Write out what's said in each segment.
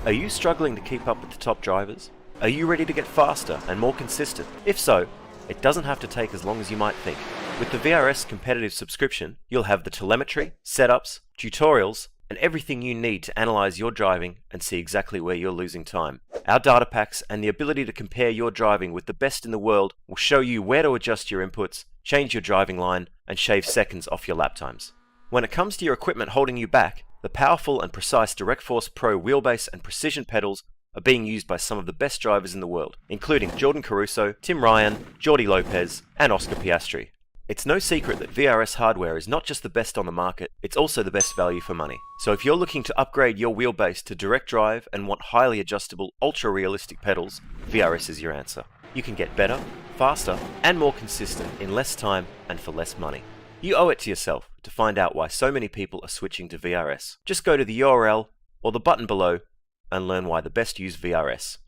Are you struggling to keep up with the top drivers? Are you ready to get faster and more consistent? If so, it doesn't have to take as long as you might think. With the VRS competitive subscription, you'll have the telemetry, setups, tutorials, and everything you need to analyze your driving and see exactly where you're losing time. Our data packs and the ability to compare your driving with the best in the world will show you where to adjust your inputs, change your driving line, and shave seconds off your lap times. When it comes to your equipment holding you back, the powerful and precise Direct Force Pro wheelbase and precision pedals are being used by some of the best drivers in the world, including Jordan Caruso, Tim Ryan, Jordi Lopez, and Oscar Piastri. It's no secret that VRS hardware is not just the best on the market, it's also the best value for money. So if you're looking to upgrade your wheelbase to direct drive and want highly adjustable, ultra-realistic pedals, VRS is your answer. You can get better, faster, and more consistent in less time and for less money. You owe it to yourself to find out why so many people are switching to VRS. Just go to the URL or the button below and learn why the best use VRS.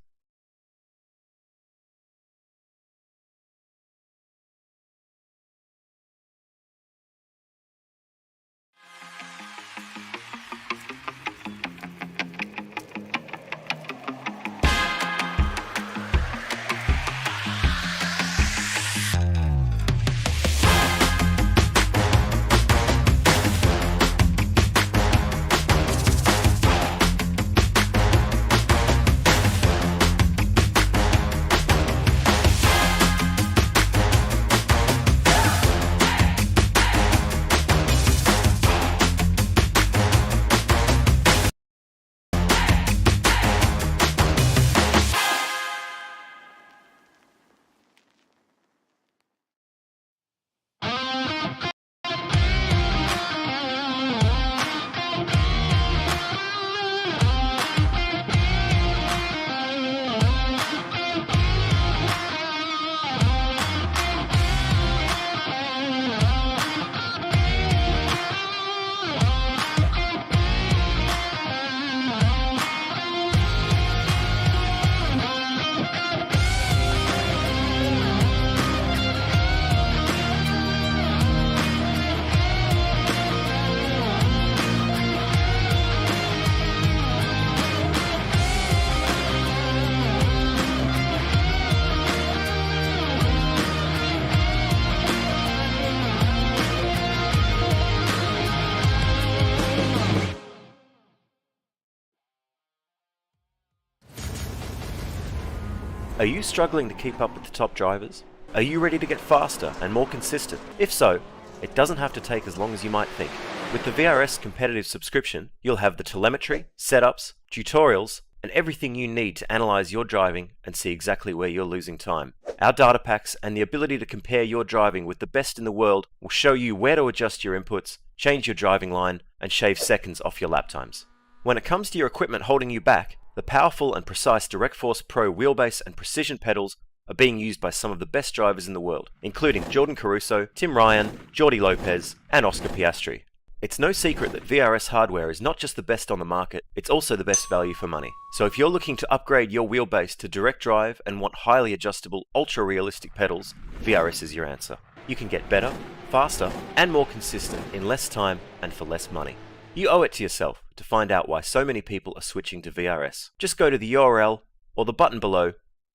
Are you struggling to keep up with the top drivers? Are you ready to get faster and more consistent? If so, it doesn't have to take as long as you might think. With the VRS competitive subscription, you'll have the telemetry, setups, tutorials, and everything you need to analyze your driving and see exactly where you're losing time. Our data packs and the ability to compare your driving with the best in the world will show you where to adjust your inputs, change your driving line, and shave seconds off your lap times. When it comes to your equipment holding you back, the powerful and precise Direct Force Pro wheelbase and precision pedals are being used by some of the best drivers in the world, including Jordan Caruso, Tim Ryan, Jordi Lopez, and Oscar Piastri. It's no secret that VRS hardware is not just the best on the market, it's also the best value for money. So if you're looking to upgrade your wheelbase to direct drive and want highly adjustable, ultra-realistic pedals, VRS is your answer. You can get better, faster, and more consistent in less time and for less money. You owe it to yourself to find out why so many people are switching to VRS. Just go to the URL or the button below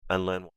and learn more.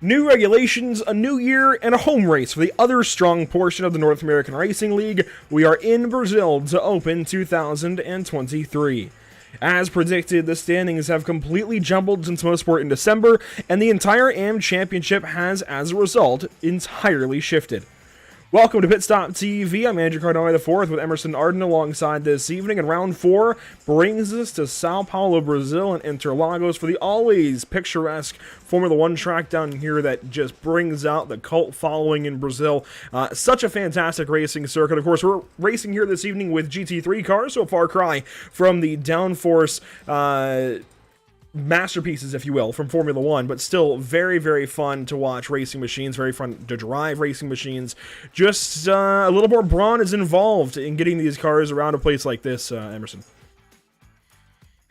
New regulations, a new year, and a home race for the other strong portion of the North American Racing League. We are in Brazil to open 2023. As predicted, the standings have completely jumbled since Motorsport in December, and the entire AM Championship has, as a result, entirely shifted. Welcome to Pit Stop TV. I'm Andrew Cardone IV with Emerson Arden alongside this evening, and round 4 brings us to Sao Paulo, Brazil, and Interlagos for the always picturesque Formula 1 track down here that just brings out the cult following in Brazil. Such a fantastic racing circuit. Of course, we're racing here this evening with GT3 cars, so a far cry from the downforce masterpieces, if you will, from Formula 1, but still very, very fun to watch racing machines, very fun to drive racing machines. Just a little more brawn is involved in getting these cars around a place like this, Emerson.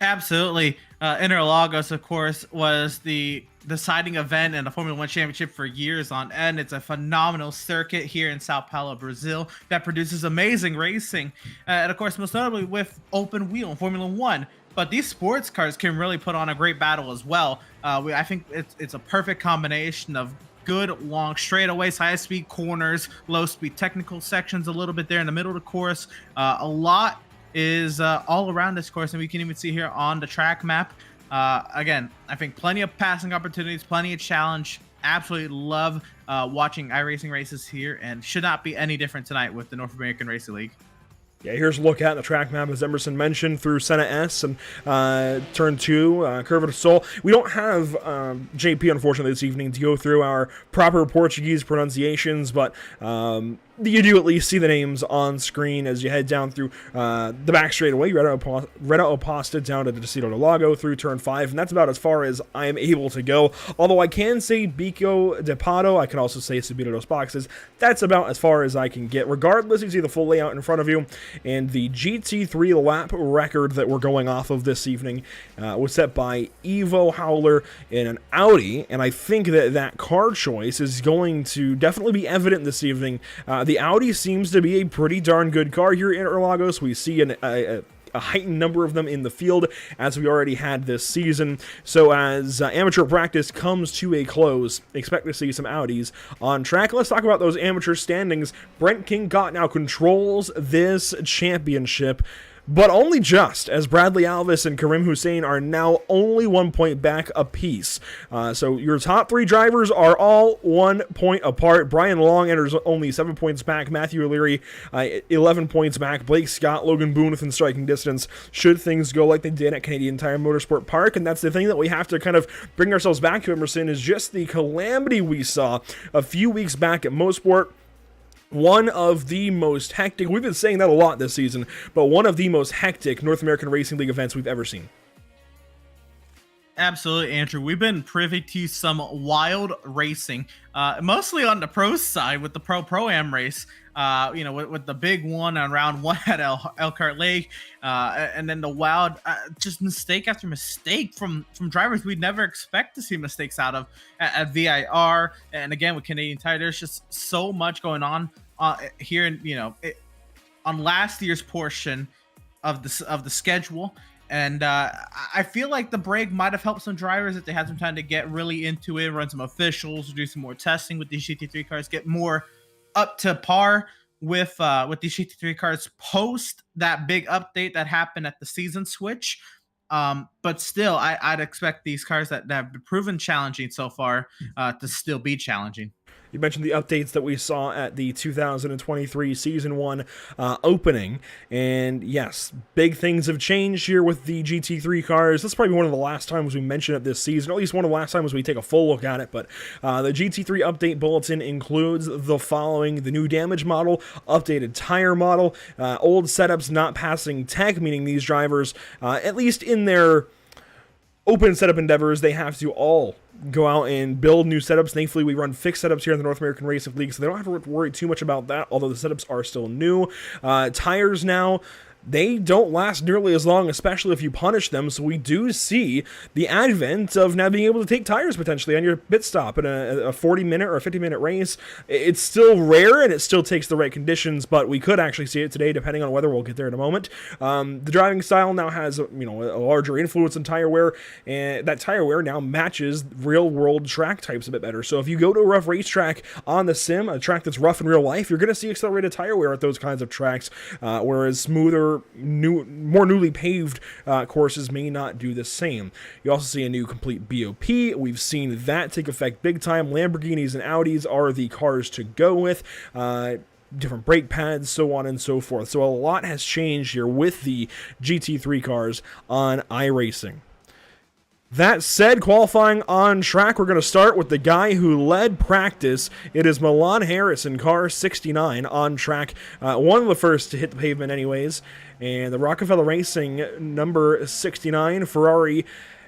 Absolutely. Interlagos, of course, was the deciding event in the Formula 1 Championship for years on end. It's a phenomenal circuit here in Sao Paulo, Brazil, that produces amazing racing. And, of course, most notably with open wheel in Formula 1. But these sports cars can really put on a great battle as well. I think it's a perfect combination of good long straightaways, high-speed corners, low-speed technical sections, a little bit there in the middle of the course. A lot is all around this course, and we can even see here on the track map. Again, I think plenty of passing opportunities, plenty of challenge. Absolutely love watching iRacing races here, and should not be any different tonight with the North American Racing League. Yeah, here's a look at the track map, as Emerson mentioned, through Senna S and Turn 2, Curva do Sol. We don't have JP, unfortunately, this evening to go through our proper Portuguese pronunciations, but you do at least see the names on screen as you head down through the back straightaway. Reta Oposta down to Distrito do Lago through Turn 5, and that's about as far as I am able to go. Although I can say Bico de Pato, I can also say Subida dos Boxes. That's about as far as I can get. Regardless, you see the full layout in front of you, and the GT3 lap record that we're going off of this evening was set by Ivo Howler in an Audi, and I think that car choice is going to definitely be evident this evening. The Audi seems to be a pretty darn good car here in Interlagos. We see a heightened number of them in the field, as we already had this season. So as amateur practice comes to a close, expect to see some Audis on track. Let's talk about those amateur standings. Brent King Gott now controls this championship, but only just, as Bradley Alvis and Karim Hussein are now only 1 point back apiece. So your top 3 drivers are all 1 point apart. Brian Long enters only 7 points back. Matthew O'Leary, 11 points back. Blake Scott, Logan Boone within striking distance, should things go like they did at Canadian Tire Motorsport Park. And that's the thing that we have to kind of bring ourselves back to, Emerson, is just the calamity we saw a few weeks back at Motorsport. One of the most hectic, we've been saying that a lot this season, but one of the most hectic North American Racing League events we've ever seen. Absolutely, Andrew. We've been privy to some wild racing, mostly on the pro side with the Pro-Am race, with the big one on round 1 at Elkhart Lake, and then the wild, just mistake after mistake from drivers we'd never expect to see mistakes out of at VIR. And again, with Canadian Tire, there's just so much going on here, on last year's portion of the schedule. And I feel like the break might have helped some drivers if they had some time to get really into it, run some officials, do some more testing with these GT3 cars, get more up to par with these GT3 cars post that big update that happened at the season switch. But still, I'd expect these cars that have been proven challenging so far to still be challenging. You mentioned the updates that we saw at the 2023 Season 1 opening, and yes, big things have changed here with the GT3 cars. This is probably one of the last times we mention it this season, or at least one of the last times we take a full look at it, but the GT3 update bulletin includes the following: the new damage model, updated tire model, old setups not passing tech, meaning these drivers, at least in their open setup endeavors, they have to all go out and build new setups. Thankfully, we run fixed setups here in the North American Racing League, so they don't have to worry too much about that, although the setups are still new. Tires now, they don't last nearly as long, especially if you punish them. So we do see the advent of now being able to take tires potentially on your pit stop in a 40-minute or a 50-minute race. It's still rare and it still takes the right conditions, but we could actually see it today depending on weather. We'll get there in a moment. The driving style now has a larger influence in tire wear, and that tire wear now matches real-world track types a bit better. So if you go to a rough racetrack on the sim, a track that's rough in real life, you're going to see accelerated tire wear at those kinds of tracks, whereas smoother, more newly paved courses may not do the same. You also see a new complete BOP. We've seen that take effect big time. Lamborghinis and Audis are the cars to go with. Different brake pads, so on and so forth. So a lot has changed here with the GT3 cars on iRacing. That said, qualifying on track, we're going to start with the guy who led practice. It is Milan Harris in car 69 on track. One of the first to hit the pavement anyways. And the Rockefeller Racing number 69 Ferrari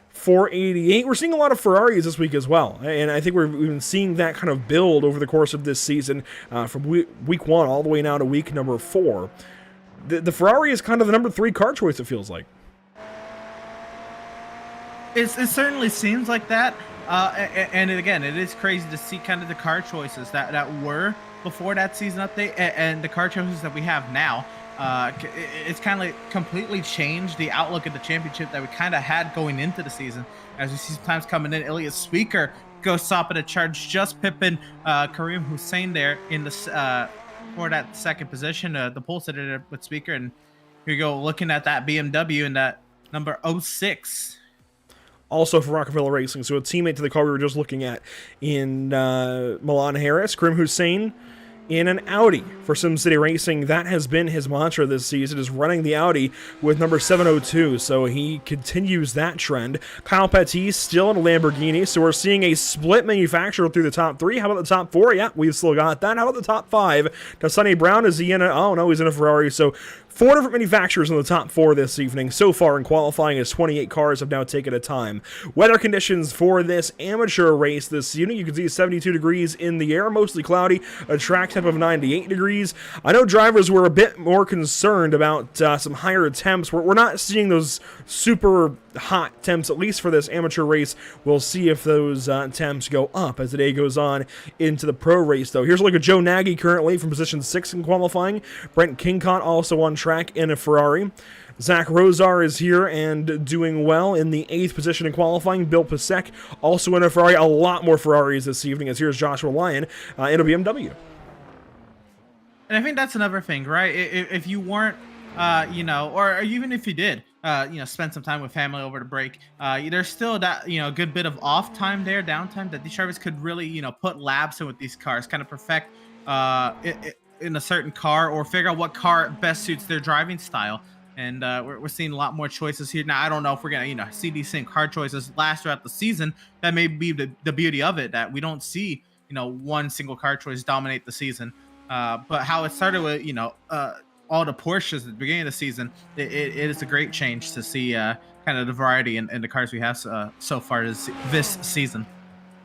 488. We're seeing a lot of Ferraris this week as well. And I think we've been seeing that kind of build over the course of this season from week 1 all the way now to week number 4. The Ferrari is kind of the number 3 car choice, it feels like. It certainly seems like that, and again, it is crazy to see kind of the car choices that were before that season update and the car choices that we have now. It's kind of like completely changed the outlook of the championship that we kind of had going into the season. As we see sometimes coming in, Ilya Speaker goes stop at a charge, just pipping Karim Hussein there in the for that second position, the pole sitter with Speaker. And here you go, looking at that BMW and that number 06. Also for Rockefeller Racing, so a teammate to the car we were just looking at in Milan Harris, Karim Hussein in an Audi for SimCity Racing. That has been his mantra this season, is running the Audi with number 702, so he continues that trend. Kyle Petty still in a Lamborghini, so we're seeing a split manufacturer through the top 3. How about the top 4? Yeah, we've still got that. How about the top 5? Now, Sonny Brown, is he in a... Oh, no, he's in a Ferrari, so 4 different manufacturers in the top 4 this evening. So far in qualifying, as 28 cars have now taken a time. Weather conditions for this amateur race this evening. You can see 72 degrees in the air, mostly cloudy, a track temp of 98 degrees. I know drivers were a bit more concerned about some higher temps. We're not seeing those super hot temps, at least for this amateur race. We'll see if those temps go up as the day goes on into the pro race, though. Here's a look at Joe Nagy currently from position 6 in qualifying. Brent Kingcott also on track in a Ferrari. Zach Rosar is here and doing well in the 8th position in qualifying. Bill Pasek also in a Ferrari. A lot more Ferraris this evening, as here's Joshua Lyon in a BMW. And I think that's another thing, right? If you weren't, or even if you did, spend some time with family over the break, there's still that, a good bit of off time there, downtime, that these drivers could really, put labs in with these cars, kind of perfect in a certain car, or figure out what car best suits their driving style. And we're seeing a lot more choices here. Now, I don't know if we're going to, see these same car choices last throughout the season. That may be the beauty of it, that we don't see, one single car choice dominate the season. But how it started with, all the Porsches at the beginning of the season, it is a great change to see kind of the variety in the cars we have so far this season.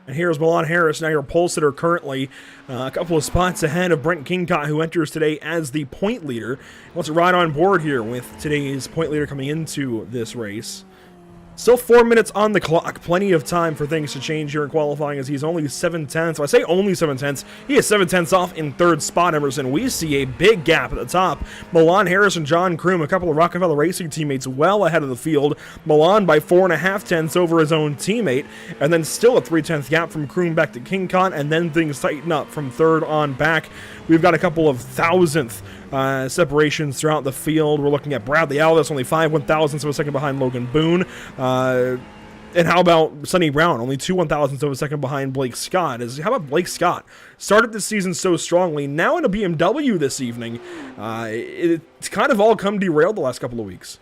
And here's Milan Harris, now your pole sitter, currently a couple of spots ahead of Brent Kingcott, who enters today as the point leader. Wants to ride on board here with today's point leader coming into this race. Still 4 minutes on the clock. Plenty of time for things to change here in qualifying, as he's only 7/10. So I say only 7/10. He is 7/10 off in 3rd spot, Emerson. We see a big gap at the top. Milan Harris and John Kroom, a couple of Rockefeller Racing teammates, well ahead of the field. Milan by 4.5 tenths over his own teammate. And then still a 3/10 gap from Kroom back to Kingcott. And then things tighten up from 3rd on back. We've got a couple of thousandth separations throughout the field. We're looking at Bradley Alvis, only 5 1,000ths of a second behind Logan Boone. And how about Sonny Brown, only 2 1,000ths of a second behind Blake Scott? How about Blake Scott? Started this season so strongly, now in a BMW this evening. It's kind of all come derailed the last couple of weeks.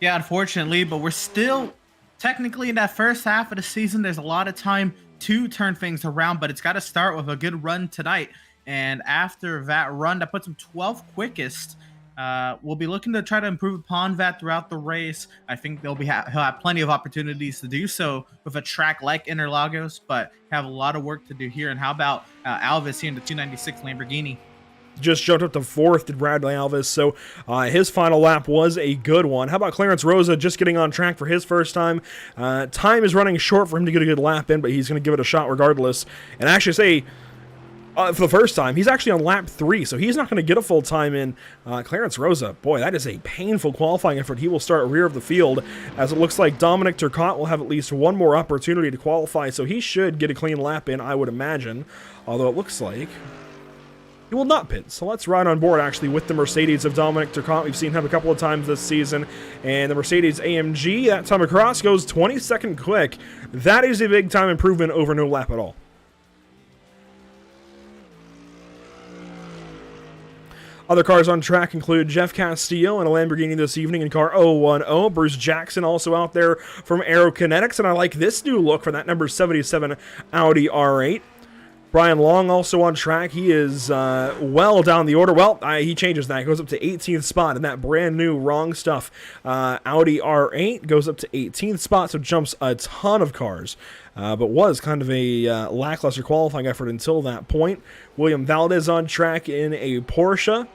Yeah, unfortunately, but we're still technically in that first half of the season. There's a lot of time to turn things around, but it's got to start with a good run tonight. And after that run, that puts him 12th quickest. We'll be looking to try to improve upon that throughout the race. I think he'll have plenty of opportunities to do so with a track like Interlagos, but have a lot of work to do here. And how about Alvis here in the 296 Lamborghini? just jumped up to 4th, did Bradley Alvis. So his final lap was a good one. How about Clarence Rosa just getting on track for his first time? Time is running short for him to get a good lap in, but he's going to give it a shot regardless. And actually say, for the first time, he's actually on lap 3, so he's not going to get a full time in. Clarence Rosa, boy, that is a painful qualifying effort. He will start rear of the field, as it looks like Dominic Turcotte will have at least one more opportunity to qualify, so he should get a clean lap in, I would imagine. Although it looks like he will not pit. So let's ride on board, actually, with the Mercedes of Dominic Turcotte. We've seen him a couple of times this season. And the Mercedes AMG, that time across, goes 22nd quick. That is a big time improvement over no lap at all. Other cars on track include Jeff Castillo in a Lamborghini this evening in car 010. Bruce Jackson also out there from Aerokinetics, and I like this new look for that number 77 Audi R8. Brian Long also on track. He is well down the order. Well, he changes that. He goes up to 18th spot in that brand new wrong stuff. Audi R8 goes up to 18th spot, so jumps a ton of cars. But was kind of a lackluster qualifying effort until that point. William Valdez on track in a Porsche.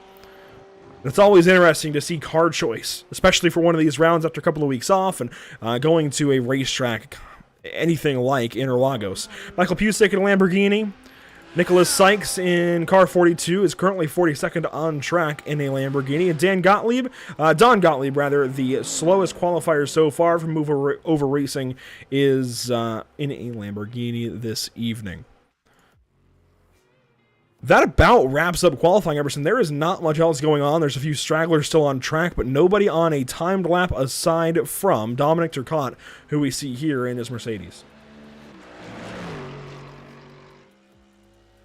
It's always interesting to see car choice, especially for one of these rounds after a couple of weeks off and going to a racetrack, anything like Interlagos. Michael Pusick in a Lamborghini. Nicholas Sykes in car 42 is currently 42nd on track in a Lamborghini. And Don Gottlieb, the slowest qualifier so far from over Racing, is in a Lamborghini this evening. That about wraps up qualifying, Emerson. There is not much else going on. There's a few stragglers still on track, but nobody on a timed lap aside from Dominic Turcotte, who we see here in his Mercedes.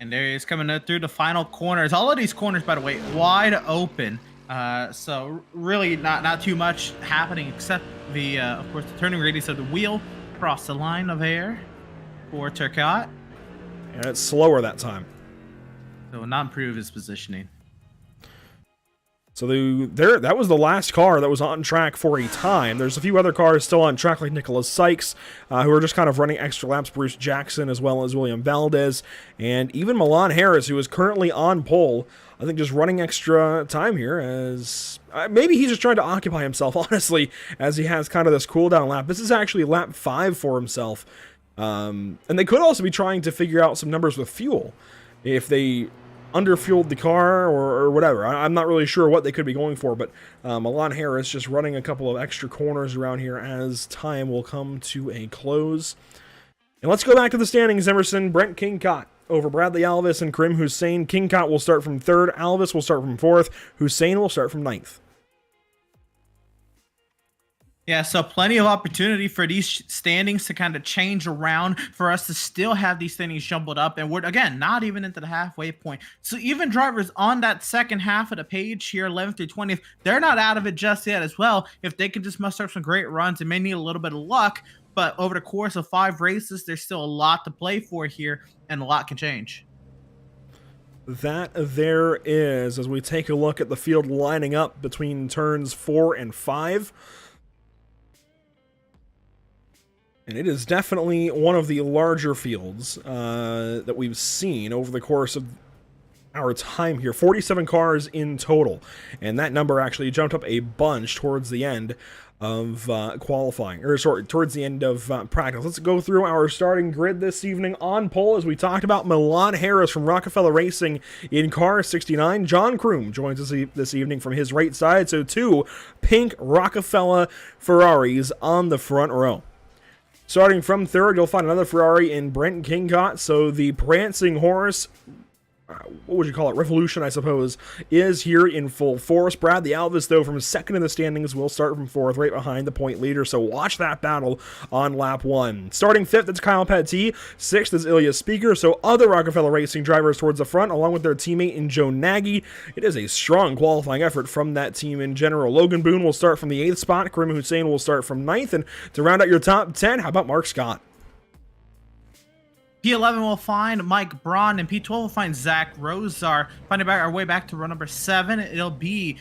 And there he is coming through the final corners. All of these corners, by the way, wide open. So really not too much happening except the, of course, the turning radius of the wheel across the line of air for Turcotte. And it's slower that time. So not improve his positioning. So that was the last car that was on track for a time. There's a few other cars still on track, like Nicholas Sykes, who are just kind of running extra laps. Bruce Jackson, as well as William Valdez, and even Milan Harris, who is currently on pole. I think just running extra time here, as maybe he's just trying to occupy himself, honestly, as he has kind of this cooldown lap. This is actually lap 5 for himself, and they could also be trying to figure out some numbers with fuel. If they underfueled the car or whatever. I'm not really sure what they could be going for, but Milan Harris just running a couple of extra corners around here as time will come to a close. And let's go back to the standings, Emerson. Brent Kingcott over Bradley Alvis and Karim Hussein. Kingcott will start from 3rd. Alvis will start from 4th. Hussein will start from 9th. Yeah, so plenty of opportunity for these standings to kind of change around, for us to still have these standings jumbled up. And we're, again, not even into the halfway point. So even drivers on that second half of the page here, 11th through 20th, they're not out of it just yet as well. If they can just muster up some great runs, they may need a little bit of luck. But over the course of 5 races, there's still a lot to play for here, and a lot can change. That there is, as we take a look at the field lining up between turns 4 and 5. And it is definitely one of the larger fields that we've seen over the course of our time here. 47 cars in total. And that number actually jumped up a bunch towards the end of qualifying. Or, sorry, towards the end of practice. Let's go through our starting grid this evening. On pole, as we talked about, Milan Harris from Rockefeller Racing in car 69. John Kroom joins us this evening from his right side. So 2 pink Rockefeller Ferraris on the front row. Starting from 3rd, you'll find another Ferrari in Brent Kingcott. So the prancing horse, what would you call it, revolution, I suppose, is here in full force. Bradley Alvis, though, from 2nd in the standings, will start from 4th, right behind the point leader. So watch that battle on lap 1. Starting 5th, it's Kyle Petty. 6th is Ilya Speaker. So other Rockefeller Racing drivers towards the front, along with their teammate in Joe Nagy. It is a strong qualifying effort from that team in general. Logan Boone will start from the 8th spot. Karim Hussein will start from 9th. And to round out your top 10, how about Mark Scott? P11 will find Mike Braun, and P12 will find Zach Rosar. Finding our way back to row number 7, it'll be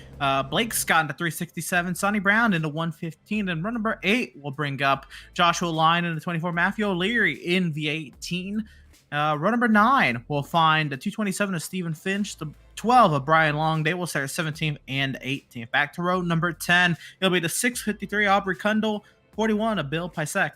Blake Scott in the 367, Sonny Brown in the 115, and row number 8 will bring up Joshua Line in the 24, Matthew O'Leary in the 18. Row number 9 will find the 227 of Stephen Finch, the 12 of Brian Long. They will start 17th and 18th. Back to row number 10. It'll be the 653 Aubrey Kundle, 41 of Bill Pisek.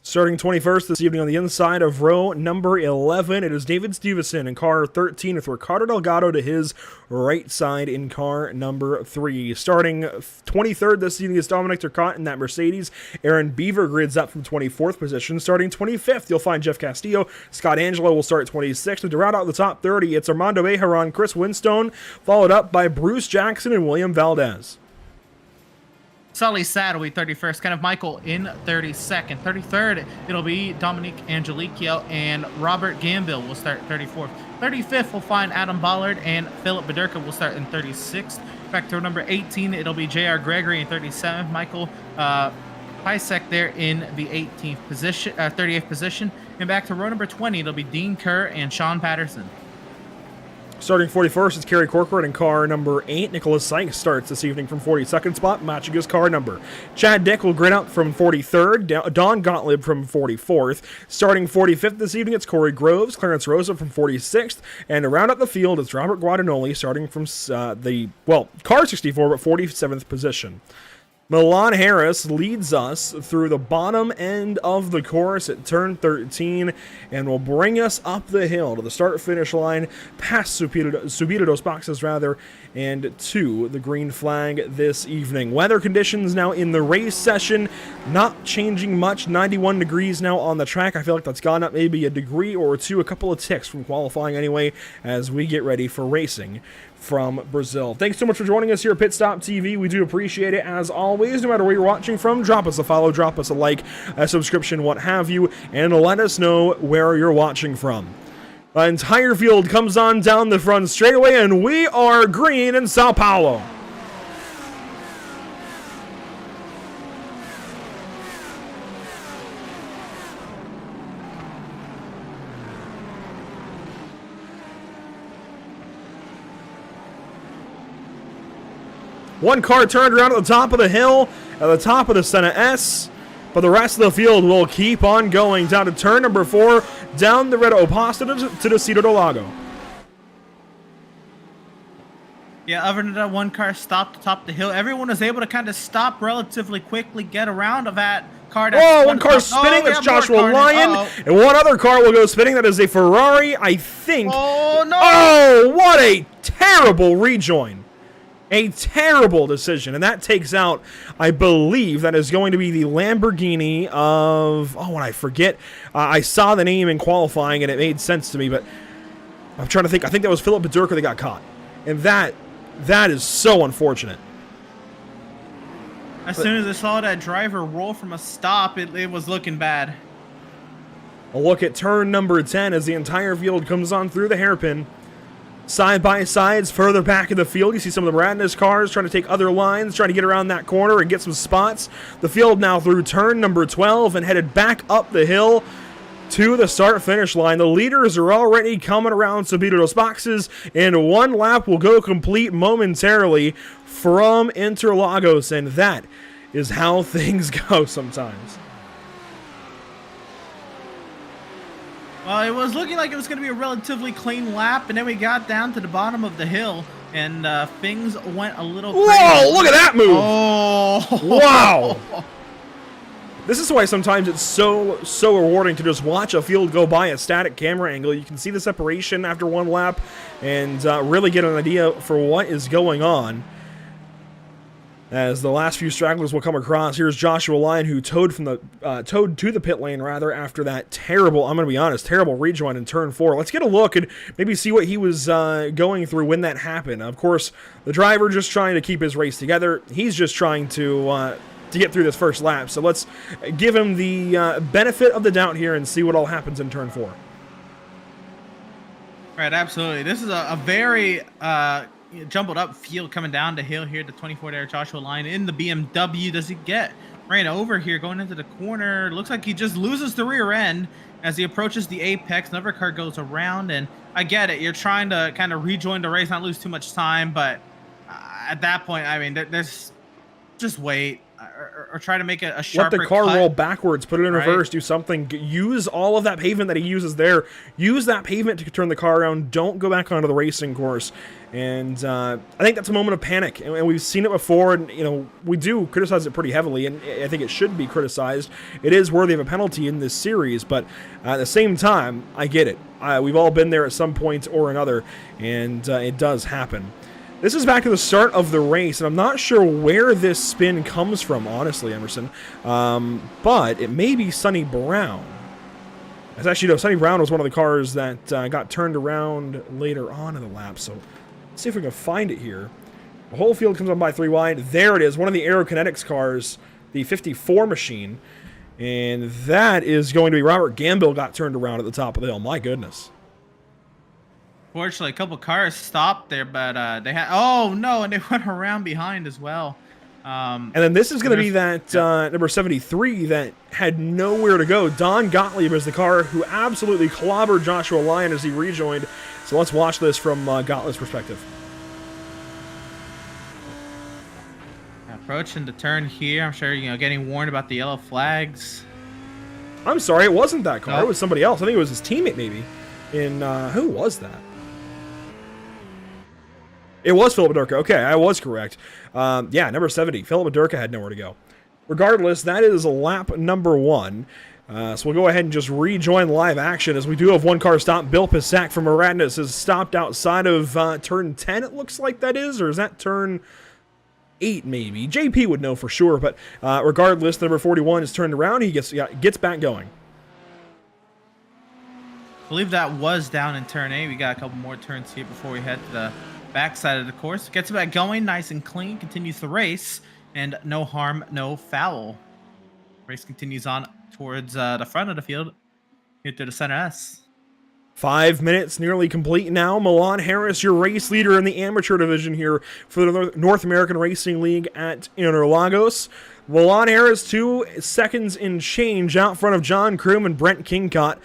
Starting 21st this evening on the inside of row number 11, it is David Stevenson in car 13 with Ricardo Delgado to his right side in car number 3. Starting 23rd this evening is Dominic Turcotte in that Mercedes. Aaron Beaver grids up from 24th position. Starting 25th, you'll find Jeff Castillo. Scott Angelo will start 26th. And to round out the top 30, it's Armando Bejaran, Chris Winstone, followed up by Bruce Jackson and William Valdez. Sully Sad will be 31st. Kenneth Michael in 32nd. 33rd, it'll be Dominique Angelicio, and Robert Gambill will start 34th. 35th, we'll find Adam Ballard, and Philip Bederka will start in 36th. Back to number 18, it'll be J.R. Gregory in 37th. Michael Pisek there in the 18th position, 38th position. And back to row number 20, it'll be Dean Kerr and Sean Patterson. Starting 41st is Kerry Corcoran in car number 8. Nicholas Sykes starts this evening from 42nd spot, matching his car number. Chad Dick will grid up from 43rd. Don Gottlieb from 44th. Starting 45th this evening, it's Corey Groves, Clarence Rosa from 46th. And to round up the field, it's Robert Guadagnoli starting from car 64, but 47th position. Milan Harris leads us through the bottom end of the course at turn 13 and will bring us up the hill to the start-finish line, past Subida dos Boxes, and to the green flag this evening. Weather conditions now in the race session, not changing much. 91 degrees now on the track. I feel like that's gone up maybe a degree or two, a couple of ticks from qualifying anyway, as we get ready for racing from Brazil. Thanks so much for joining us here at Pit Stop TV. We do appreciate it as always. No matter where you're watching from, drop us a follow, drop us a like, a subscription, what have you, and let us know where you're watching from. The entire field comes on down the front straightaway, and we are green in Sao Paulo. One car turned around at the top of the hill, at the top of the Senna S, but the rest of the field will keep on going down to turn number 4, down the Red Oposta to the Cito do Lago. Yeah, other than that one car stopped atop the hill, everyone was able to kind of stop relatively quickly, get around of that car. Oh, one car spinning, that's Joshua Lyon, and one other car will go spinning, that is a Ferrari, I think. Oh, no! Oh, what a terrible rejoin. A terrible decision, and that takes out, I believe, that is going to be the Lamborghini of, I forget. I saw the name in qualifying, and it made sense to me, but I'm trying to think. I think that was Philip Bederka that got caught, and that is so unfortunate. As soon as I saw that driver roll from a stop, it was looking bad. A look at turn number 10 as the entire field comes on through the hairpin. Side by sides further back in the field, you see some of the Radness cars trying to take other lines, trying to get around that corner and get some spots. The field now through turn number 12 and headed back up the hill to the start-finish line. The leaders are already coming around Subida dos Boxes, and one lap will go complete momentarily from Interlagos, and that is how things go sometimes. Well, it was looking like it was going to be a relatively clean lap, and then we got down to the bottom of the hill, and things went a little crazy. Whoa, look at that move! Oh! Wow! This is why sometimes it's so rewarding to just watch a field go by at static camera angle. You can see the separation after one lap and really get an idea for what is going on. As the last few stragglers will come across, here's Joshua Lyon, who towed to the pit lane after that terrible, I'm going to be honest, terrible rejoin in turn 4. Let's get a look and maybe see what he was going through when that happened. Of course, the driver just trying to keep his race together. He's just trying to get through this first lap. So let's give him the benefit of the doubt here and see what all happens in turn 4. Right, absolutely. This is a very jumbled up field coming down the hill here. The 24 there, Joshua Lyon in the BMW. Does he get ran over here going into the corner? Looks like he just loses the rear end as he approaches the apex. Another car goes around, and I get it. You're trying to kind of rejoin the race, not lose too much time, but at that point, I mean, there's just wait or try to make a Let sharper the car cut. roll backwards, put it in Right. reverse, do something. Use all of that pavement that he uses there. Use that pavement to turn the car around. Don't go back onto the racing course. And I think that's a moment of panic. And we've seen it before, and we do criticize it pretty heavily, and I think it should be criticized. It is worthy of a penalty in this series, but at the same time, I get it. We've all been there at some point or another, and it does happen. This is back to the start of the race, and I'm not sure where this spin comes from, honestly, Emerson. But it may be Sonny Brown. As actually, no, Sonny Brown was one of the cars that got turned around later on in the lap. So let's see if we can find it here. The whole field comes on by 3 wide. There it is, one of the Aerokinetics cars, the 54 machine. And that is going to be Robert Gambill got turned around at the top of the hill. My goodness. Fortunately, a couple cars stopped there, but they had. Oh no, and they went around behind as well. And then this is going to be that number 73 that had nowhere to go. Don Gottlieb is the car who absolutely clobbered Joshua Lyon as he rejoined. So let's watch this from Gottlieb's perspective. Approaching the turn here. I'm sure getting warned about the yellow flags. I'm sorry, it wasn't that car. No. It was somebody else. I think it was his teammate maybe. Who was that? It was Philip Durka. Okay, I was correct. Yeah, number 70. Philip Durka had nowhere to go. Regardless, that is lap number 1. So we'll go ahead and just rejoin live action as we do have one car stop. Bill Pisak from Radness has stopped outside of turn 10, it looks like that is. Or is that turn 8 maybe? JP would know for sure, but regardless, number 41 is turned around. He gets back going. I believe that was down in turn 8. We got a couple more turns here before we head to the backside of the course. Gets it back going, nice and clean. Continues the race, and no harm, no foul. Race continues on towards the front of the field here to the center S. 5 minutes nearly complete now. Milan Harris, your race leader in the amateur division here for the North American Racing League at Interlagos. Milan Harris 2 seconds in change out front of John Kroom and Brent Kingcott.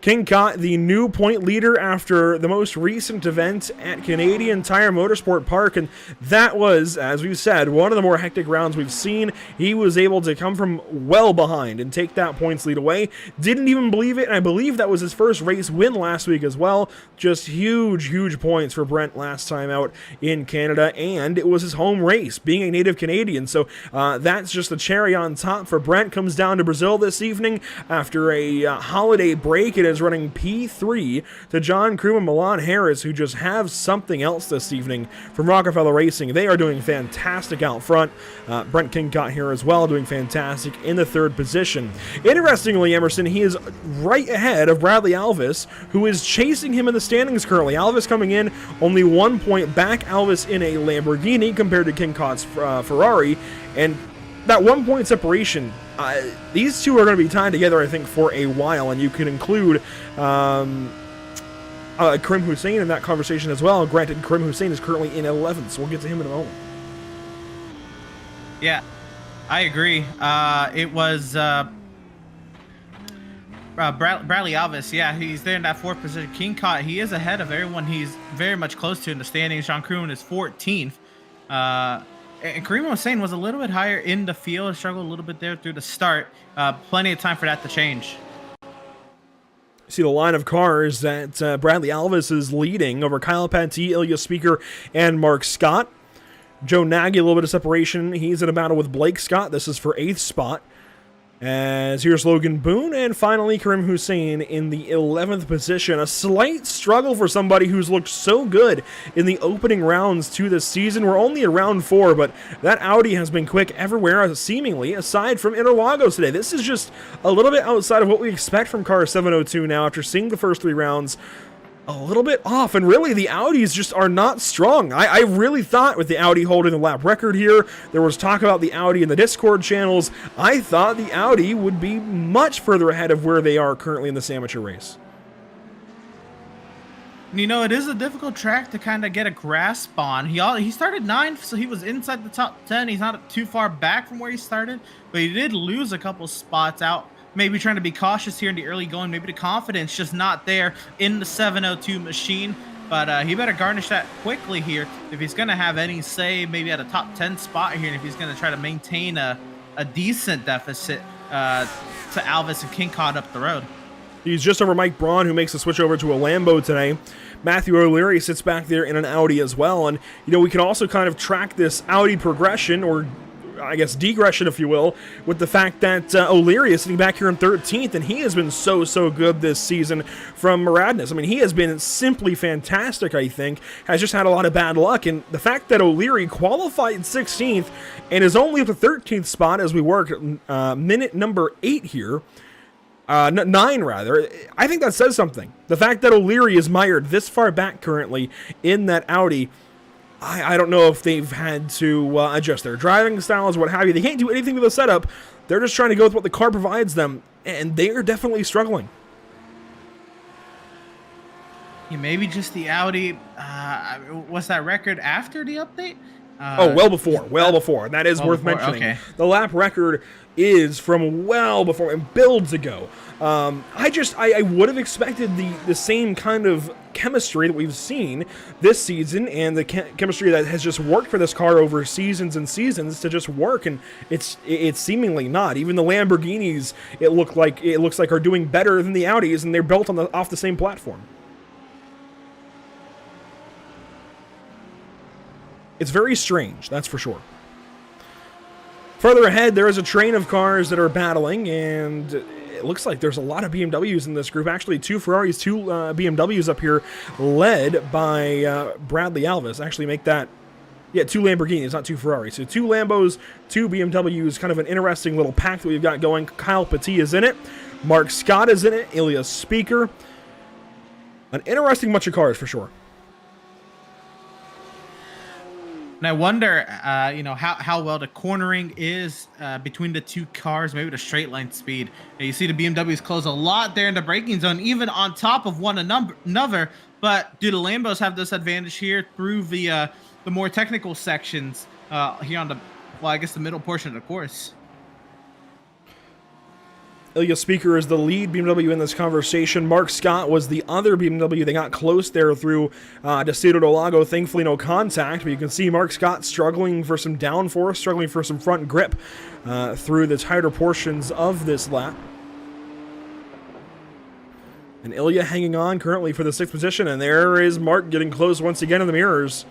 Kingcott, the new point leader after the most recent event at Canadian Tire Motorsport Park, and that was, as we've said, one of the more hectic rounds we've seen. He was able to come from well behind and take that points lead away. Didn't even believe it, and I believe that was his first race win last week as well. Just huge points for Brent last time out in Canada, and it was his home race, being a native Canadian, so that's just the cherry on top for Brent. Comes down to Brazil this evening after a holiday break. It is running P3 to John Kroom and Milan Harris, who just have something else this evening from Rockefeller Racing. They are doing fantastic out front. Brent Kingcott here as well, doing fantastic in the 3rd position. Interestingly, Emerson, he is right ahead of Bradley Alvis, who is chasing him in the standings currently. Alvis coming in only 1 point back. Alvis in a Lamborghini compared to Kingcott's Ferrari, and that 1 point separation, these two are going to be tied together, I think, for a while, and you can include Karim Hussein in that conversation as well. Granted, Karim Hussein is currently in 11th, so we'll get to him in a moment. Yeah, I agree. It was Bradley Alvis. Yeah, he's there in that 4th position. Kingcott, he is ahead of everyone he's very much close to in the standings. John Kroon is 14th. And Karim Hussein was a little bit higher in the field, struggled a little bit there through the start. Plenty of time for that to change. See the line of cars that Bradley Alvis is leading over Kyle Patti, Ilya Speaker, and Mark Scott. Joe Nagy, a little bit of separation. He's in a battle with Blake Scott. This is for 8th spot. As here's Logan Boone, and finally Karim Hussein in the 11th position. A slight struggle for somebody who's looked so good in the opening rounds to this season. We're only at round 4, but that Audi has been quick everywhere, seemingly, aside from Interlagos today. This is just a little bit outside of what we expect from car 702 now after seeing the first 3 rounds. A little bit off, and really the Audis just are not strong. I really thought with the Audi holding the lap record here, there was talk about the Audi in the Discord channels. I thought the Audi would be much further ahead of where they are currently in this amateur race. It is a difficult track to kind of get a grasp on. He started 9th, so he was inside the top 10. He's not too far back from where he started, but he did lose a couple spots out. Maybe trying to be cautious here in the early going. Maybe the confidence just not there in the 702 machine. but he better garnish that quickly here if he's going to have any say, maybe at a top 10 spot here, and if he's going to try to maintain a decent deficit to Alvis and King Cod up the road. He's just over Mike Braun, who makes the switch over to a Lambo today. Matthew O'Leary sits back there in an Audi as well. And, we can also kind of track this Audi progression, or I guess degression, if you will, with the fact that O'Leary is sitting back here in 13th, and he has been so good this season from Maradness. I mean, he has been simply fantastic, I think, has just had a lot of bad luck, and the fact that O'Leary qualified 16th and is only at the 13th spot as we work minute number 8 here, 9 rather, I think that says something. The fact that O'Leary is mired this far back currently in that Audi, I don't know if they've had to adjust their driving styles, what have you. They can't do anything with the setup. They're just trying to go with what the car provides them, and they are definitely struggling. Yeah, maybe just the Audi. What's that record after the update? Well before. That is worth mentioning. Okay. The lap record is from well before, and builds ago. I would have expected the same kind of chemistry that we've seen this season, and the chemistry that has just worked for this car over seasons and seasons to just work, and it's seemingly not. Even the Lamborghinis, it looks like are doing better than the Audis, and they're built off the same platform. It's very strange, that's for sure. Further ahead, there is a train of cars that are battling, and it looks like there's a lot of BMWs in this group. Actually, 2 Ferraris, 2 BMWs up here, led by Bradley Alvis. Actually, make that, 2 Lamborghinis, not 2 Ferraris. So 2 Lambos, 2 BMWs, kind of an interesting little pack that we've got going. Kyle Petit is in it. Mark Scott is in it. Ilya Speaker. An interesting bunch of cars, for sure. And I wonder, how well the cornering is between the 2 cars, maybe the straight line speed. You see the BMWs close a lot there in the braking zone, even on top of one another. But do the Lambos have this advantage here through the more technical sections here on the middle portion of the course? Ilya Speaker is the lead BMW in this conversation. Mark Scott was the other BMW. They got close there through Decido do Lago. Thankfully, no contact. But you can see Mark Scott struggling for some downforce, struggling for some front grip through the tighter portions of this lap. And Ilya hanging on currently for the 6th position. And there is Mark getting close once again in the mirrors.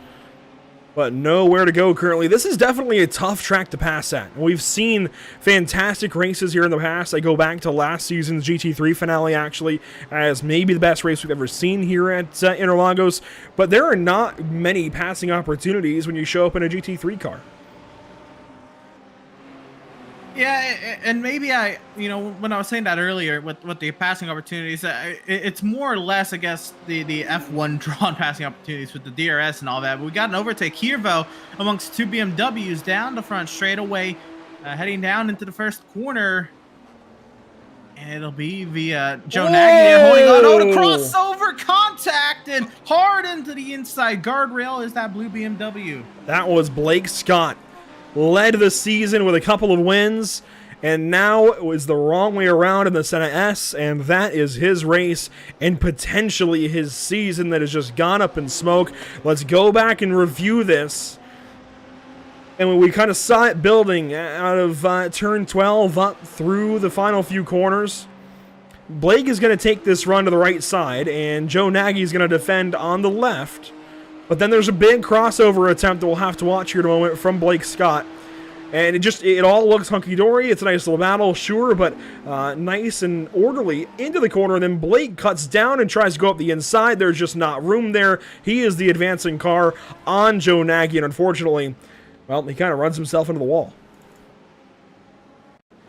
But nowhere to go currently. This is definitely a tough track to pass at. We've seen fantastic races here in the past. I go back to last season's GT3 finale, actually, as maybe the best race we've ever seen here at Interlagos. But there are not many passing opportunities when you show up in a GT3 car. Yeah, and maybe when I was saying that earlier with the passing opportunities, it's more or less, I guess, the F1 drawn passing opportunities with the DRS and all that. But we got an overtake here, though, amongst 2 BMWs down the front straightaway, heading down into the first corner. And it'll be via Joe Nagy there holding on. Oh, the crossover contact and hard into the inside guardrail is that blue BMW. That was Blake Scott. Led the season with a couple of wins, and now it was the wrong way around in the Senna S, and that is his race and potentially his season that has just gone up in smoke. Let's go back and review this. And when we kind of saw it building out of turn 12 up through the final few corners, Blake is going to take this run to the right side, and Joe Nagy is going to defend on the left. But then there's a big crossover attempt that we'll have to watch here in a moment from Blake Scott. And it all looks hunky-dory. It's a nice little battle, sure, but nice and orderly into the corner. And then Blake cuts down and tries to go up the inside. There's just not room there. He is the advancing car on Joe Nagy, and unfortunately, well, he kind of runs himself into the wall.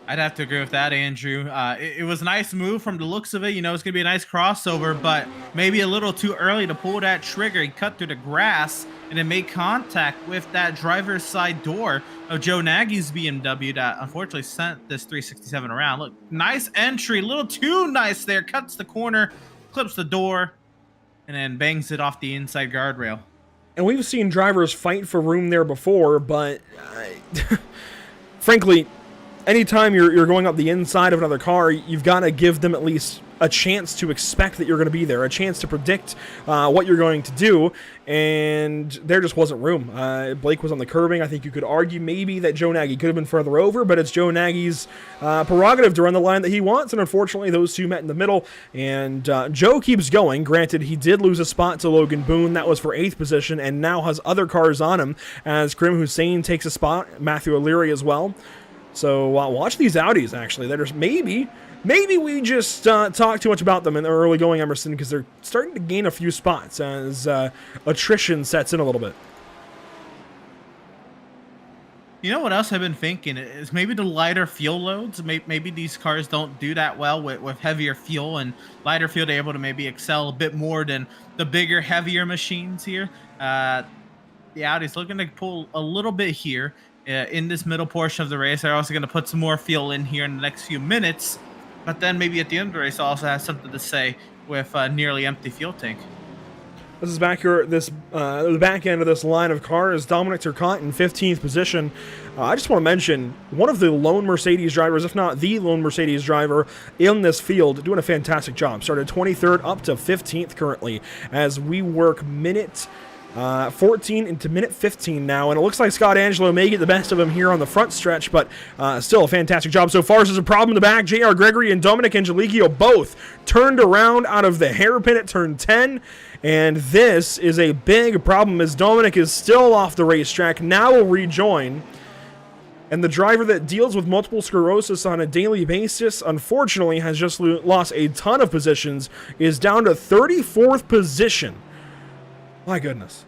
I'd have to agree with that, Andrew. It was a nice move from the looks of it. It's going to be a nice crossover, but maybe a little too early to pull that trigger. He cut through the grass and then made contact with that driver's side door of Joe Nagy's BMW that unfortunately sent this 367 around. Look, nice entry, a little too nice there. Cuts the corner, clips the door, and then bangs it off the inside guardrail. And we've seen drivers fight for room there before, but frankly, anytime you're going up the inside of another car, you've got to give them at least a chance to expect that you're going to be there, a chance to predict what you're going to do, and there just wasn't room. Blake was on the curbing. I think you could argue maybe that Joe Nagy could have been further over, but it's Joe Nagy's prerogative to run the line that he wants, and unfortunately those two met in the middle, and Joe keeps going. Granted, he did lose a spot to Logan Boone. That was for 8th position, and now has other cars on him as Karim Hussein takes a spot, Matthew O'Leary as well. So watch these Audis, actually. There's maybe we just talk too much about them in the early going, Emerson, because they're starting to gain a few spots as attrition sets in a little bit. You know what else I've been thinking is maybe the lighter fuel loads. Maybe these cars don't do that well with heavier fuel, and lighter fuel they're able to maybe excel a bit more than the bigger, heavier machines here. The Audi's looking to pull a little bit here in this middle portion of the race. They're also going to put some more fuel in here in the next few minutes, but then maybe at the end of the race also has something to say with a nearly empty fuel tank. This is back here. The back end of this line of cars, Dominic Turcotte in 15th position. I just want to mention one of the lone Mercedes drivers, if not the lone Mercedes driver in this field, doing a fantastic job. Started 23rd up to 15th currently as we work minute 14 into minute 15 now, and it looks like Scott Angelo may get the best of him here on the front stretch, but still a fantastic job so far. There's a problem in the back. J.R. Gregory and Dominic Angelicchio both turned around out of the hairpin at turn 10, and this is a big problem as Dominic is still off the racetrack. Now will rejoin, and the driver that deals with multiple sclerosis on a daily basis, unfortunately, has just lost a ton of positions, is down to 34th position. My goodness.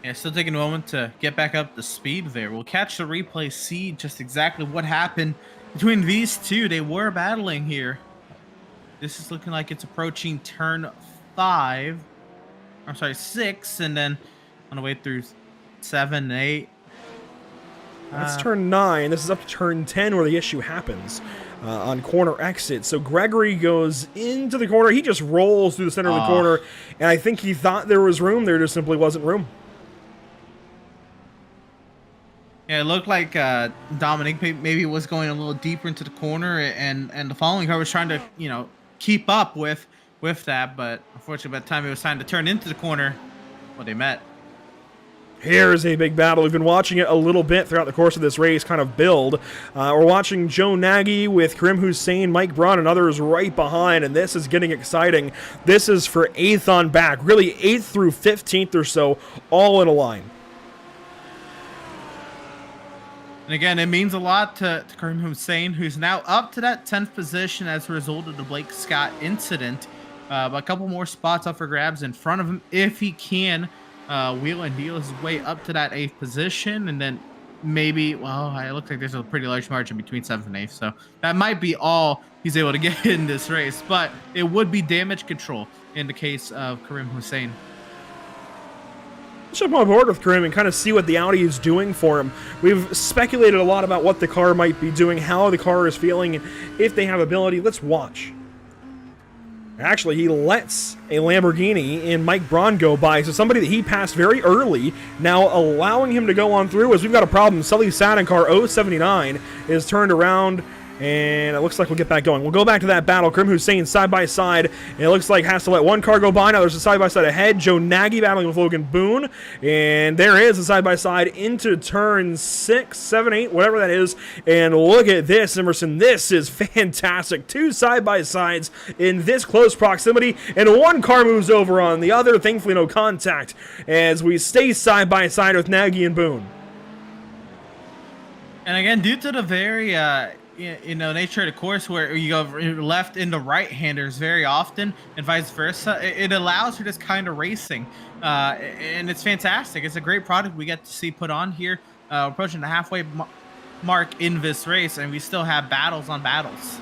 Yeah, still taking a moment to get back up to speed there. We'll catch the replay, see just exactly what happened between these two. They were battling here. This is looking like it's approaching turn 6, and then on the way through 7, 8. That's turn 9. This is up to turn 10 where the issue happens. On corner exit. So Gregory goes into the corner. He just rolls through the center of the corner, and I think he thought there was room. There just simply wasn't room. Yeah, it looked like Dominic maybe was going a little deeper into the corner, and the following car was trying to, keep up with that, but unfortunately by the time it was time to turn into the corner, well, they met. Here's a big battle. We've been watching it a little bit throughout the course of this race kind of build. We're watching Joe Nagy with Karim Hussein, Mike Braun, and others right behind, and this is getting exciting. This is for 8th on back, really 8th through 15th or so, all in a line. And again, it means a lot to Karim Hussein, who's now up to that 10th position as a result of the Blake Scott incident. But a couple more spots up for grabs in front of him if he can wheel and deal his way up to that 8th position, and then maybe, well, it looks like there's a pretty large margin between 7th and 8th, so that might be all he's able to get in this race, but it would be damage control in the case of Karim Hussein. Let's jump on board with Karim and kind of see what the Audi is doing for him. We've speculated a lot about what the car might be doing, how the car is feeling, and if they have ability. Let's watch. Actually, he lets a Lamborghini in Mike Braun go by, so somebody that he passed very early, now allowing him to go on through as we've got a problem. Sully Satin car 079 is turned around, and it looks like we'll get back going. We'll go back to that battle. Karim Hussein side by side, and it looks like has to let one car go by. Now there's a side by side ahead. Joe Nagy battling with Logan Boone, and there is a side by side into turn 6, 7, 8, whatever that is. And look at this, Emerson. This is fantastic. Two side by sides in this close proximity, and one car moves over on the other. Thankfully, no contact as we stay side by side with Nagy and Boone. And again, due to the very nature of the course where you go left into right-handers very often and vice versa, it allows for this kind of racing, and it's fantastic. It's a great product we get to see put on here, approaching the halfway mark in this race, and we still have battles on battles.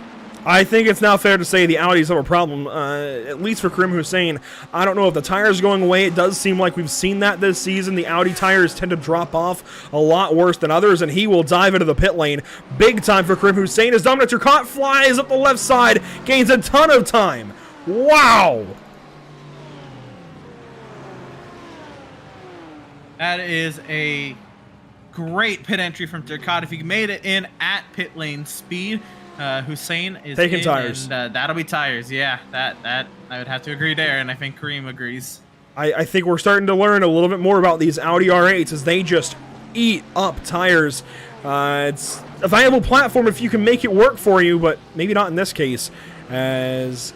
I think it's now fair to say the Audis have a problem, at least for Karim Hussein. I don't know if the tires are going away. It does seem like we've seen that this season. The Audi tires tend to drop off a lot worse than others, and he will dive into the pit lane big time for Karim Hussein as Dominic Turcotte flies up the left side, gains a ton of time. Wow! That is a great pit entry from Turcotte. If he made it in at pit lane speed, Hussein is taking in, tires. and that'll be tires. Yeah, that I would have to agree there, and I think Kareem agrees. I think we're starting to learn a little bit more about these Audi R8s as they just eat up tires. It's a viable platform if you can make it work for you, but maybe not in this case, as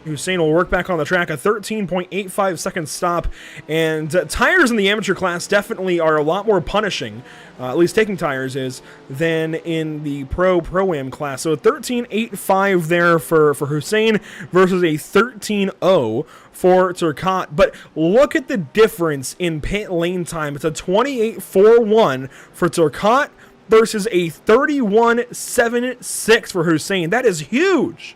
Hussein will work back on the track. A 13.85 second stop, and tires in the amateur class definitely are a lot more punishing, at least taking tires is, than in the Pro-Am class. So a 13.85 there for Hussein versus a 13.0 for Turcotte. But look at the difference in pit lane time. It's a 28.41 for Turcotte versus a 31.76 for Hussein. That is huge.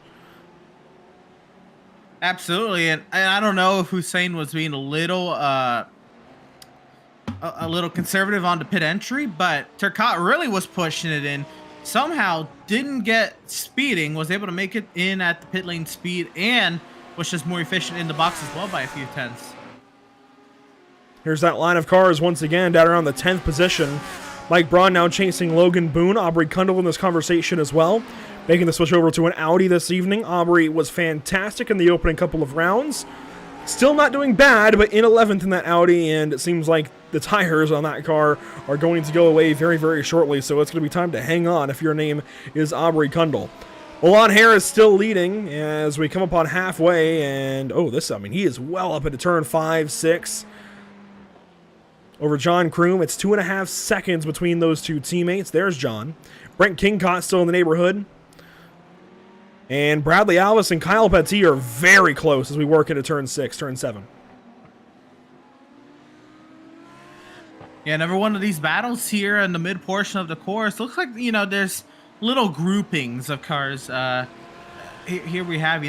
Absolutely, and I don't know if Hussein was being a little conservative on the pit entry, but Turcotte really was pushing it in. Somehow didn't get speeding, was able to make it in at the pit lane speed, and was just more efficient in the box as well by a few tenths. Here's that line of cars once again down around the 10th position. Mike Braun now chasing Logan Boone. Aubrey Kundle in this conversation as well. Making the switch over to an Audi this evening. Aubrey was fantastic in the opening couple of rounds. Still not doing bad, but in 11th in that Audi, and it seems like the tires on that car are going to go away very, very shortly, so it's going to be time to hang on if your name is Aubrey Kundle. Milan Harris still leading as we come up on halfway, and he is well up into turn 5, 6. Over John Kroom, it's 2.5 seconds between those two teammates. There's John. Brent Kingcott still in the neighborhood. And Bradley Alvis and Kyle Petit are very close as we work into turn 6, turn 7. Yeah, another one of these battles here in the mid portion of the course. Looks like, there's little groupings of cars. Here we have,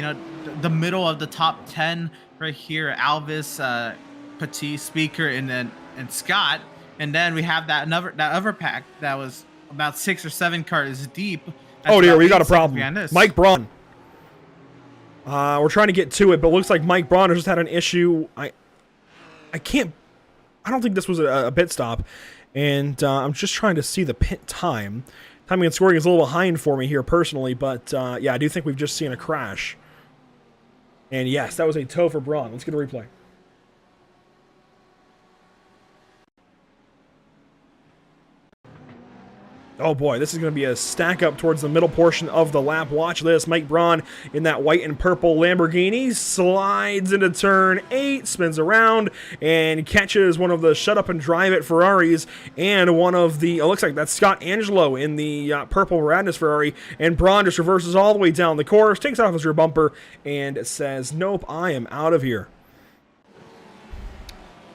the middle of the top 10 right here. Alvis, Petit, Speaker, and Scott. And then we have that other pack that was about 6 or 7 cars deep. Oh dear, we got a problem. Mike Braun. We're trying to get to it, but it looks like Mike Braun has just had an issue. I don't think this was a pit stop, and I'm just trying to see the pit time. Timing and scoring is a little behind for me here personally, but yeah, I do think we've just seen a crash. And yes, that was a tow for Braun. Let's get a replay. Oh boy, this is going to be a stack up towards the middle portion of the lap. Watch this. Mike Braun in that white and purple Lamborghini slides into turn 8, spins around, and catches one of the shut up and drive it Ferraris and one of the, it looks like that's Scott Angelo in the purple Radness Ferrari, and Braun just reverses all the way down the course, takes off his rear bumper, and says, nope, I am out of here.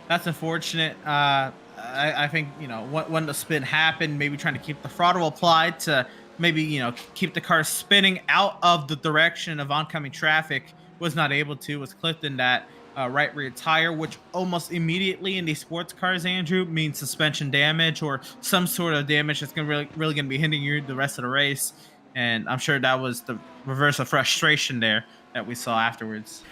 That's unfortunate. I think, when the spin happened, maybe trying to keep the throttle applied to maybe, keep the car spinning out of the direction of oncoming traffic, was not able to, was clipped in that right rear tire, which almost immediately in these sports cars, Andrew, means suspension damage or some sort of damage that's really going to be hindering you the rest of the race. And I'm sure that was the reverse of frustration there that we saw afterwards.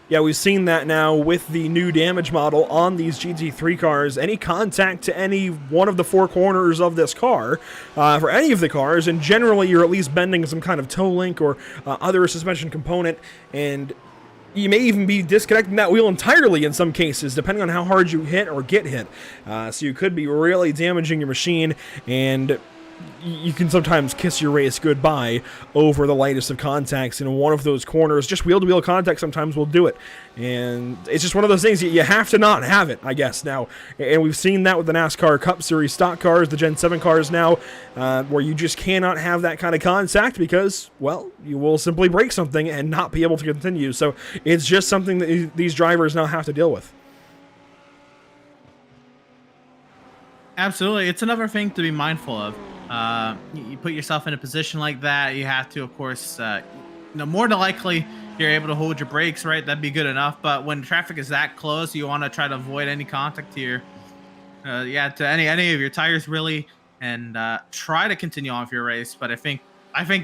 Yeah, we've seen that now with the new damage model on these GT3 cars. Any contact to any one of the 4 corners of this car, for any of the cars, and generally you're at least bending some kind of toe link or other suspension component, and you may even be disconnecting that wheel entirely in some cases, depending on how hard you hit or get hit. So you could be really damaging your machine, and you can sometimes kiss your race goodbye over the lightest of contacts in one of those corners. Just wheel-to-wheel contact sometimes will do it. And it's just one of those things you have to not have it, I guess, now. And we've seen that with the NASCAR Cup Series stock cars, the Gen 7 cars now, where you just cannot have that kind of contact because, well, you will simply break something and not be able to continue. So it's just something that these drivers now have to deal with. Absolutely. It's another thing to be mindful of. You put yourself in a position like that, you have to, of course, more than likely you're able to hold your brakes, right? That'd be good enough. But when traffic is that close, you want to try to avoid any contact to your, to any of your tires really, and try to continue on with your race. But I think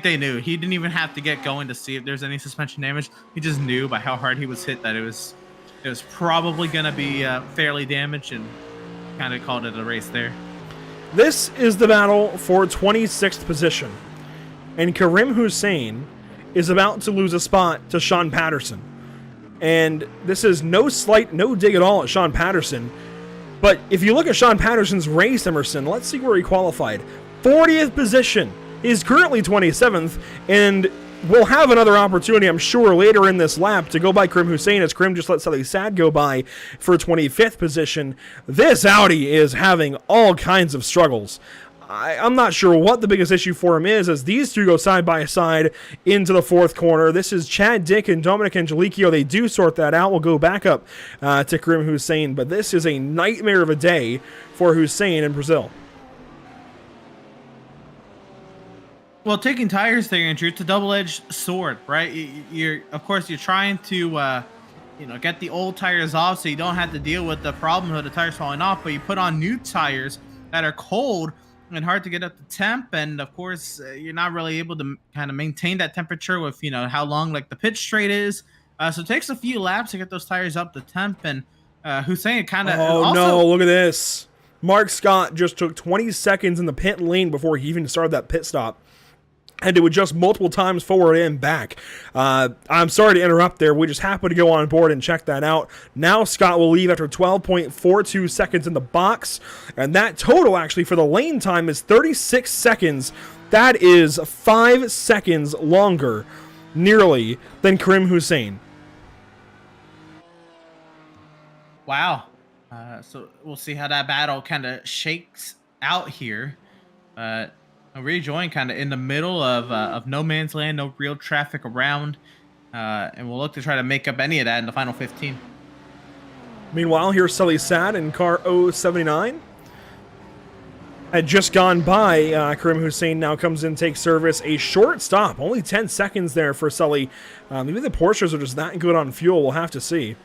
they knew. He didn't even have to get going to see if there's any suspension damage. He just knew by how hard he was hit that it was probably going to be fairly damaged, and kind of called it a race there. This is the battle for 26th position. And Karim Hussein is about to lose a spot to Sean Patterson. And this is no slight, no dig at all at Sean Patterson. But if you look at Sean Patterson's race, Emerson, let's see where he qualified. 40th position. He's currently 27th, and we'll have another opportunity, I'm sure, later in this lap to go by Karim Hussein, as Karim just let Sally Sad go by for 25th position. This Audi is having all kinds of struggles. I'm not sure what the biggest issue for him is, as these two go side by side into the fourth corner. This is Chad Dick and Dominic Angelichio. They do sort that out. We'll go back up to Karim Hussein, but this is a nightmare of a day for Hussein in Brazil. Well, taking tires there, Andrew, it's a double-edged sword, right? You're trying to, get the old tires off so you don't have to deal with the problem of the tires falling off, but you put on new tires that are cold and hard to get up to temp, and of course you're not really able to kind of maintain that temperature with how long like the pit straight is, so it takes a few laps to get those tires up to temp. And Hussein kind of no, look at this. Mark Scott just took 20 seconds in the pit lane before he even started that pit stop. Had to adjust multiple times forward and back. I'm sorry to interrupt there. We just happened to go on board and check that out. Now Scott will leave after 12.42 seconds in the box. And that total actually for the lane time is 36 seconds. That is 5 seconds longer, nearly, than Karim Hussein. Wow. So we'll see how that battle kind of shakes out here. Rejoin kind of in the middle of no man's land, no real traffic around, and we'll look to try to make up any of that in the final 15. Meanwhile, here's Sully Sad in car 079. Had just gone by. Karim Hussein now comes in, takes service. A short stop, only 10 seconds there for Sully. Maybe the Porsches are just that good on fuel. We'll have to see.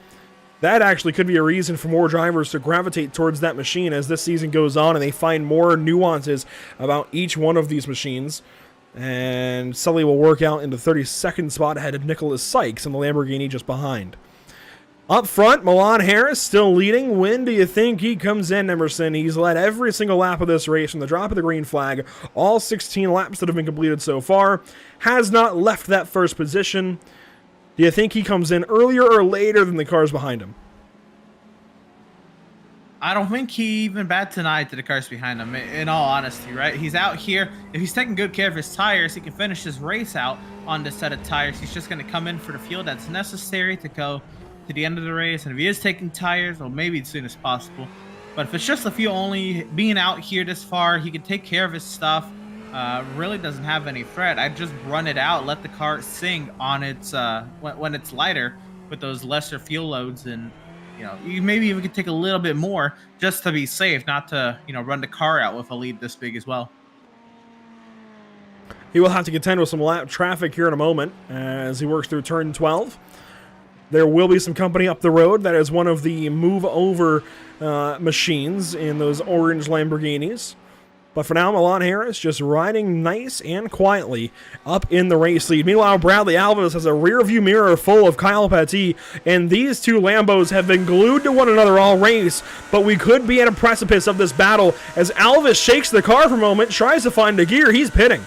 That actually could be a reason for more drivers to gravitate towards that machine as this season goes on and they find more nuances about each one of these machines. And Sully will work out in the 32nd spot ahead of Nicholas Sykes in the Lamborghini just behind. Up front, Milan Harris still leading. When do you think he comes in, Emerson? He's led every single lap of this race from the drop of the green flag. All 16 laps that have been completed so far. Has not left that first position. Do you think he comes in earlier or later than the cars behind him? I don't think he even bats an eye to the cars behind him, in all honesty, right? He's out here. If he's taking good care of his tires, he can finish his race out on this set of tires. He's just going to come in for the fuel that's necessary to go to the end of the race. And if he is taking tires, well, maybe as soon as possible. But if it's just the fuel only, being out here this far, he can take care of his stuff. Really doesn't have any threat. I just run it out, let the car sing on its when it's lighter with those lesser fuel loads, and you maybe even could take a little bit more just to be safe, not to run the car out with a lead this big as well. He will have to contend with some lap traffic here in a moment as he works through turn 12. There will be some company up the road. That is one of the move over machines in those orange Lamborghinis. But for now, Milan Harris just riding nice and quietly up in the race lead. Meanwhile, Bradley Alves has a rear view mirror full of Kyle Petty, and these two Lambos have been glued to one another all race, but we could be at a precipice of this battle as Alves shakes the car for a moment, tries to find a gear. He's pitting.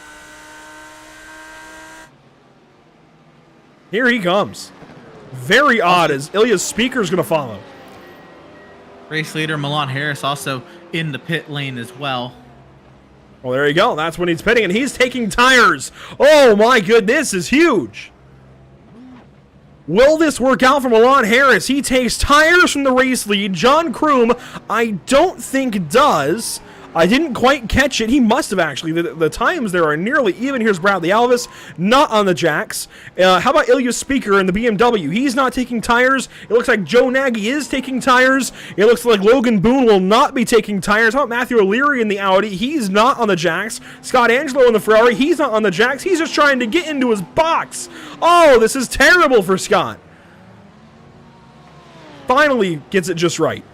Here he comes. Very odd as Ilya's speaker's going to follow. Race leader Milan Harris also in the pit lane as well. Well, there you go. That's when he's pitting, and he's taking tires. Oh, my goodness, this is huge. Will this work out for Milan Harris? He takes tires from the race lead. John Kroom, I don't think does. I didn't quite catch it. He must have actually. The times there are nearly even. Here's Bradley Alves, not on the jacks. How about Ilya's speaker in the BMW? He's not taking tires. It looks like Joe Nagy is taking tires. It looks like Logan Boone will not be taking tires. How about Matthew O'Leary in the Audi? He's not on the jacks. Scott Angelo in the Ferrari. He's not on the jacks. He's just trying to get into his box. Oh, this is terrible for Scott. Finally gets it just right.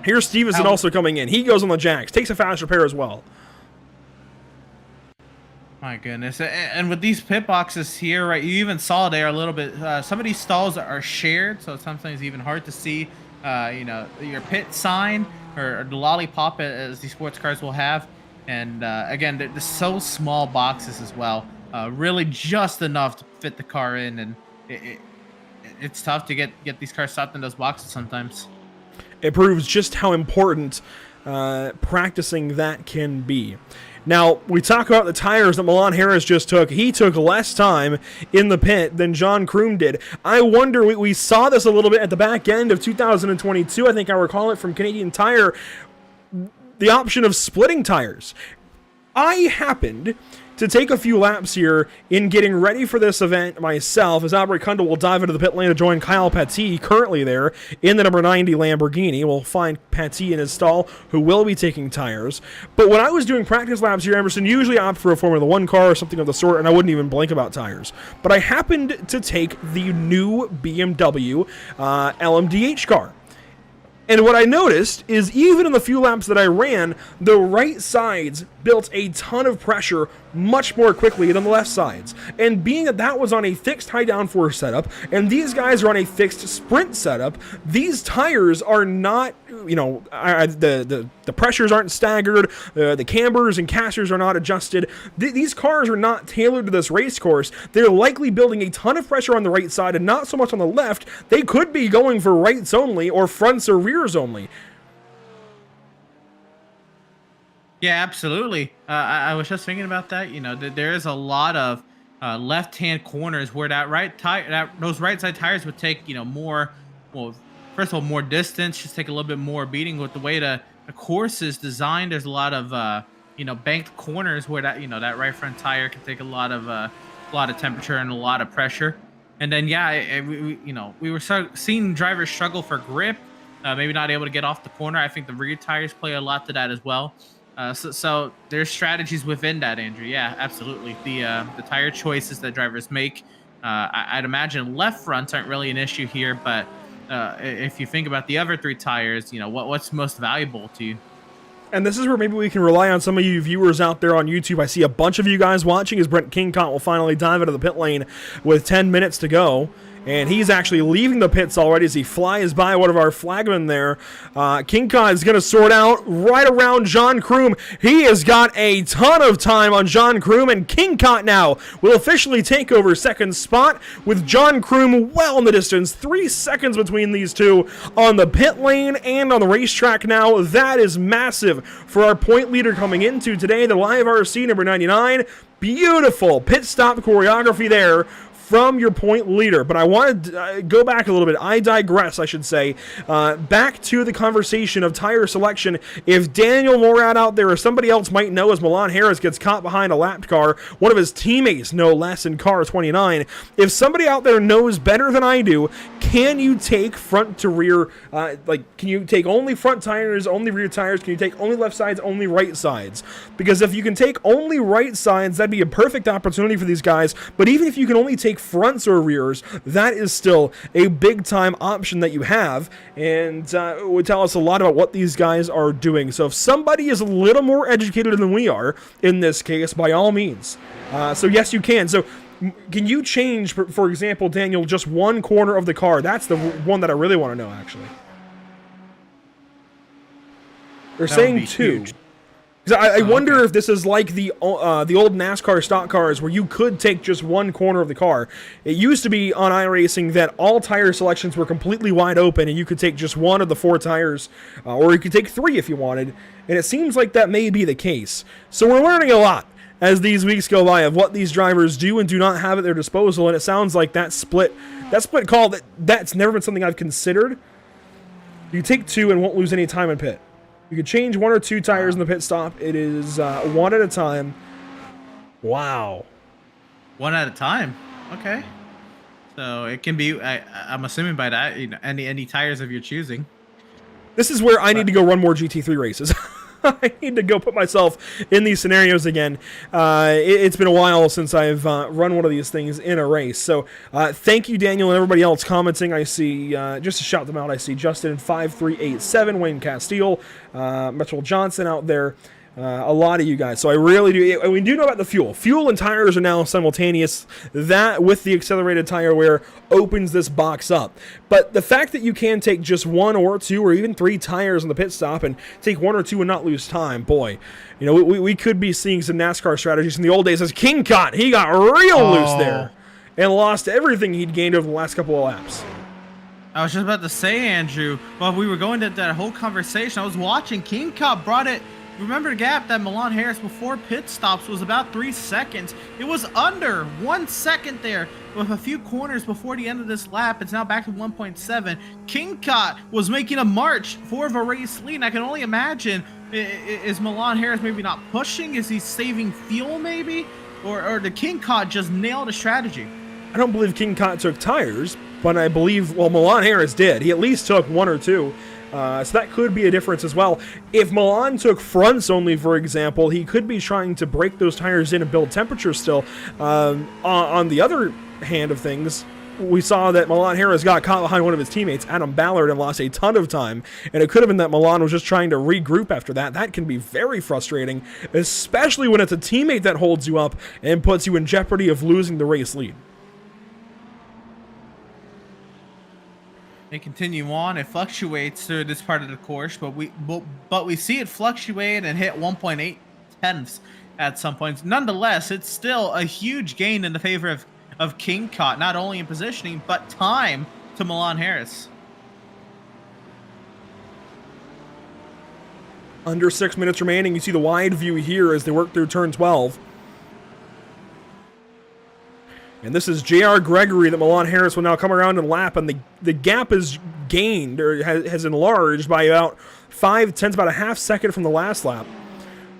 Here's Stevenson also coming in. He goes on the jacks. Takes a fast repair as well. My goodness. And with these pit boxes here, right, you even saw there a little bit. Some of these stalls are shared, so it's sometimes even hard to see your pit sign or the lollipop, as these sports cars will have. And again, they're so small boxes as well, really just enough to fit the car in, and it's tough to get these cars stopped in those boxes sometimes. It proves just how important practicing that can be. Now, we talk about the tires that Milan Harris just took. He took less time in the pit than John Kroom did. I wonder, we saw this a little bit at the back end of 2022, I think I recall it from Canadian Tire, the option of splitting tires. I happened to take a few laps here in getting ready for this event myself, as Albert Kundal will dive into the pit lane to join Kyle Petit, currently there in the number 90 Lamborghini. We'll find Petit in his stall, who will be taking tires. But when I was doing practice laps here, Emerson, usually opt for a Formula 1 car or something of the sort, and I wouldn't even blink about tires. But I happened to take the new BMW LMDH car. And what I noticed is even in the few laps that I ran, the right sides built a ton of pressure much more quickly than the left sides. And being that that was on a fixed high downforce setup, and these guys are on a fixed sprint setup, these tires are not, the pressures aren't staggered, the cambers and casters are not adjusted. These cars are not tailored to this race course. They're likely building a ton of pressure on the right side and not so much on the left. They could be going for rights only or fronts or rears only. Yeah, absolutely. I was just thinking about that. There is a lot of left-hand corners where those right side tires would take more. Well, first of all, more distance, just take a little bit more beating with the way the course is designed. There's a lot of banked corners where that right front tire can take a lot of temperature and a lot of pressure. And then we were seeing drivers struggle for grip, maybe not able to get off the corner. I think the rear tires play a lot to that as well. So there's strategies within that, Andrew. Yeah, absolutely. The tire choices that drivers make, I'd imagine left fronts aren't really an issue here, but if you think about the other three tires, what's most valuable to you? And this is where maybe we can rely on some of you viewers out there on YouTube. I see a bunch of you guys watching as Brent Kingcott will finally dive into the pit lane with 10 minutes to go. And he's actually leaving the pits already as he flies by one of our flagmen there. Kingcott is going to sort out right around John Kroom. He has got a ton of time on John Kroom, and Kingcott now will officially take over second spot with John Kroom well in the distance. 3 seconds between these two on the pit lane and on the racetrack now. That is massive for our point leader coming into today, the Live RC number 99. Beautiful pit stop choreography there from your point leader. But I want to go back a little bit. I digress, I should say. Back to the conversation of tire selection. If Daniel Morad out there or somebody else might know, as Milan Harris gets caught behind a lapped car, one of his teammates no less in car 29, if somebody out there knows better than I do, can you take front to rear, can you take only front tires, only rear tires? Can you take only left sides, only right sides? Because if you can take only right sides, that'd be a perfect opportunity for these guys. But even if you can only take fronts or rears, that is still a big time option that you have, and would tell us a lot about what these guys are doing. So if somebody is a little more educated than we are in this case, by all means. So yes, you can. So can you change, for example, Daniel, just one corner of the car? That's the one that I really want to know, actually. They're saying two. Huge. I wonder if this is like the old NASCAR stock cars where you could take just one corner of the car. It used to be on iRacing that all tire selections were completely wide open and you could take just one of the 4 tires, or you could take 3 if you wanted, and it seems like that may be the case. So we're learning a lot as these weeks go by of what these drivers do and do not have at their disposal, and it sounds like that split call, that's never been something I've considered. You take 2 and won't lose any time in pit. You can change 1 or 2 tires in the pit stop. It is 1 at a time. Wow. 1 at a time. Okay. So it can be. I'm assuming by that, any tires of your choosing. This is where I need to go run more GT3 races. I need to go put myself in these scenarios again. It's been a while since I've run one of these things in a race. So thank you, Daniel, and everybody else commenting. I see, just to shout them out, I see Justin in 5387, Wayne Castile, Mitchell Johnson out there. A lot of you guys. So I really do. And we do know about the fuel. Fuel and tires are now simultaneous. That, with the accelerated tire wear, opens this box up. But the fact that you can take just 1 or 2 or even 3 tires on the pit stop and take 1 or 2 and not lose time, boy, you know, we could be seeing some NASCAR strategies from the old days. As King Cott, he got real loose there and lost everything he'd gained over the last couple of laps. I was just about to say, Andrew, while we were going to that whole conversation, I was watching. King Cott brought it. Remember the gap that Milan Harris before pit stops was about 3 seconds. It was under 1 second there with a few corners before the end of this lap. It's now back to 1.7. King Cott was making a march for the race lead. I can only imagine, is Milan Harris maybe not pushing? Is he saving fuel maybe? Or did King Cott just nail the strategy? I don't believe King Cott took tires, but I believe, well, Milan Harris did. He at least took 1 or 2. So that could be a difference as well. If Milan took fronts only, for example, he could be trying to break those tires in and build temperature still. On the other hand of things, we saw that Milan Harris got caught behind one of his teammates, Adam Ballard, and lost a ton of time. And it could have been that Milan was just trying to regroup after that. That can be very frustrating, especially when it's a teammate that holds you up and puts you in jeopardy of losing the race lead. They continue on. It fluctuates through this part of the course, but we see it fluctuate and hit 1.8 tenths at some points. Nonetheless, it's still a huge gain in the favor of King Cott, not only in positioning but time to Milan Harris. Under 6 minutes remaining. You see the wide view here as they work through turn 12. And this is J.R. Gregory that Milan Harris will now come around and lap, and the gap is gained, or has enlarged by about 0.5, about a half second from the last lap.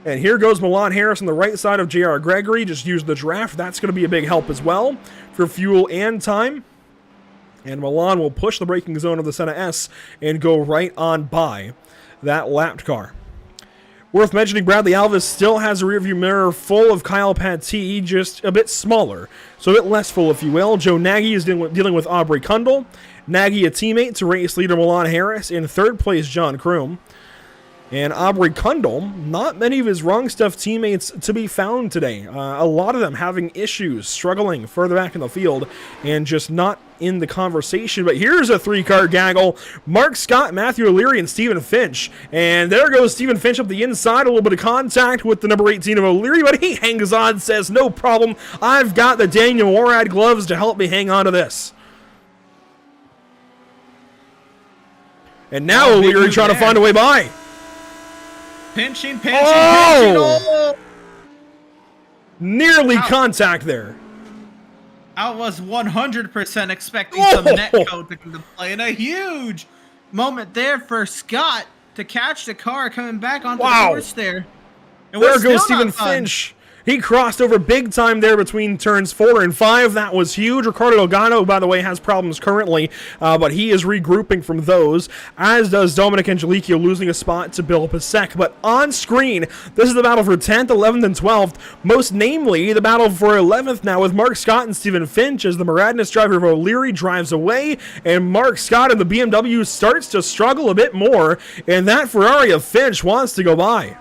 And here goes Milan Harris on the right side of J.R. Gregory. Just use the draft. That's going to be a big help as well for fuel and time. And Milan will push the braking zone of the Senna S and go right on by that lapped car. Worth mentioning, Bradley Alvis still has a rearview mirror full of Kyle Pattee, just a bit smaller, so a bit less full, if you will. Joe Nagy is dealing with Aubrey Kundle. Nagy, a teammate to race leader Milan Harris. In third place, John Kroom. And Aubrey Kundle, not many of his wrong stuff teammates to be found today. A lot of them having issues, struggling further back in the field, and just not in the conversation. But here's a 3-car gaggle. Mark Scott, Matthew O'Leary, and Stephen Finch. And there goes Stephen Finch up the inside. A little bit of contact with the number 18 of O'Leary, but he hangs on, says, no problem. I've got the Daniel Morad gloves to help me hang on to this. And now O'Leary trying to find a way by. Pinching. Oh! Nearly contact there. I was 100% expecting some netcode to come to play, and a huge moment there for Scott to catch the car coming back onto the course there. And there goes Stephen Finch. He crossed over big time there between turns 4 and 5. That was huge. Ricardo Delgado, by the way, has problems currently, but he is regrouping from those, as does Dominic Angelichio, losing a spot to Bill Pasek. But on screen, this is the battle for 10th, 11th, and 12th. Most namely, the battle for 11th now with Mark Scott and Stephen Finch as the Moradness driver of O'Leary drives away, and Mark Scott in the BMW starts to struggle a bit more, and that Ferrari of Finch wants to go by.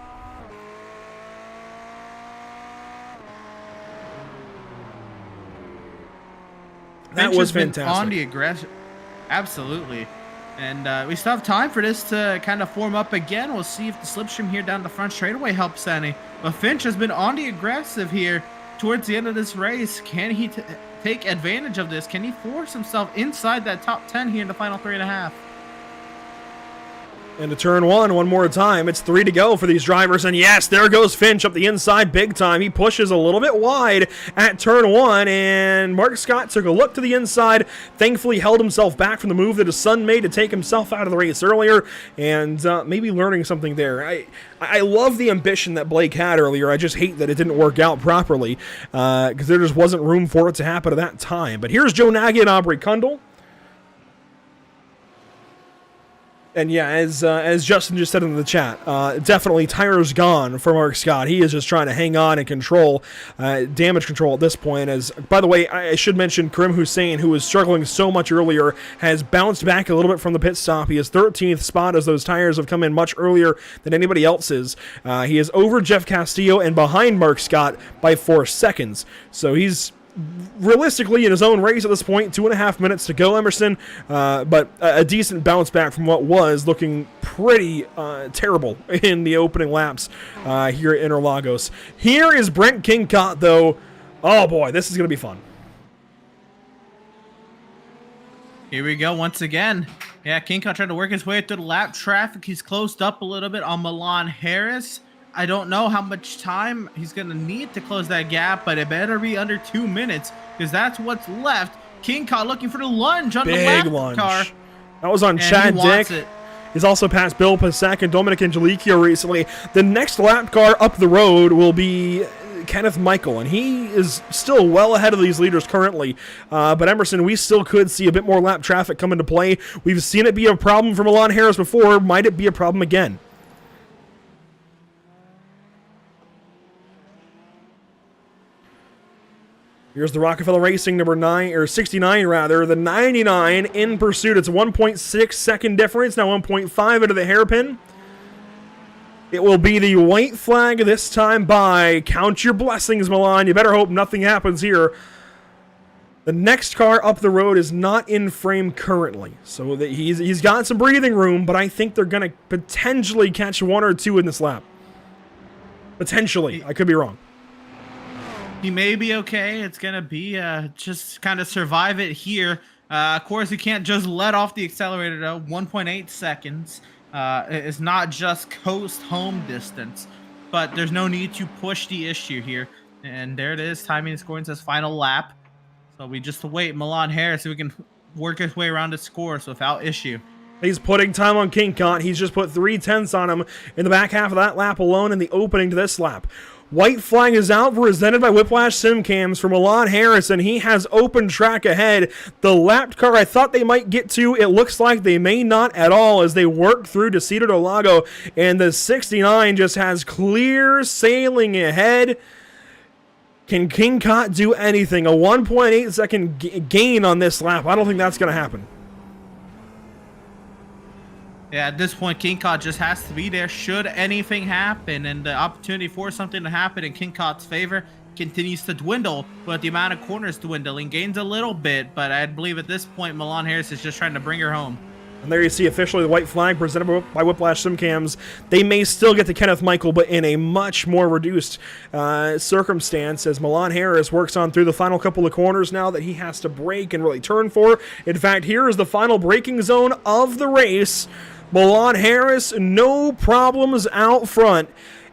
That was fantastic. On the aggression, absolutely. And we still have time for this to kind of form up again. We'll see if the slipstream here down the front straightaway helps any. But Finch has been on the aggressive here towards the end of this race. Can he take advantage of this? Can he force himself inside that top 10 here in the final 3.5? Into turn 1 more time. It's 3 to go for these drivers. And yes, there goes Finch up the inside big time. He pushes a little bit wide at turn 1. And Mark Scott took a look to the inside. Thankfully held himself back from the move that his son made to take himself out of the race earlier. And maybe learning something there. I love the ambition that Blake had earlier. I just hate that it didn't work out properly. Because there just wasn't room for it to happen at that time. But here's Joe Nagy and Aubrey Kundle. And yeah, as Justin just said in the chat, definitely tires gone for Mark Scott. He is just trying to hang on and control, damage control at this point. As, by the way, I should mention Karim Hussein, who was struggling so much earlier, has bounced back a little bit from the pit stop. He is 13th spot as those tires have come in much earlier than anybody else's. He is over Jeff Castillo and behind Mark Scott by 4 seconds. So he's realistically in his own race at this point, 2.5 minutes to go, Emerson, but a decent bounce back from what was looking pretty terrible in the opening laps here at Interlagos. Here is Brent Kingcott, though. Oh boy, this is going to be fun. Here we go once again. Yeah, Kingcott trying to work his way through the lap traffic. He's closed up a little bit on Milan Harris. I don't know how much time he's going to need to close that gap, but it better be under 2 minutes because that's what's left. Kingcott looking for the lunge on the lap lunge. car. That was on Chad Dick. He's also passed Bill Pasek and Dominic Angelicchio recently. The next lap car up the road will be Kenneth Michael, and he is still well ahead of these leaders currently. But Emerson, we still could see a bit more lap traffic come into play. We've seen it be a problem for Milan Harris before. Might it be a problem again? Here's the Rockefeller Racing number 69 rather, the 99 in pursuit. It's a 1.6 second difference, now 1.5 into the hairpin. It will be the white flag this time by, count your blessings, Milan. You better hope nothing happens here. The next car up the road is not in frame currently, so that he's got some breathing room, but I think they're going to potentially catch 1 or 2 in this lap. Potentially. I could be wrong. He may be okay. It's going to be just kind of survive it here. Of course, you can't just let off the accelerator, though. 1.8 seconds. It's not just coast home distance, but there's no need to push the issue here. And there it is. Timing and scoring says final lap. So we just await Milan Harris so we can work his way around the score so without issue. He's putting time on Kingcott. He's just put 3/10 on him in the back half of that lap alone in the opening to this lap. White flag is out, presented by Whiplash Simcams for Milan Harris, and he has open track ahead. The lapped car I thought they might get to, it looks like they may not at all as they work through to Cedar del Lago, and the 69 just has clear sailing ahead. Can Kingcott do anything? A 1.8 second gain on this lap. I don't think that's going to happen. Yeah, at this point, Kingcott just has to be there should anything happen, and the opportunity for something to happen in Kingcott's favor continues to dwindle, but the amount of corners dwindling gains a little bit, but I believe at this point, Milan Harris is just trying to bring her home. And there you see officially the white flag presented by Whiplash Simcams. They may still get to Kenneth Michael, but in a much more reduced circumstance as Milan Harris works on through the final couple of corners now that he has to brake and really turn for. In fact, here is the final braking zone of the race. Milan Harris, no problems out front.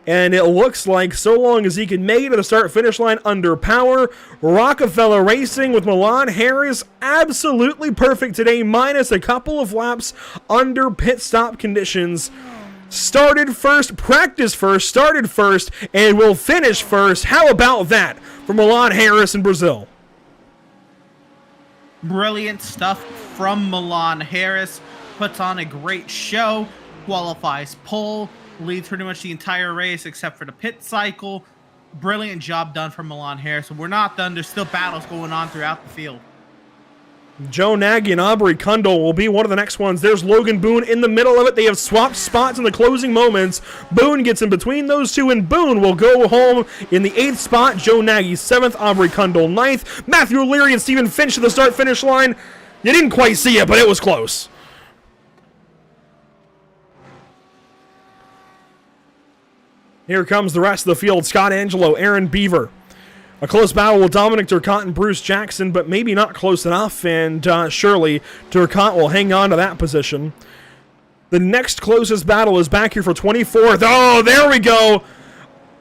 And it looks like so long as he can make it to the start-finish line under power, Rockefeller Racing with Milan Harris absolutely perfect today, minus a couple of laps under pit stop conditions. Started first, practiced first, started first, and will finish first. How about that for Milan Harris in Brazil? Brilliant stuff from Milan Harris. Puts on a great show, qualifies pole, leads pretty much the entire race except for the pit cycle. Brilliant job done from Milan Harris. So we're not done. There's still battles going on throughout the field. Joe Nagy and Aubrey Kundle will be one of the next ones. There's Logan Boone in the middle of it. They have swapped spots in the closing moments. Boone gets in between those two, and Boone will go home in the 8th spot. Joe Nagy 7th, Aubrey Kundle 9th. Matthew O'Leary and Stephen Finch to the start-finish line. You didn't quite see it, but it was close. Here comes the rest of the field. Scott Angelo, Aaron Beaver. A close battle with Dominic Turcotte and Bruce Jackson, but maybe not close enough, and surely Turcotte will hang on to that position. The next closest battle is back here for 24th. Oh, there we go.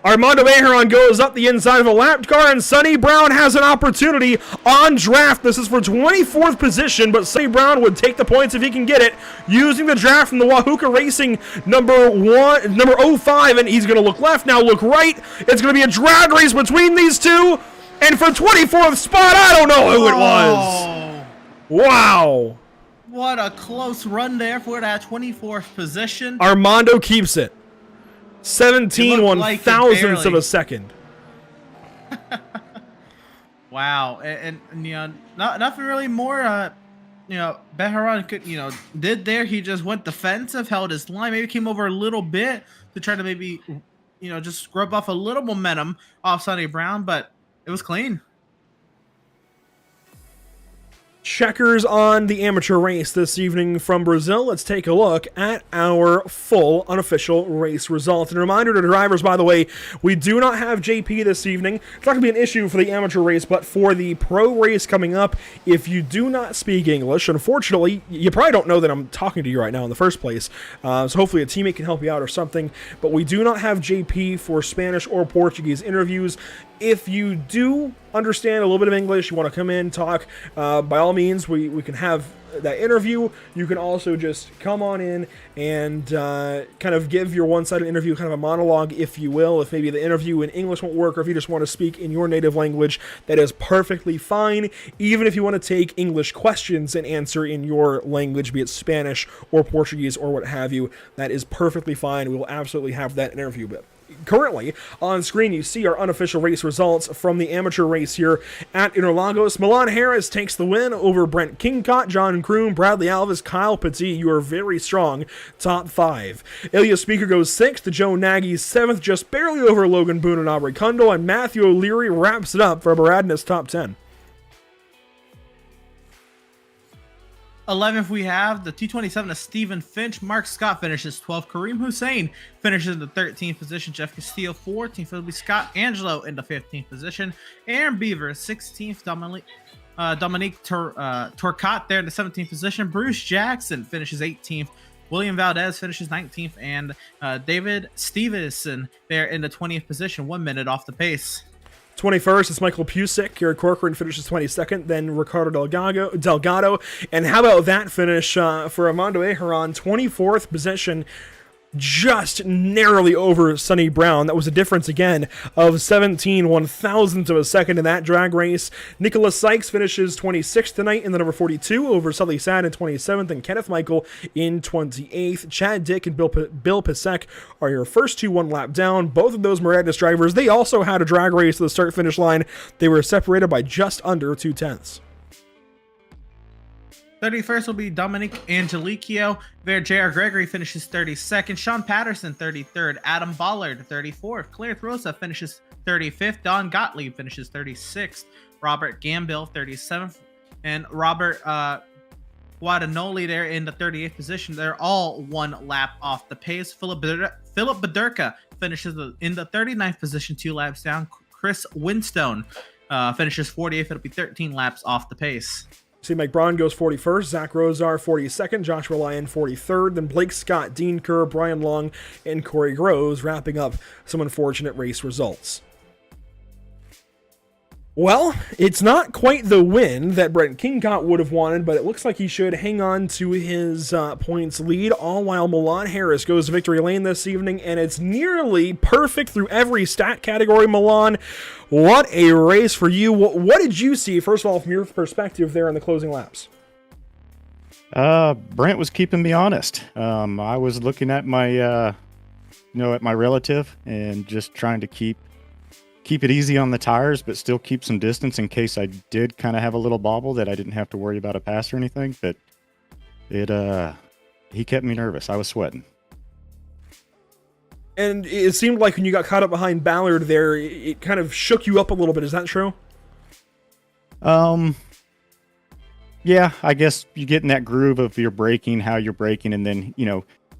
Armando Aheron goes up the inside of a lapped car, and Sonny Brown has an opportunity on draft. This is for 24th position, but Sonny Brown would take the points if he can get it, using the draft from the Wahuka Racing number 05, and he's going to look left, now look right. It's going to be a drag race between these two, and for 24th spot, I don't know who it was. Wow. What a close run there for that 24th position. Armando keeps it. 17 It looked one like it thousandths of barely. a second. Wow, and you know, nothing really more. You know, Beharan could, you know, did there. He just went defensive, held his line, maybe came over a little bit to try to maybe, you know, just scrub off a little momentum off Sonny Brown, but it was clean. Checkers on the amateur race this evening from Brazil. Let's take a look at our full unofficial race results. And a reminder to drivers, by the way, we do not have JP this evening. It's not going to be an issue for the amateur race, but for the pro race coming up, if you do not speak English, unfortunately, you probably don't know that I'm talking to you right now in the first place. So hopefully a teammate can help you out or something. But we do not have JP for Spanish or Portuguese interviews. If you do understand a little bit of English, you want to come in, talk, by all means, we can have that interview. You can also just come on in and kind of give your one-sided interview, kind of a monologue, if you will. If maybe the interview in English won't work, or if you just want to speak in your native language, that is perfectly fine. Even if you want to take English questions and answer in your language, be it Spanish or Portuguese or what have you, that is perfectly fine. We will absolutely have that interview. But currently, on screen, you see our unofficial race results from the amateur race here at Interlagos. Milan Harris takes the win over Brent Kingcott, John Kroon, Bradley Alvis, Kyle Petit. You are very strong. Top 5. Ilya Speaker goes 6th, Joe Nagy 7th, just barely over Logan Boone and Aubrey Kundal, and Matthew O'Leary wraps it up for Baradna's top 10. 11th, we have the T27 of Stephen Finch. Mark Scott finishes 12th. Kareem Hussein finishes in the 13th position. Jeff Castillo 14th. It'll be Scott Angelo in the 15th position. Aaron Beaver 16th. Dominique Turcotte there in the 17th position. Bruce Jackson finishes 18th. William Valdez finishes 19th. And David Stevenson there in the 20th position, 1 minute off the pace. 21st is Michael Pusick. Garrett Corcoran finishes 22nd. Then Ricardo Delgado. And how about that finish for Armando Ejaran? 24th position, just narrowly over Sonny Brown. That was a difference again of 17 one-thousandths of a second in that drag race. Nicholas Sykes finishes 26th tonight in the number 42 over Sully Sad in 27th, and Kenneth Michael in 28th. Chad Dick and Bill Pisek are your first two one lap down. Both of those Miranda's drivers, they also had a drag race to the start-finish line. They were separated by just under 2/10. 31st will be Dominic Angelicio. There, J.R. Gregory finishes 32nd. Sean Patterson, 33rd. Adam Bollard, 34th. Claire Throsa finishes 35th. Don Gottlieb finishes 36th. Robert Gambill, 37th. And Robert Guadagnoli there in the 38th position. They're all 1 lap off the pace. Philip Bederka finishes in the 39th position, 2 laps down. Chris Winstone finishes 48th. It'll be 13 laps off the pace. See, Mike Braun goes 41st, Zach Rosar 42nd, Joshua Lyon 43rd, then Blake Scott, Dean Kerr, Brian Long, and Corey Groves wrapping up some unfortunate race results. Well, it's not quite the win that Brent Kingcott would have wanted, but it looks like he should hang on to his points lead, all while Milan Harris goes to victory lane this evening, and it's nearly perfect through every stat category. Milan, what a race for you. What did you see, first of all, from your perspective there in the closing laps? Brent was keeping me honest. I was looking at my, at my relative and just trying to keep it easy on the tires, but still keep some distance in case I did kind of have a little bobble that I didn't have to worry about a pass or anything. But he kept me nervous. I was sweating. And it seemed like when you got caught up behind Ballard there, it kind of shook you up a little bit. Is that true? Yeah, I guess you get in that groove of your braking, how you're braking, and then,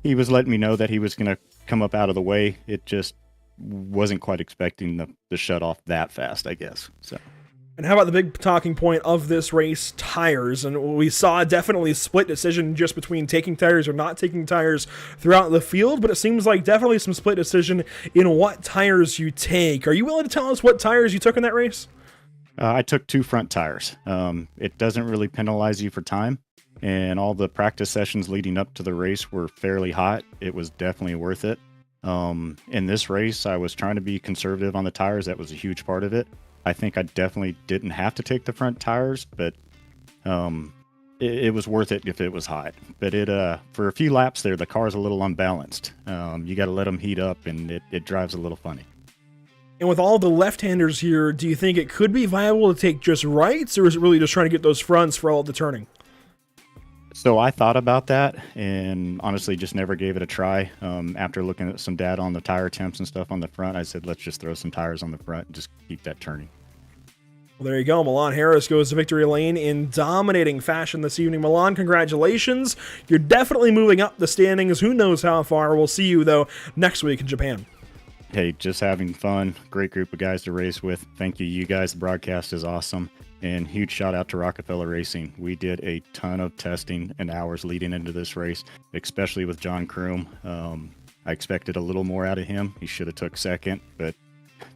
he was letting me know that he was going to come up out of the way. It just wasn't quite expecting the shut off that fast, I guess. So. And how about the big talking point of this race, tires? And we saw definitely a split decision just between taking tires or not taking tires throughout the field, but it seems like definitely some split decision in what tires you take. Are you willing to tell us what tires you took in that race? I took 2 front tires. It doesn't really penalize you for time, and all the practice sessions leading up to the race were fairly hot. It was definitely worth it. In this race, I was trying to be conservative on the tires. That was a huge part it. I think I definitely didn't have to take the front tires, but it was worth it if it was hot. But it for a few laps there, the car's a little unbalanced. You got to let them heat up, and it drives a little funny. And with all the left-handers here, do you think it could be viable to take just rights, or is it really just trying to get those fronts for all the turning? So I thought about that and honestly just never gave it a try. After looking at some data on the tire temps and stuff on the front, I said, let's just throw some tires on the front and just keep that turning. Well, there you go. Milan Harris goes to victory lane in dominating fashion this evening. Milan, congratulations. You're definitely moving up the standings. Who knows how far. We'll see you, though, next week in Japan. Hey, just having fun. Great group of guys to race with. Thank you. You guys, the broadcast is awesome. And huge shout out to Rockefeller Racing. We did a ton of testing and hours leading into this race, especially with John Kroom. I expected a little more out of him. He should have took second, but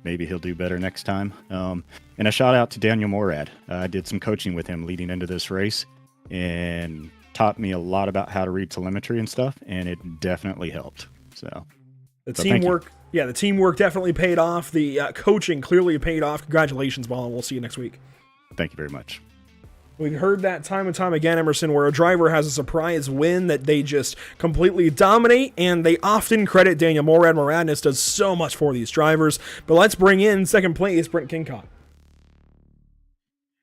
maybe he'll do better next time. And a shout out to Daniel Morad. I did some coaching with him leading into this race and taught me a lot about how to read telemetry and stuff, and it definitely helped. The teamwork, the teamwork definitely paid off. The coaching clearly paid off. Congratulations, Ball, and we'll see you next week. Thank you very much. We've heard that time and time again, Emerson, where a driver has a surprise win that they just completely dominate, and they often credit Daniel Morad. Moradness does so much for these drivers. But let's bring in second place, Brent Kingcott.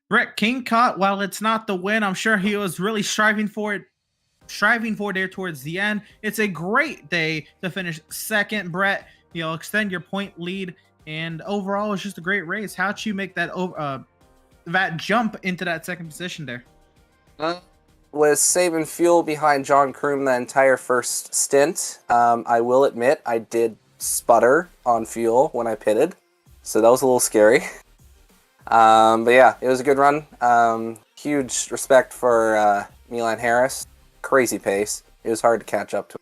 Brett Kingcott, while it's not the win, I'm sure he was really striving for there towards the end. It's a great day to finish second, Brett. Extend your point lead, and overall, it's just a great race. How'd you make that that jump into that second position there? Was saving fuel behind John Kroom the entire first stint. I will admit I did sputter on fuel when I pitted, so that was a little scary. But yeah, it was a good run. Huge respect for Milan Harris. Crazy pace. It was hard to catch up to.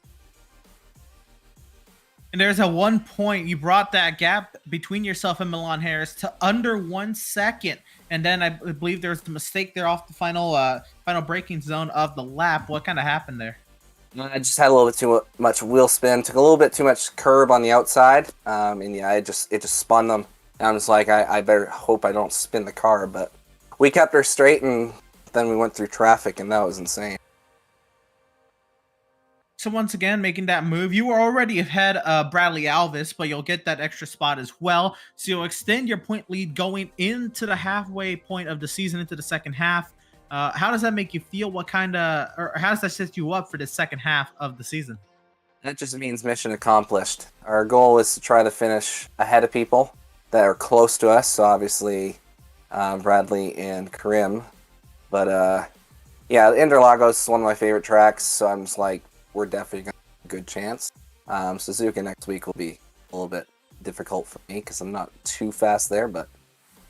And there's a 1 point. You brought that gap between yourself and Milan Harris to under 1 second. And then I believe there was a mistake there off the final braking zone of the lap. What kind of happened there? I just had a little bit too much wheel spin. Took a little bit too much curb on the outside. And yeah, it just spun them. And I'm just like, I better hope I don't spin the car. But we kept her straight, and then we went through traffic, and that was insane. So once again, making that move, you were already ahead of Bradley Alvis, but you'll get that extra spot as well. So you'll extend your point lead going into the halfway point of the season, into the second half. How does that make you feel? How does that set you up for the second half of the season? That just means mission accomplished. Our goal is to try to finish ahead of people that are close to us. So obviously, Bradley and Karim. But yeah, Interlagos is one of my favorite tracks. So I'm just like, we're definitely going to have a good chance. Suzuka next week will be a little bit difficult for me because I'm not too fast there, but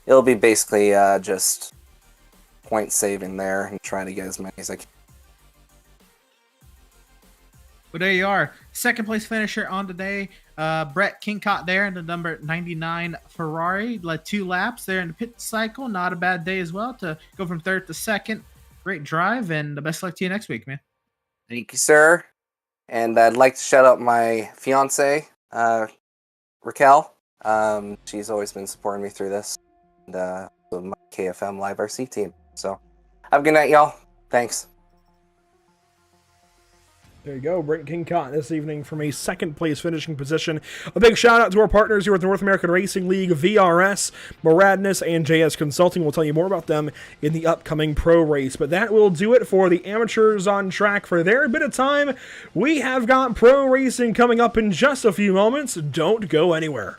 it'll be basically just point saving there and trying to get as many as I can. Well, there you are. Second place finisher on the day. Brett Kingcott there in the number 99 Ferrari. Led 2 laps there in the pit cycle. Not a bad day as well to go from third to second. Great drive, and the best luck to you next week, man. Thank you, sir. And I'd like to shout out my fiance, Raquel. She's always been supporting me through this. And my KFM Live RC team. So have a good night, y'all. Thanks. There you go, Brent Kingcott this evening from a second place finishing position. A big shout out to our partners here at the North American Racing League, VRS, Moradness, and JS Consulting. We'll tell you more about them in the upcoming pro race. But that will do it for the amateurs on track for their bit of time. We have got pro racing coming up in just a few moments. Don't go anywhere.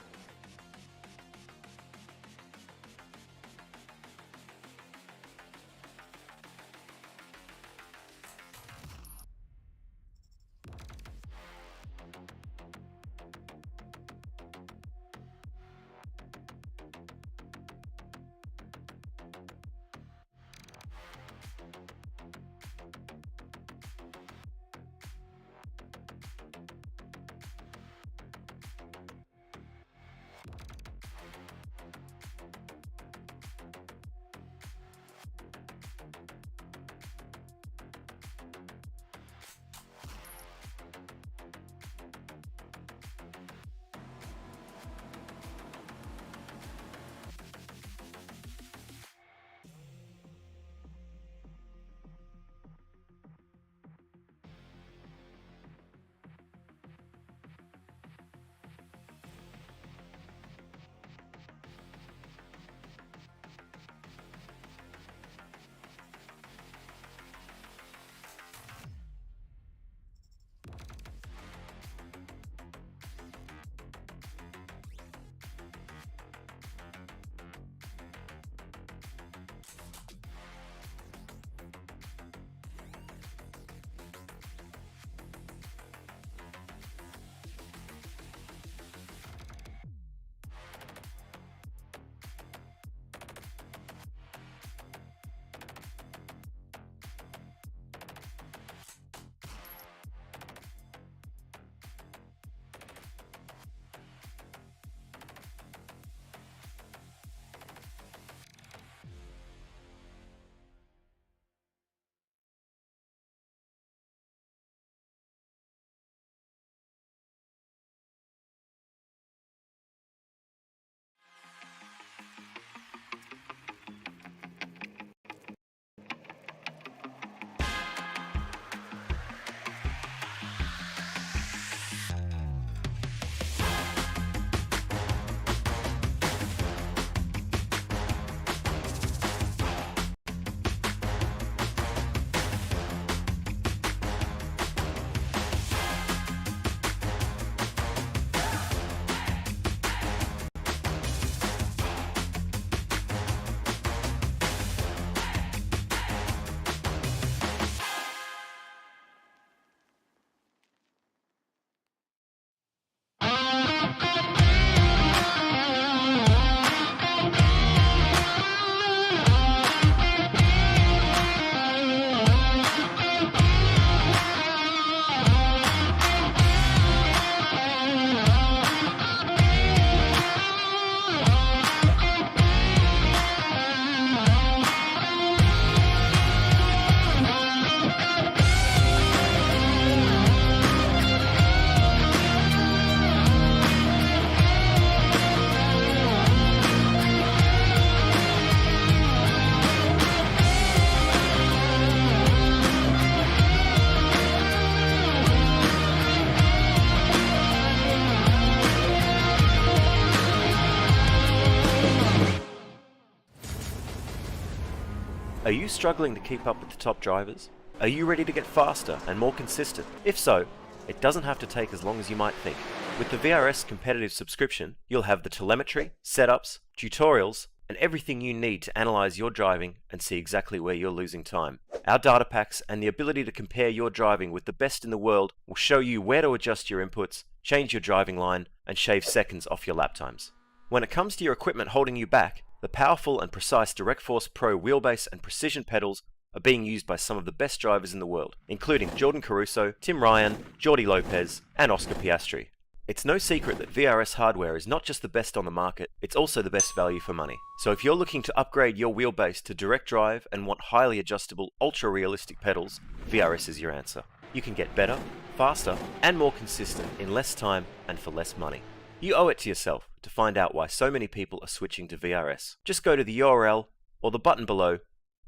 Are you struggling to keep up with the top drivers? Are you ready to get faster and more consistent? If so, it doesn't have to take as long as you might think. With the VRS competitive subscription, you'll have the telemetry, setups, tutorials, and everything you need to analyze your driving and see exactly where you're losing time. Our data packs and the ability to compare your driving with the best in the world will show you where to adjust your inputs, change your driving line, and shave seconds off your lap times. When it comes to your equipment holding you back, the powerful and precise Direct Force Pro wheelbase and precision pedals are being used by some of the best drivers in the world, including Jordan Caruso, Tim Ryan, Jordi Lopez, and Oscar Piastri. It's no secret that VRS hardware is not just the best on the market, it's also the best value for money. So if you're looking to upgrade your wheelbase to direct drive and want highly adjustable, ultra-realistic pedals, VRS is your answer. You can get better, faster, and more consistent in less time and for less money. You owe it to yourself to find out why so many people are switching to VRS. Just go to the URL or the button below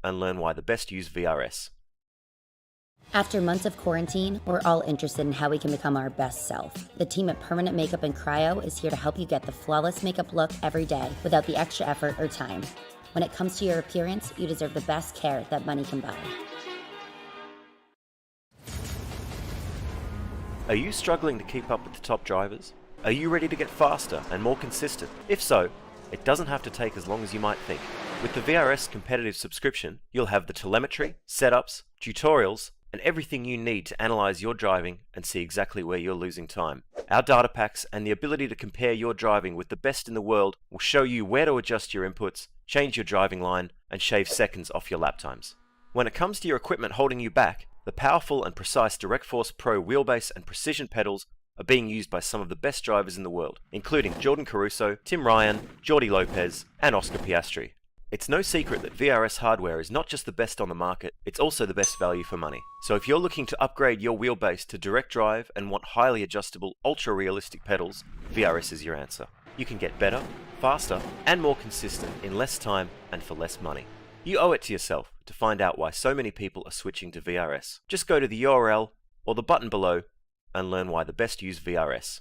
and learn why the best use VRS. After months of quarantine, we're all interested in how we can become our best self. The team at Permanent Makeup and Cryo is here to help you get the flawless makeup look every day without the extra effort or time. When it comes to your appearance, you deserve the best care that money can buy. Are you struggling to keep up with the top drivers? Are you ready to get faster and more consistent? If so, it doesn't have to take as long as you might think. With the VRS competitive subscription, you'll have the telemetry, setups, tutorials, and everything you need to analyze your driving and see exactly where you're losing time. Our data packs and the ability to compare your driving with the best in the world will show you where to adjust your inputs, change your driving line, and shave seconds off your lap times. When it comes to your equipment holding you back, the powerful and precise Direct Force Pro wheelbase and precision pedals are being used by some of the best drivers in the world, including Jordan Caruso, Tim Ryan, Jordi Lopez, and Oscar Piastri. It's no secret that VRS hardware is not just the best on the market, it's also the best value for money. So if you're looking to upgrade your wheelbase to direct drive and want highly adjustable, ultra-realistic pedals, VRS is your answer. You can get better, faster, and more consistent in less time and for less money. You owe it to yourself to find out why so many people are switching to VRS. Just go to the URL or the button below and learn why the best use VRS.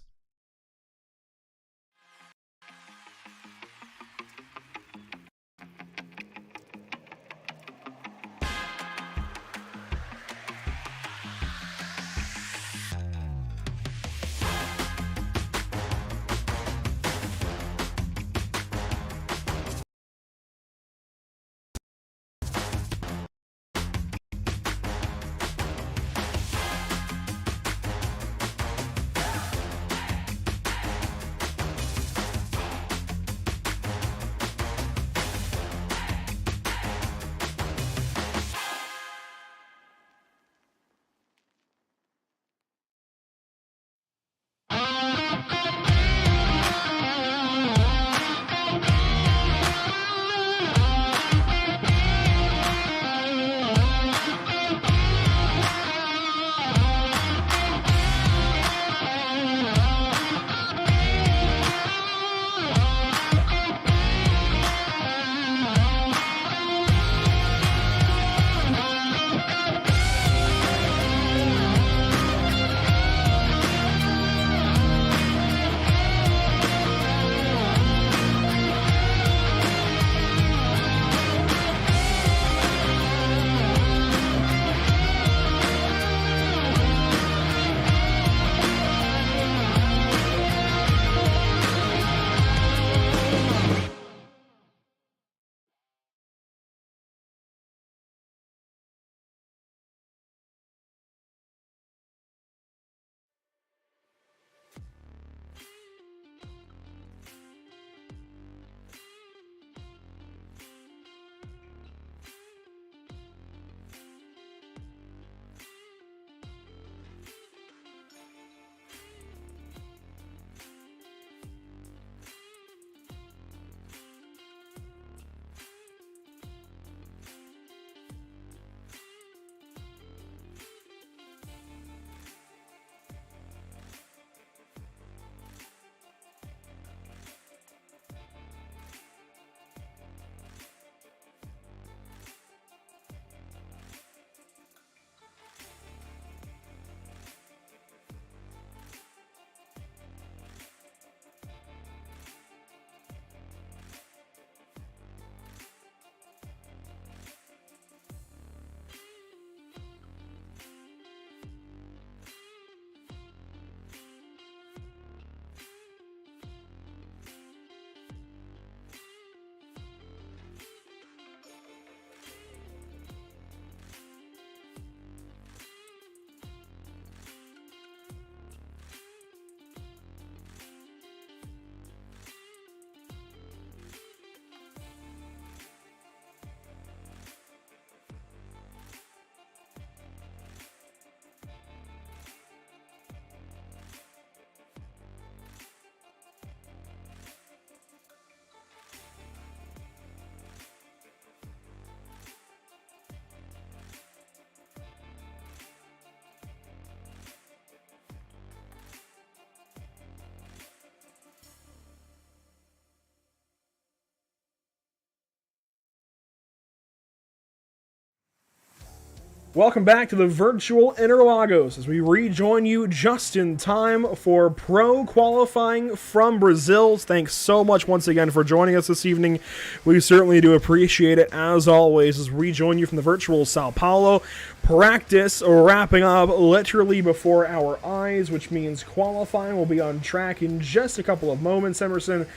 Welcome back to the virtual Interlagos as we rejoin you just in time for pro qualifying from Brazil. Thanks so much once again for joining us this evening. We certainly do appreciate it as always as we rejoin you from the virtual Sao Paulo. Practice wrapping up literally before our eyes, which means qualifying will be on track in just a couple of moments, Emerson.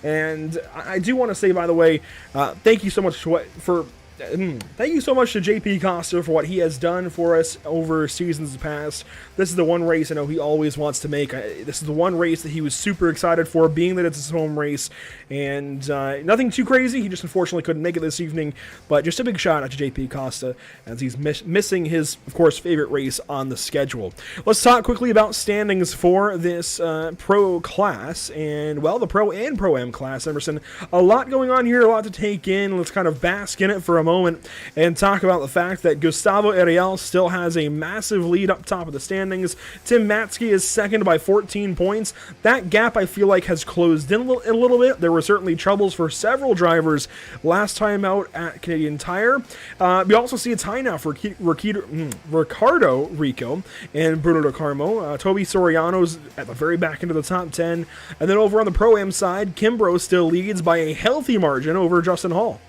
And I do want to say, by the way, thank you so much thank you so much to JP Costa for what he has done for us over seasons past. This is the one race I know he always wants to make. This is the one race that he was super excited for, being that it's his home race. And nothing too crazy. He just unfortunately couldn't make it this evening. But just a big shout out to JP Costa as he's missing his, of course, favorite race on the schedule. Let's talk quickly about standings for this pro class. And, well, the pro and pro-am class, Emerson. A lot going on here, a lot to take in. Let's kind of bask in it for a moment and talk about the fact that Gustavo Ariel still has a massive lead up top of the standings. Tim Matzke is second by 14 points. That gap, I feel like, has closed in a little bit. There were certainly troubles for several drivers last time out at Canadian Tire. We also see a tie now for Ricardo Rico and Bruno De Carmo. Toby Soriano's at the very back end of the top 10. And then over on the Pro-Am side, Kimbrough still leads by a healthy margin over Justin Hall.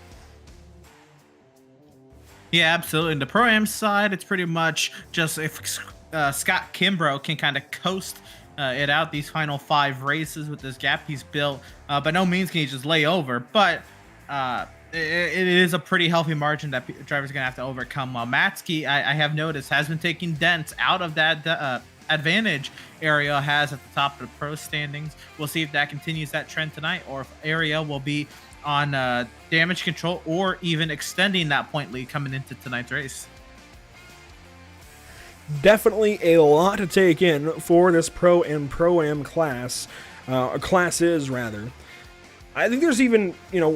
Yeah, absolutely. And the Pro-Am side, it's pretty much just if Scott Kimbrough can kind of coast it out these final 5 races with this gap he's built. By no means can he just lay over, but it is a pretty healthy margin that drivers are going to have to overcome. Matzke, I have noticed, has been taking dents out of that advantage Ariel has at the top of the pro standings. We'll see if that continues that trend tonight, or if Ariel will be on damage control or even extending that point lead coming into tonight's race. Definitely a lot to take in for this pro and pro-am class, classes rather. I think there's even,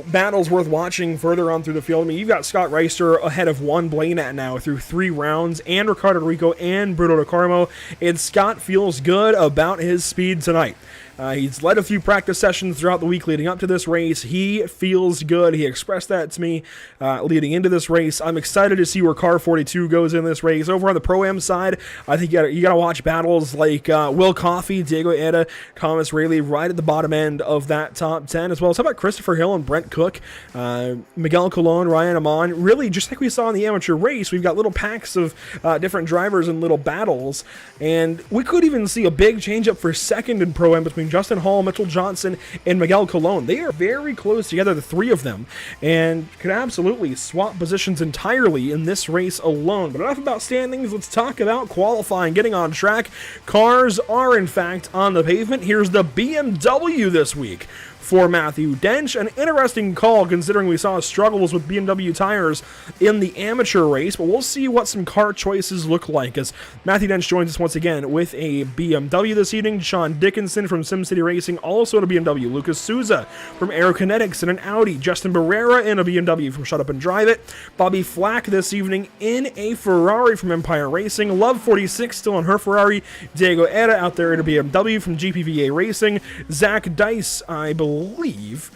battles worth watching further on through the field. I mean, you've got Scott Reister ahead of Juan Blanat now through 3 rounds, and Ricardo Rico and Bruno De Carmo, and Scott feels good about his speed tonight. He's led a few practice sessions throughout the week leading up to this race. He feels good. He expressed that to me leading into this race. I'm excited to see where Car 42 goes in this race. Over on the Pro-Am side, I think you got to watch battles like Will Coffey, Diego Eda, Thomas Rayleigh right at the bottom end of that top 10, as well as how about Christopher Hill and Brent Cook, Miguel Colon, Ryan Amon. Really, just like we saw in the amateur race, we've got little packs of different drivers and little battles, and we could even see a big change-up for second in Pro-Am between Justin Hall, Mitchell Johnson, and Miguel Colon. They are very close together, the 3 of them, and could absolutely swap positions entirely in this race alone. But enough about standings, let's talk about qualifying, getting on track. Cars are, in fact, on the pavement. Here's the BMW this week for Matthew Dench. An interesting call considering we saw struggles with BMW tires in the amateur race, but we'll see what some car choices look like as Matthew Dench joins us once again with a BMW this evening. Sean Dickinson from SimCity Racing, also to BMW. Lucas Souza from Aerokinetics in an Audi. Justin Barrera in a BMW from Shut Up and Drive It. Bobby Flack this evening in a Ferrari from Empire Racing. Love 46 still on her Ferrari. Diego Eda out there in a BMW from GPVA Racing. Zach Dice, I believe,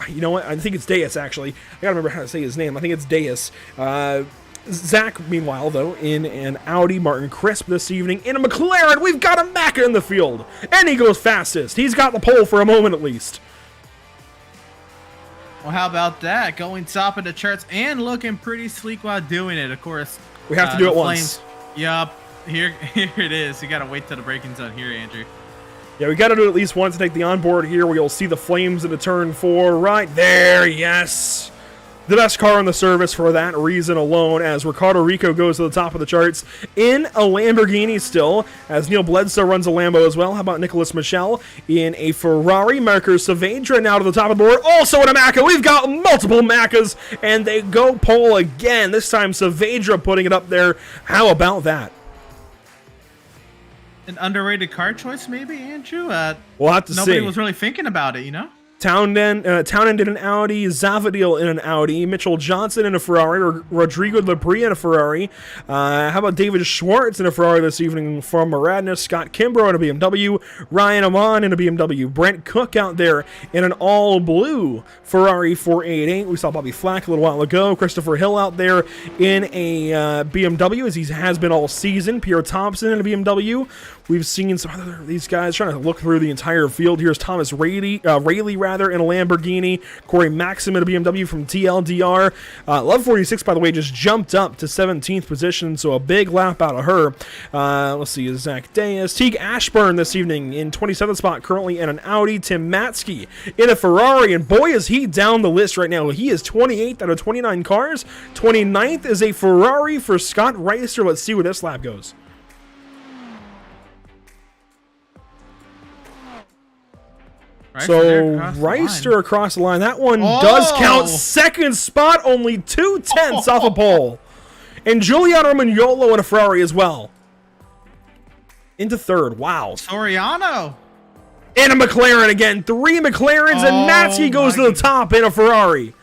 you know what? I think it's Deus, actually. I gotta remember how to say his name. I think it's Deus. Zach, meanwhile, though, in an Audi. Martin Crisp this evening in a McLaren. We've got him back in the field. And he goes fastest. He's got the pole for a moment at least. Well, how about that? Going top of the charts and looking pretty sleek while doing it, of course. We have to do it once. Yup. Here it is. You gotta wait till the braking zone here, Andrew. Yeah, we got to do it at least once to take the onboard here, where you'll see the flames into turn 4 right there. Yes. The best car on the service for that reason alone, as Ricardo Rico goes to the top of the charts in a Lamborghini still, as Neil Bledsoe runs a Lambo as well. How about Nicholas Michel in a Ferrari? Marcus Saavedra now to the top of the board, also in a Macca. We've got multiple Maccas, and they go pole again. This time Saavedra putting it up there. How about that? An underrated car choice, maybe, Andrew? We'll have to see. Nobody was really thinking about it, Townend in an Audi, Zavadil in an Audi, Mitchell Johnson in a Ferrari, Rodrigo Labrie in a Ferrari. How about David Schwartz in a Ferrari this evening from Radness, Scott Kimbrough in a BMW, Ryan Amon in a BMW, Brent Cook out there in an all-blue Ferrari 488. We saw Bobby Flack a little while ago. Christopher Hill out there in a BMW, as he has been all season. Pierre Thompson in a BMW. We've seen some other these guys trying to look through the entire field. Here's Thomas Rayleigh in a Lamborghini. Corey Maxim in a BMW from TLDR. Love 46, by the way, just jumped up to 17th position, so a big lap out of her. Let's see, Zach Deas. Teague Ashburn this evening in 27th spot, currently in an Audi. Tim Matzke in a Ferrari, and boy, is he down the list right now. He is 28th out of 29 cars. 29th is a Ferrari for Scott Reister. Let's see where this lap goes. So Reister across the line. That one does count. Second spot, only 2/10 off a pole. And Giuliano Romagnolo in a Ferrari as well. Into third. Wow. Soriano. And a McLaren again. 3 McLarens, and Matzke goes to the top in a Ferrari.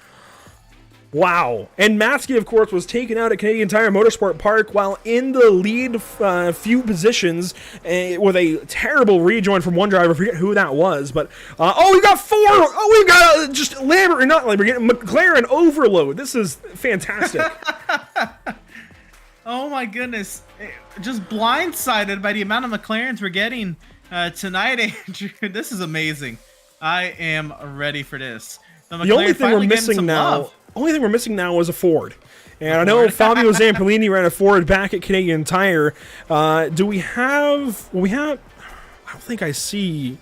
Wow. And Matzke, of course, was taken out at Canadian Tire Motorsport Park while in the lead few positions with a terrible rejoin from one driver. I forget who that was, but we got 4. Oh, we got just McLaren overload. This is fantastic. Oh my goodness. Just blindsided by the amount of McLarens we're getting tonight, Andrew. This is amazing. I am ready for this. The only thing we're missing now... Only thing we're missing now is a Ford. And I know Fabio Zampolini ran a Ford back at Canadian Tire. Do we have... I don't think I see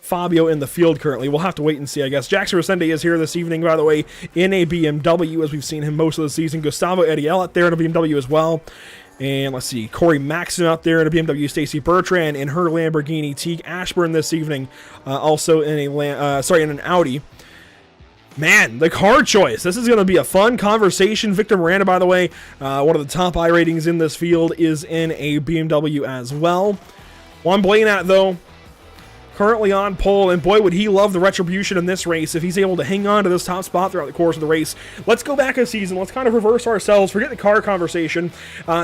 Fabio in the field currently. We'll have to wait and see, I guess. Jackson Resende is here this evening, by the way, in a BMW, as we've seen him most of the season. Gustavo Ediel out there in a BMW as well. And let's see, Corey Maxon out there in a BMW, Stacy Bertrand in her Lamborghini, Teague Ashburn this evening, also in an Audi. Man, the car choice. This is going to be a fun conversation. Victor Miranda, by the way, one of the top I ratings in this field, is in a BMW as well. Juan Blanat, though, currently on pole, and boy, would he love the retribution in this race if he's able to hang on to this top spot throughout the course of the race. Let's go back a season. Let's kind of reverse ourselves. Forget the car conversation.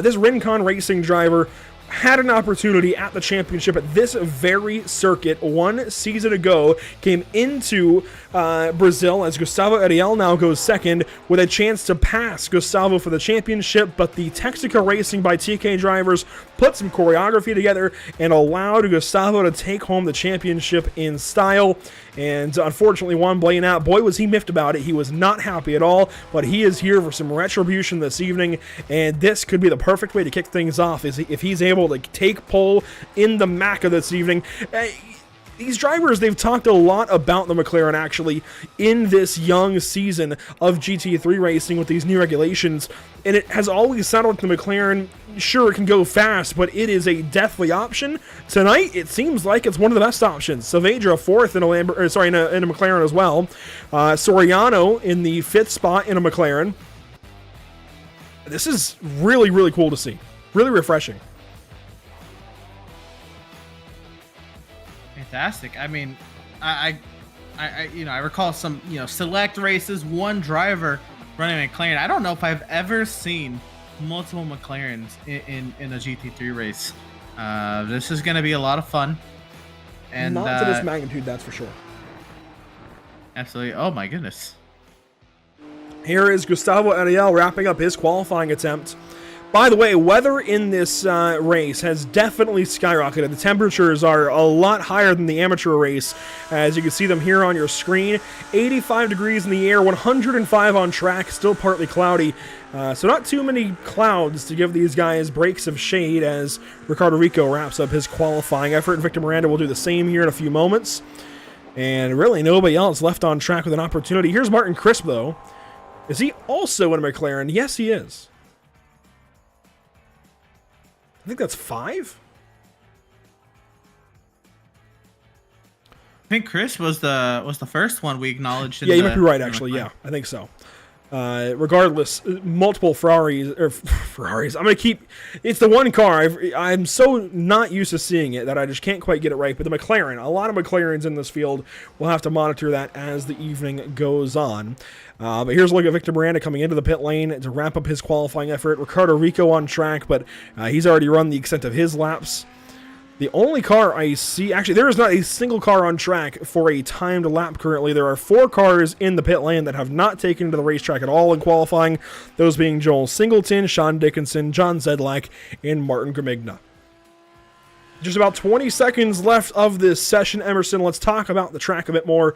This Rincon Racing driver had an opportunity at the championship at this very circuit 1 season ago, came into Brazil as Gustavo Ariel now goes second with a chance to pass Gustavo for the championship, but the Texaco Racing by TK drivers put some choreography together and allowed Gustavo to take home the championship in style. And unfortunately, Juan Blanat, boy, was he miffed about it. He was not happy at all, but he is here for some retribution this evening, and this could be the perfect way to kick things off, is if he's able to take pole in the MACA this evening. These drivers, they've talked a lot about the McLaren, actually, in this young season of GT3 racing with these new regulations, and it has always sounded like the McLaren, sure, it can go fast, but it is a deathly option. Tonight, it seems like it's one of the best options. Saavedra, fourth in a McLaren as well. Soriano in the 5th spot in a McLaren. This is really, really cool to see. Really refreshing. Fantastic. I mean, I recall some, select races, one driver running a McLaren. I don't know if I've ever seen multiple McLarens in a GT3 race. This is going to be a lot of fun. And not to this magnitude, that's for sure. Absolutely. Oh my goodness. Here is Gustavo Ariel wrapping up his qualifying attempt. By the way, weather in this race has definitely skyrocketed. The temperatures are a lot higher than the amateur race, as you can see them here on your screen. 85 degrees in the air, 105 on track, still partly cloudy. So not too many clouds to give these guys breaks of shade as Ricardo Rico wraps up his qualifying effort. And Victor Miranda will do the same here in a few moments. And really nobody else left on track with an opportunity. Here's Martin Crisp, though. Is he also in a McLaren? Yes, he is. I think that's 5. I think Chris was the first one we acknowledged. Yeah, you might be right, actually. Yeah, I think so. Regardless, multiple Ferraris. I'm gonna keep. It's the one car I'm so not used to seeing it that I just can't quite get it right. But the McLaren, a lot of McLarens in this field. We'll have to monitor that as the evening goes on. But here's a look at Victor Miranda coming into the pit lane to wrap up his qualifying effort. Ricardo Rico on track, but he's already run the extent of his laps. The only car I see, actually, there is not a single car on track for a timed lap currently. There are 4 cars in the pit lane that have not taken to the racetrack at all in qualifying, those being Joel Singleton, Sean Dickinson, John Zedlak, and Martin Gramigna. Just about 20 seconds left of this session, Emerson. Let's talk about the track a bit more.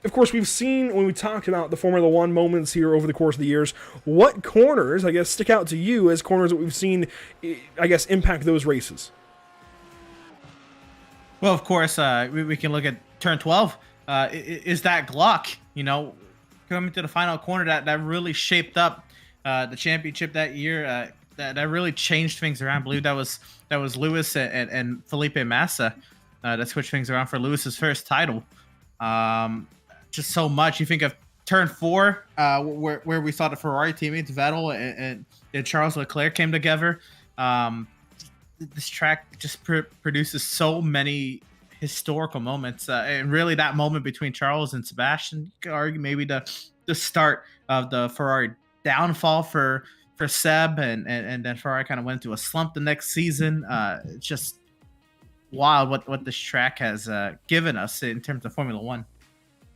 Of course, we've seen, when we talked about the Formula One moments here over the course of the years, what corners, I guess, stick out to you as corners that we've seen, I guess, impact those races? Well, of course, we can look at turn 12. Is that Glock, coming to the final corner that really shaped up the championship that year, that really changed things around. I believe that was Lewis and Felipe Massa that switched things around for Lewis's first title. Just so much. You think of turn 4, where we saw the Ferrari teammates Vettel and Charles Leclerc came together. This track just produces so many historical moments, and really that moment between Charles and Sebastian, you could argue maybe the start of the Ferrari downfall for Seb, and then Ferrari kind of went into a slump the next season. It's just wild what this track has given us in terms of Formula One.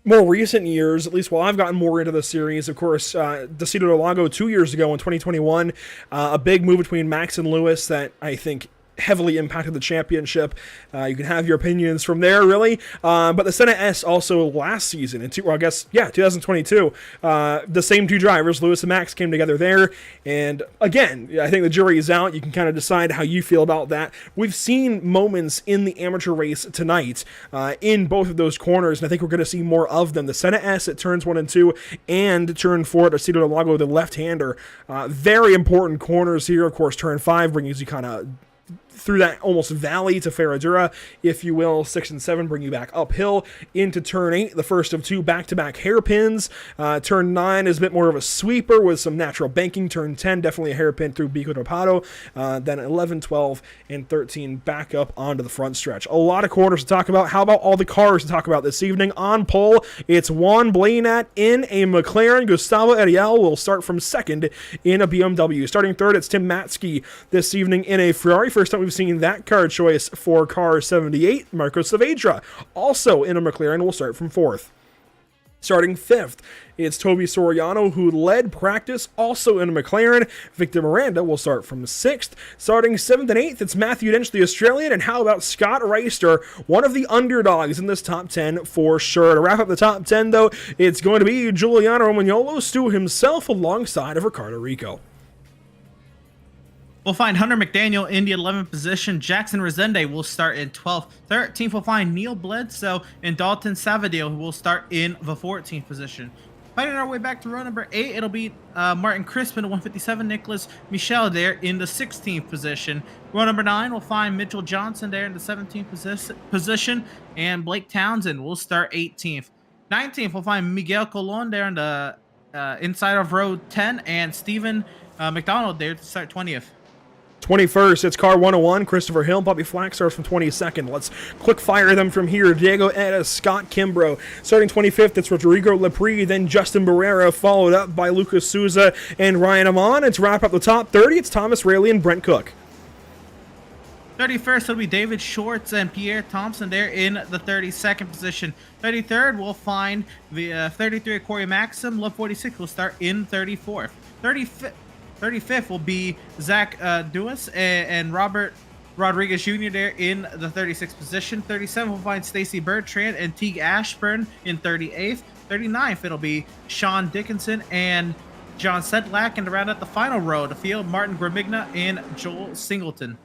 More recent years, at least while I've gotten more into the series, of course, Decido del Lago 2 years ago in 2021, a big move between Max and Lewis that I think heavily impacted the championship. You can have your opinions from there, really. But the Senna S also last season, in 2022, the same 2 drivers, Lewis and Max, came together there. And again, I think the jury is out. You can kind of decide how you feel about that. We've seen moments in the amateur race tonight in both of those corners, and I think we're going to see more of them. The Senna S at turns 1 and 2, and turn 4 at Decido del Lago, the left-hander. Very important corners here. Of course, turn 5 brings you kind of through that almost valley to Ferradura, if you will. 6 and 7 bring you back uphill into turn 8, the first of 2 back-to-back hairpins. Turn 9 is a bit more of a sweeper with some natural banking. Turn 10, definitely a hairpin through Bico de Pado. Then 11, 12, and 13 back up onto the front stretch. A lot of corners to talk about. How about all the cars to talk about this evening? On pole, it's Juan Blainat in a McLaren. Gustavo Ariel will start from second in a BMW. Starting third, it's Tim Matsky this evening in a Ferrari. First time we've seen that car choice for car 78. Marco Saavedra, also in a McLaren, will start from fourth. Starting fifth, it's Toby Soriano, who led practice, also in a McLaren. Victor Miranda will start from sixth. Starting 7th and 8th, it's Matthew Dench, the Australian, and how about Scott Reister, one of the underdogs in this top 10 for sure. To wrap up the top 10, though, it's going to be Giuliano Romagnolo, Stu himself, alongside of Ricardo Rico. We'll find Hunter McDaniel in the 11th position. Jackson Resende will start in 12th. 13th, we'll find Neil Bledsoe and Dalton Savadil, who will start in the 14th position. Fighting our way back to row number 8, it'll be Martin Crispin at 157. Nicholas Michel there in the 16th position. Row number 9, we'll find Mitchell Johnson there in the 17th position. And Blake Townsend will start 18th. 19th, we'll find Miguel Colon there in the inside of row 10. And Stephen McDonald there to start 20th. 21st, it's car 101, Christopher Hill. Bobby Flack starts from 22nd. Let's quick fire them from here. Diego Etta, Scott Kimbrough. Starting 25th, it's Rodrigo Lepre, then Justin Barrera, followed up by Lucas Souza and Ryan Amon. And to wrap up the top 30, it's Thomas Rayleigh and Brent Cook. 31st, it'll be David Schwartz and Pierre Thompson there in the 32nd position. 33rd, we'll find the 33 Corey Maxim. Love 46 will start in 34th. 35th will be Zach Duas and Robert Rodriguez Jr. there in the 36th position. 37th, we'll find Stacy Bertrand and Teague Ashburn in 38th. 39th, it'll be Sean Dickinson and John Sedlak. And to round out the final row of the field, Martin Gramigna and Joel Singleton.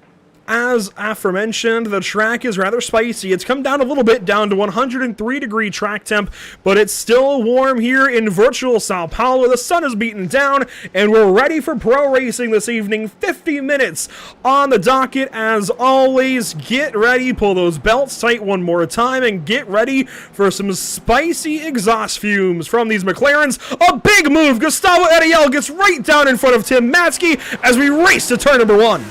As aforementioned, the track is rather spicy. It's come down a little bit, down to 103-degree track temp, but it's still warm here in virtual Sao Paulo. The sun is beaten down, and we're ready for pro racing this evening. 50 minutes on the docket. As always, get ready, pull those belts tight one more time, and get ready for some spicy exhaust fumes from these McLarens. A big move. Gustavo Ariel gets right down in front of Tim Matzke as we race to turn number 1.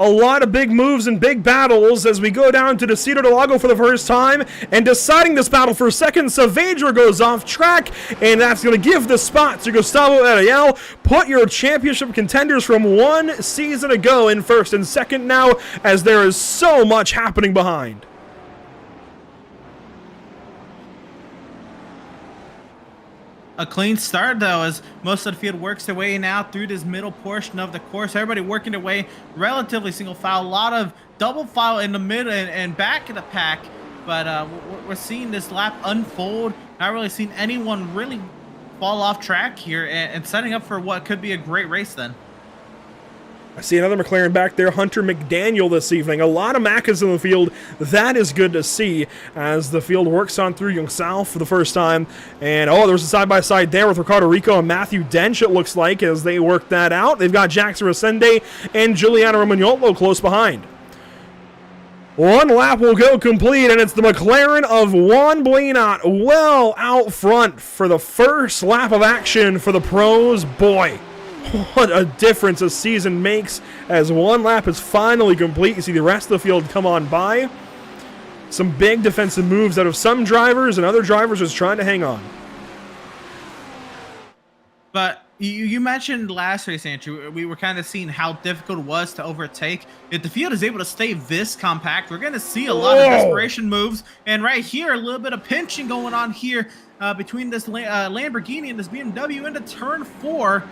A lot of big moves and big battles as we go down to Decido del Lago for the first time, and deciding this battle for second, Saavedra goes off track, and that's going to give the spot to Gustavo Ariel. Put your championship contenders from 1 season ago in first and second now, as there is so much happening behind. A clean start, though, as most of the field works their way now through this middle portion of the course. Everybody working their way relatively single file. A lot of double file in the middle and back of the pack. But we're seeing this lap unfold. Not really seeing anyone really fall off track here and setting up for what could be a great race then. I see another McLaren back there, Hunter McDaniel this evening. A lot of Macas in the field. That is good to see as the field works on through Youngsal for the first time. And, oh, there's a side-by-side there with Ricardo Rico and Matthew Dench, it looks like, as they work that out. They've got Jackson Resende and Giuliano Romagnolo close behind. 1 lap will go complete, and it's the McLaren of Juan Blanat well out front for the first lap of action for the pros. Boy, what a difference a season makes as 1 lap is finally complete. You see the rest of the field come on by. Some big defensive moves out of some drivers, and other drivers just trying to hang on. But you mentioned last race, Andrew, we were kind of seeing how difficult it was to overtake. If the field is able to stay this compact, we're going to see a lot of desperation moves. And right here, a little bit of pinching going on here between this Lamborghini and this BMW into turn 4.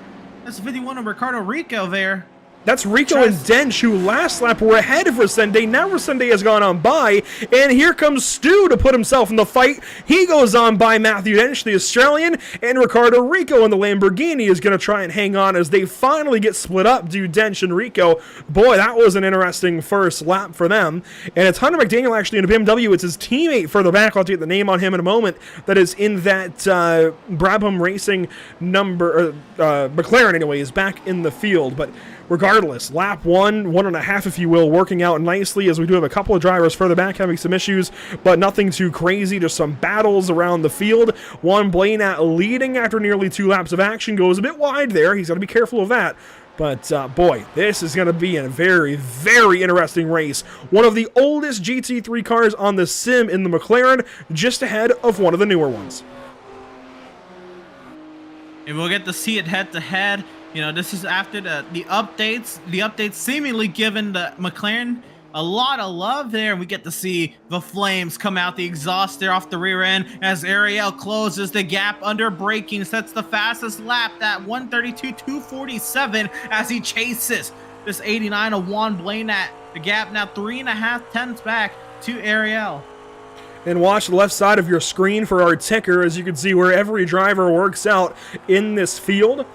That's 51 of Ricardo Rico there. That's Rico and Dench, who last lap were ahead of Resende. Now Resende has gone on by, and here comes Stu to put himself in the fight. He goes on by Matthew Dench, the Australian, and Ricardo Rico in the Lamborghini is going to try and hang on as they finally get split up due Dench and Rico. Boy, that was an interesting first lap for them. And it's Hunter McDaniel actually in a BMW. It's his teammate further back. I'll have to get the name on him in a moment. That is in that Brabham Racing number, McLaren anyway, is back in the field. But regardless, lap 1.5 if you will, working out nicely as we do have a couple of drivers further back having some issues, but nothing too crazy, just some battles around the field. Juan Blanat leading after nearly 2 laps of action, goes a bit wide there. He's got to be careful of that. But, boy, this is going to be a very, very interesting race. One of the oldest GT3 cars on the sim in the McLaren, just ahead of one of the newer ones. And we'll get to see it head-to-head. You know, this is after the updates. The updates seemingly given the McLaren a lot of love there. And we get to see the flames come out, the exhaust there off the rear end as Ariel closes the gap under braking, sets the fastest lap, that 132.247 as he chases this 89 of Juan Blanat. The gap now 3.5 tenths back to Ariel. And watch the left side of your screen for our ticker, as you can see where every driver works out in this field.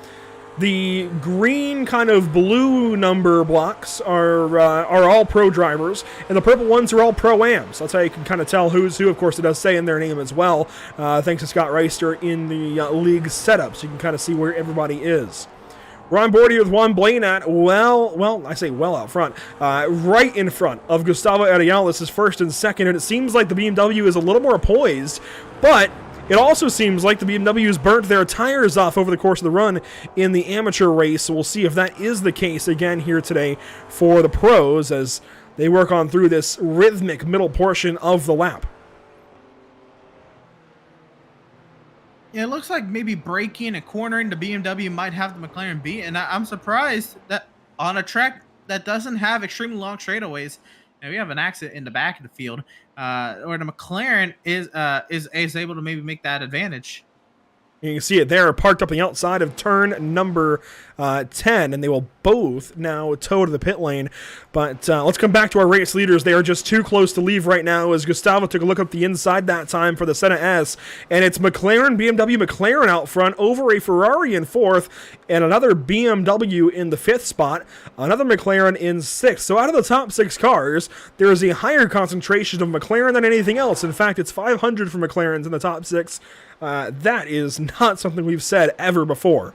The green kind of blue number blocks are all pro drivers, and the purple ones are all pro-ams. That's how you can kind of tell who's who. Of course, it does say in their name as well, thanks to Scott Reister in the league setup, so you can kind of see where everybody is. We're on board here with Juan Blanat, I say well out front, right in front of Gustavo Ariel. This is first and second, and it seems like the BMW is a little more poised, but it also seems like the BMWs burnt their tires off over the course of the run in the amateur race, so we'll see if that is the case again here today for the pros as they work on through this rhythmic middle portion of the lap. Yeah, it looks like maybe braking and cornering the BMW might have the McLaren beat, and I'm surprised that on a track that doesn't have extremely long straightaways, and we have an accident in the back of the field, or the McLaren is able to maybe make that advantage. You can see it there, parked up on the outside of turn number 10, and they will both now toe to the pit lane. But let's come back to our race leaders. They are just too close to leave right now as Gustavo took a look up the inside that time for the Senna S. And it's McLaren, BMW McLaren out front over a Ferrari in fourth, and another BMW in the fifth spot, another McLaren in sixth. So out of the top 6 cars, there is a higher concentration of McLaren than anything else. In fact, it's 500 for McLarens in the top 6. That is not something we've said ever before.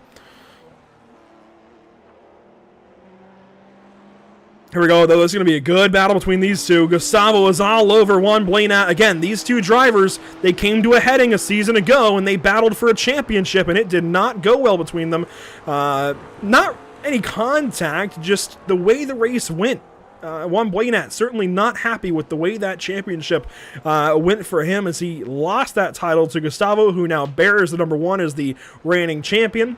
Here we go, though. This is going to be a good battle between these two. Gustavo is all over Juan Blanat. Again, these two drivers, they came to a heading a season ago, and they battled for a championship, and it did not go well between them. Not any contact, just the way the race went. Juan Blanat certainly not happy with the way that championship went for him as he lost that title to Gustavo, who now bears the number 1 as the reigning champion.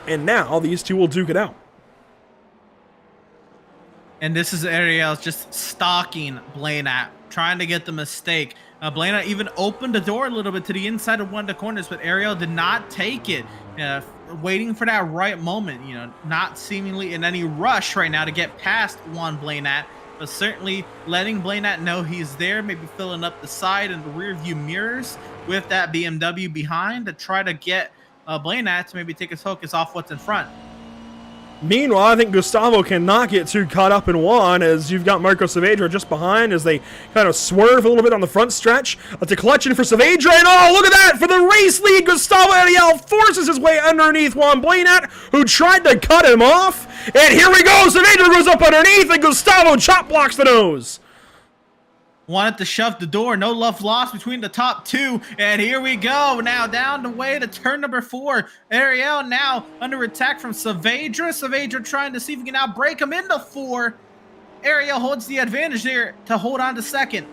And now these two will duke it out. And this is Ariel just stalking Blanat, trying to get the mistake. Blanat even opened the door a little bit to the inside of one of the corners, but Ariel did not take it. Waiting for that right moment, not seemingly in any rush right now to get past Juan Blanat, but certainly letting Blanat know he's there, maybe filling up the side and the rear view mirrors with that BMW behind to try to get Blanat to maybe take his focus off what's in front. Meanwhile, I think Gustavo cannot get too caught up in Juan as you've got Marco Saavedra just behind as they kind of swerve a little bit on the front stretch. It's a clutch in for Saavedra, and oh, look at that! For the race lead, Gustavo Ariel forces his way underneath Juan Blanat, who tried to cut him off. And here we go! Saavedra goes up underneath, and Gustavo chop blocks the nose. Wanted to shove the door, no love lost between the top 2, and here we go, now down the way to turn number 4. Ariel now under attack from Saavedra. Saavedra trying to see if he can now break him into 4. Ariel holds the advantage there to hold on to second.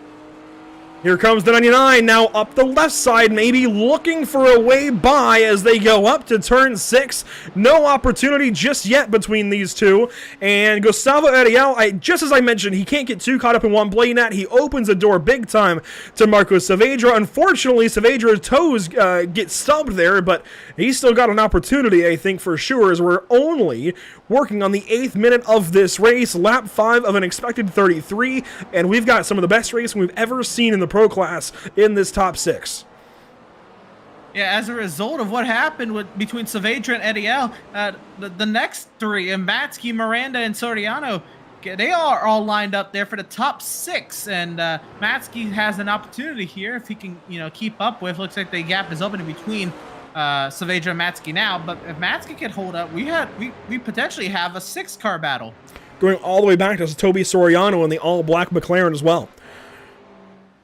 Here comes the 99 now up the left side, maybe looking for a way by as they go up to turn 6. No opportunity just yet between these two. And Gustavo Ariel, just as I mentioned, he can't get too caught up in Juan Blanat. He opens the door big time to Marco Saavedra. Unfortunately, Saavedra's toes get stubbed there, but he's still got an opportunity, I think, for sure, as we're only working on the 8th minute of this race, lap 5 of an expected 33, and we've got some of the best racing we've ever seen in the Pro class in this top 6. Yeah, as a result of what happened between Saavedra and Ariel, the next 3, Matsky, Miranda, and Soriano, they are all lined up there for the top 6, and Matsky has an opportunity here if he can, keep up with. Looks like the gap is open in between Saavedra and Matsky now, but if Matsky can hold up, we potentially have a 6-car battle. Going all the way back to Toby Soriano in the all-black McLaren as well.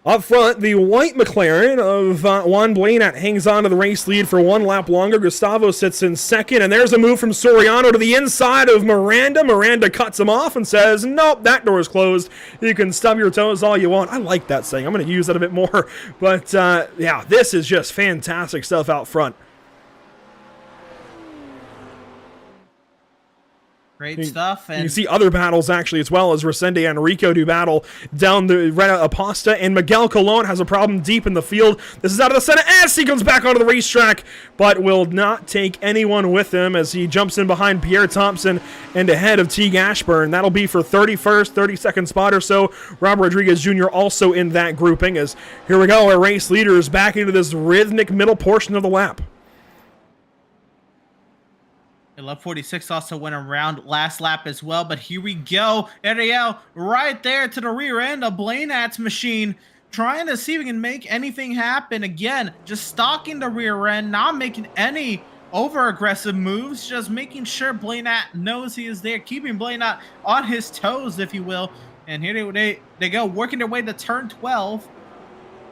Up front, the white McLaren of Juan Blanat hangs on to the race lead for 1 lap longer. Gustavo sits in second, and there's a move from Soriano to the inside of Miranda. Miranda cuts him off and says, nope, that door is closed. You can stub your toes all you want. I like that saying. I'm going to use that a bit more. But, yeah, this is just fantastic stuff out front. Great stuff. And you can see other battles actually as well as Resende and Enrico do battle down the Rena Aposta, and Miguel Colon has a problem deep in the field. This is out of the Senna S. He comes back onto the racetrack, but will not take anyone with him as he jumps in behind Pierre Thompson and ahead of Teague Ashburn. That'll be for 31st, 32nd spot or so. Rob Rodriguez Jr. also in that grouping as here we go, our race leaders back into this rhythmic middle portion of the lap. Lap 46 also went around last lap as well, but here we go. Ariel right there to the rear end of Blanat's machine, trying to see if we can make anything happen. Again, just stalking the rear end, not making any over-aggressive moves, just making sure Blanat knows he is there, keeping Blanat on his toes, if you will. And here they go, working their way to turn 12.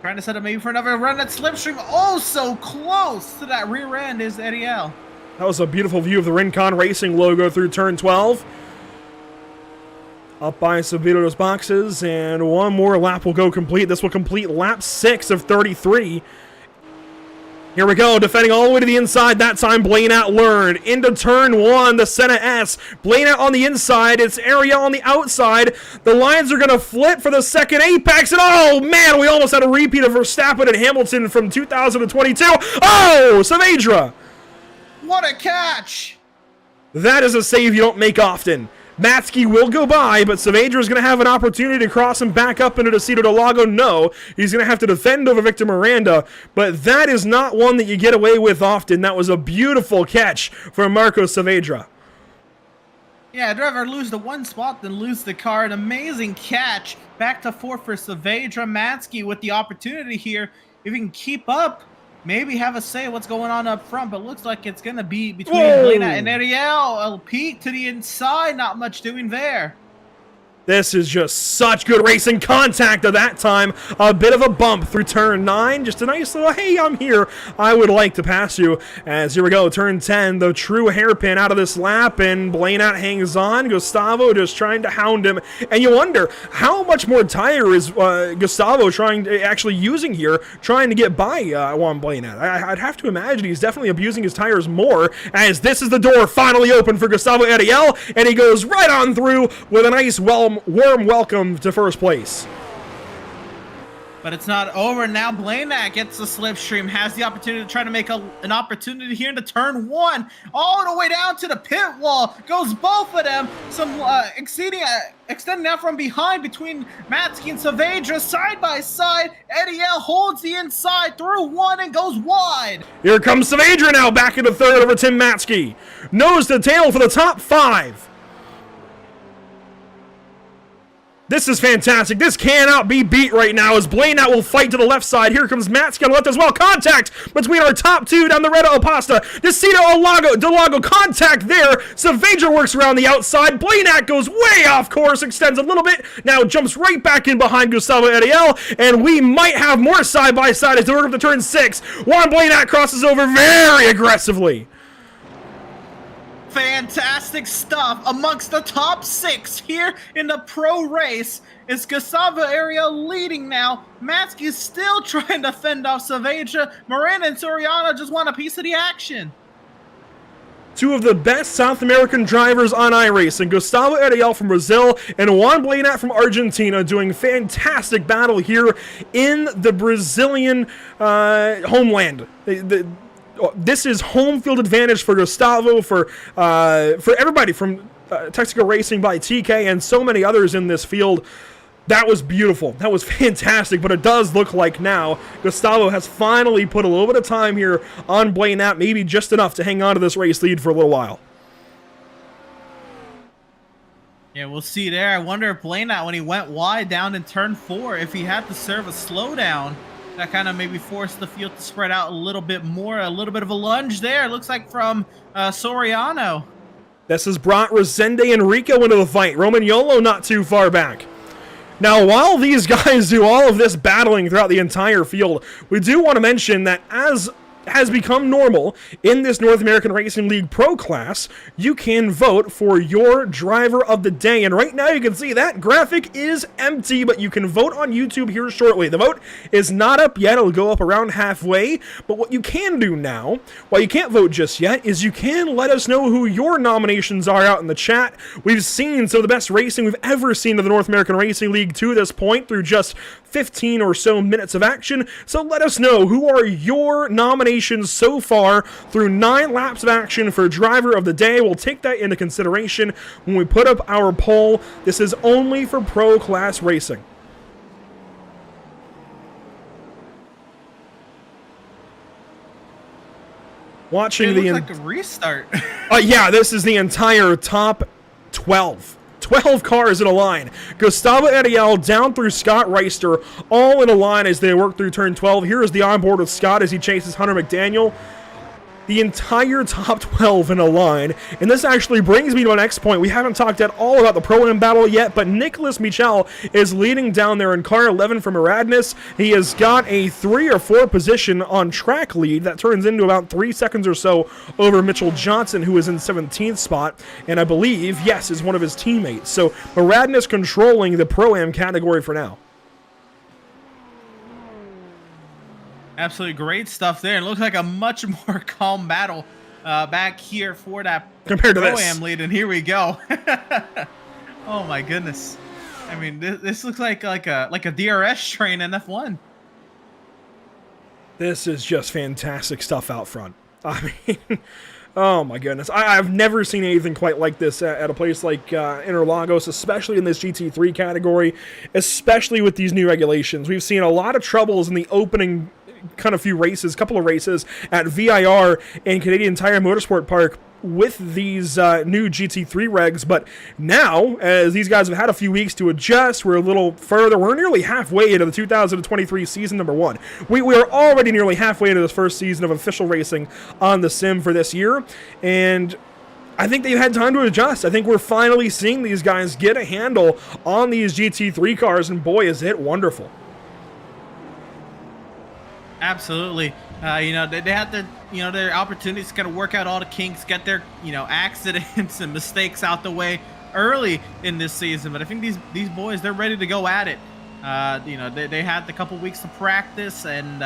Trying to set up maybe for another run at Slipstream. Oh, so close to that rear end is Ariel. That was a beautiful view of the Rincon Racing logo through turn 12. Up by Sabido's boxes, and one more lap will go complete. This will complete lap 6 of 33. Here we go, defending all the way to the inside. That time, Blainat learned. Into turn 1, the Senna S. Blainat on the inside. It's Ariel on the outside. The lines are going to flip for the second apex. And oh, man, we almost had a repeat of Verstappen and Hamilton from 2022. Oh, Saavedra. What a catch! That is a save you don't make often. Matsky will go by, but Saavedra is going to have an opportunity to cross him back up into Decido del Lago. No, he's going to have to defend over Victor Miranda, but that is not one that you get away with often. That was a beautiful catch from Marco Saavedra. Yeah, I'd rather lose the one spot than lose the car. An amazing catch. Back to 4 for Saavedra. Matsky with the opportunity here. If he can keep up, maybe have a say what's going on up front, but looks like it's going to be between Blainat and Ariel. A peek to the inside, not much doing there. This is just such good racing contact at that time. A bit of a bump through turn 9. Just a nice little, hey, I'm here. I would like to pass you. As here we go, turn 10, the true hairpin out of this lap, and Blainat hangs on. Gustavo just trying to hound him. And you wonder, how much more tire is Gustavo actually using here, trying to get by Juan Blainat? I'd have to imagine he's definitely abusing his tires more, as this is the door finally open for Gustavo Ariel, and he goes right on through with a nice warm welcome to first place. But it's not over. Now Blainat gets the slipstream, has the opportunity to try to make an opportunity here into turn 1, all the way down to the pit wall. Goes both of them. Some extending out from behind between Matsky and Saavedra, side by side. Ariel holds the inside through 1 and goes wide. Here comes Saavedra now, back into third over Tim Matsky. Nose to tail for the top 5. This is fantastic. This cannot be beat right now as Blainat will fight to the left side. Here comes Matsky on the left as well. Contact between our top 2 down the Red Opasta. Decido del Lago contact there. Saavedra works around the outside. Blainat goes way off course, extends a little bit. Now jumps right back in behind Gustavo Ariel. And we might have more side by side as they work up to turn 6. Juan Blainat crosses over very aggressively. Fantastic stuff amongst the top 6 here in the pro race. It's Gustavo Ariel leading now. Matsky still trying to fend off Saavedra. Miranda and Soriano just want a piece of the action. 2 of the best South American drivers on iRacing, Gustavo Ariel from Brazil and Juan Blainat from Argentina, doing fantastic battle here in the Brazilian homeland. This is home field advantage for Gustavo, for everybody from Texaco Racing by TK and so many others in this field. That was beautiful. That was fantastic, but it does look like now Gustavo has finally put a little bit of time here on Blainat, maybe just enough to hang on to this race lead for a little while. Yeah, we'll see there. I wonder if Blainat, when he went wide down in turn 4, if he had to serve a slowdown, that kind of maybe forced the field to spread out a little bit more. A little bit of a lunge there, it looks like, from Soriano. This has brought Resende and Rico into the fight. Romagnolo not too far back. Now, while these guys do all of this battling throughout the entire field, we do want to mention that as has become normal in this North American Racing League Pro class, you can vote for your driver of the day. And right now you can see that graphic is empty, but you can vote on YouTube here shortly. The vote is not up yet. It'll go up around halfway. But what you can do now, while you can't vote just yet, is you can let us know who your nominations are out in the chat. We've seen some of the best racing we've ever seen in the North American Racing League to this point through just 15 or so minutes of action. So let us know, who are your nominations so far through 9 laps of action for driver of the day. We'll take that into consideration when we put up our poll. This is only for pro class racing. Watching it looks like a restart. Yeah, this is the entire top 12. 12 cars in a line. Gustavo Ariel down through Scott Reister, all in a line as they work through turn 12. Here is the onboard with Scott as he chases Hunter McDaniel. The entire top 12 in a line. And this actually brings me to my next point. We haven't talked at all about the Pro-Am battle yet, but Nicholas Michel is leading down there in car 11 from Eradness. He has got a 3 or 4 position on track lead that turns into about 3 seconds or so over Mitchell Johnson, who is in 17th spot, and I believe, yes, is one of his teammates. So Eradness controlling the Pro-Am category for now. Absolutely great stuff there. It looks like a much more calm battle back here for that Compared to this. Pro-Am lead, and here we go. Oh my goodness. I mean, this looks like a DRS train in F1. This is just fantastic stuff out front. I mean, oh my goodness. I've never seen anything quite like this at a place like Interlagos, especially in this GT3 category, especially with these new regulations. We've seen a lot of troubles in the opening couple of races at VIR and Canadian Tire Motorsport Park with these new GT3 regs, but now, as these guys have had a few weeks to adjust, we're a little further. We're nearly halfway into the 2023 season number 1. We are already nearly halfway into this first season of official racing on the sim for this year, and I think they've had time to adjust. I think we're finally seeing these guys get a handle on these GT3 cars, and boy, is it wonderful. Absolutely. They had their opportunities to kind of work out all the kinks, get their, accidents and mistakes out the way early in this season. But I think these boys, they're ready to go at it. They had a couple weeks to practice, and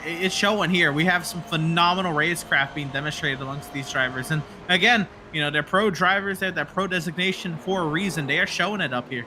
it's showing here. We have some phenomenal racecraft being demonstrated amongst these drivers. And again, they're pro drivers. They have that pro designation for a reason. They are showing it up here.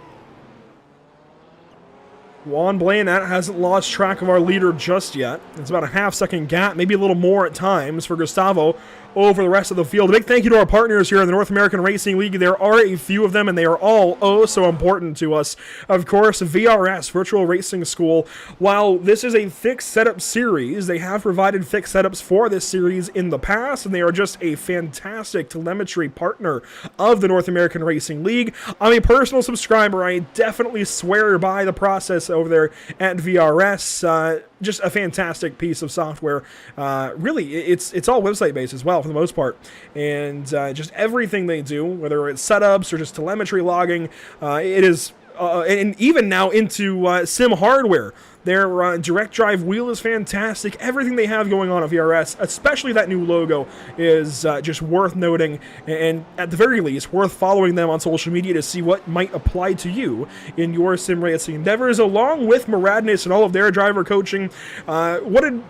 Juan Blanat hasn't lost track of our leader just yet. It's about a half-second gap, maybe a little more at times for Gustavo over the rest of the field. A big thank you to our partners here in the North American Racing League. There are a few of them, and they are all so important to us. Of course, VRS, Virtual Racing School. While this is a fixed setup series, they have provided fixed setups for this series in the past, and they are just a fantastic telemetry partner of the North American Racing League. I'm a personal subscriber. I definitely swear by the process over there at VRS. Just a fantastic piece of software. Really, it's all website-based as well, for the most part. And just everything they do, whether it's setups or just telemetry logging, it is, and even now into sim hardware. Their direct drive wheel is fantastic. Everything they have going on at VRS, especially that new logo, is just worth noting, and at the very least, worth following them on social media to see what might apply to you in your sim racing endeavors, along with Moradness and all of their driver coaching. What did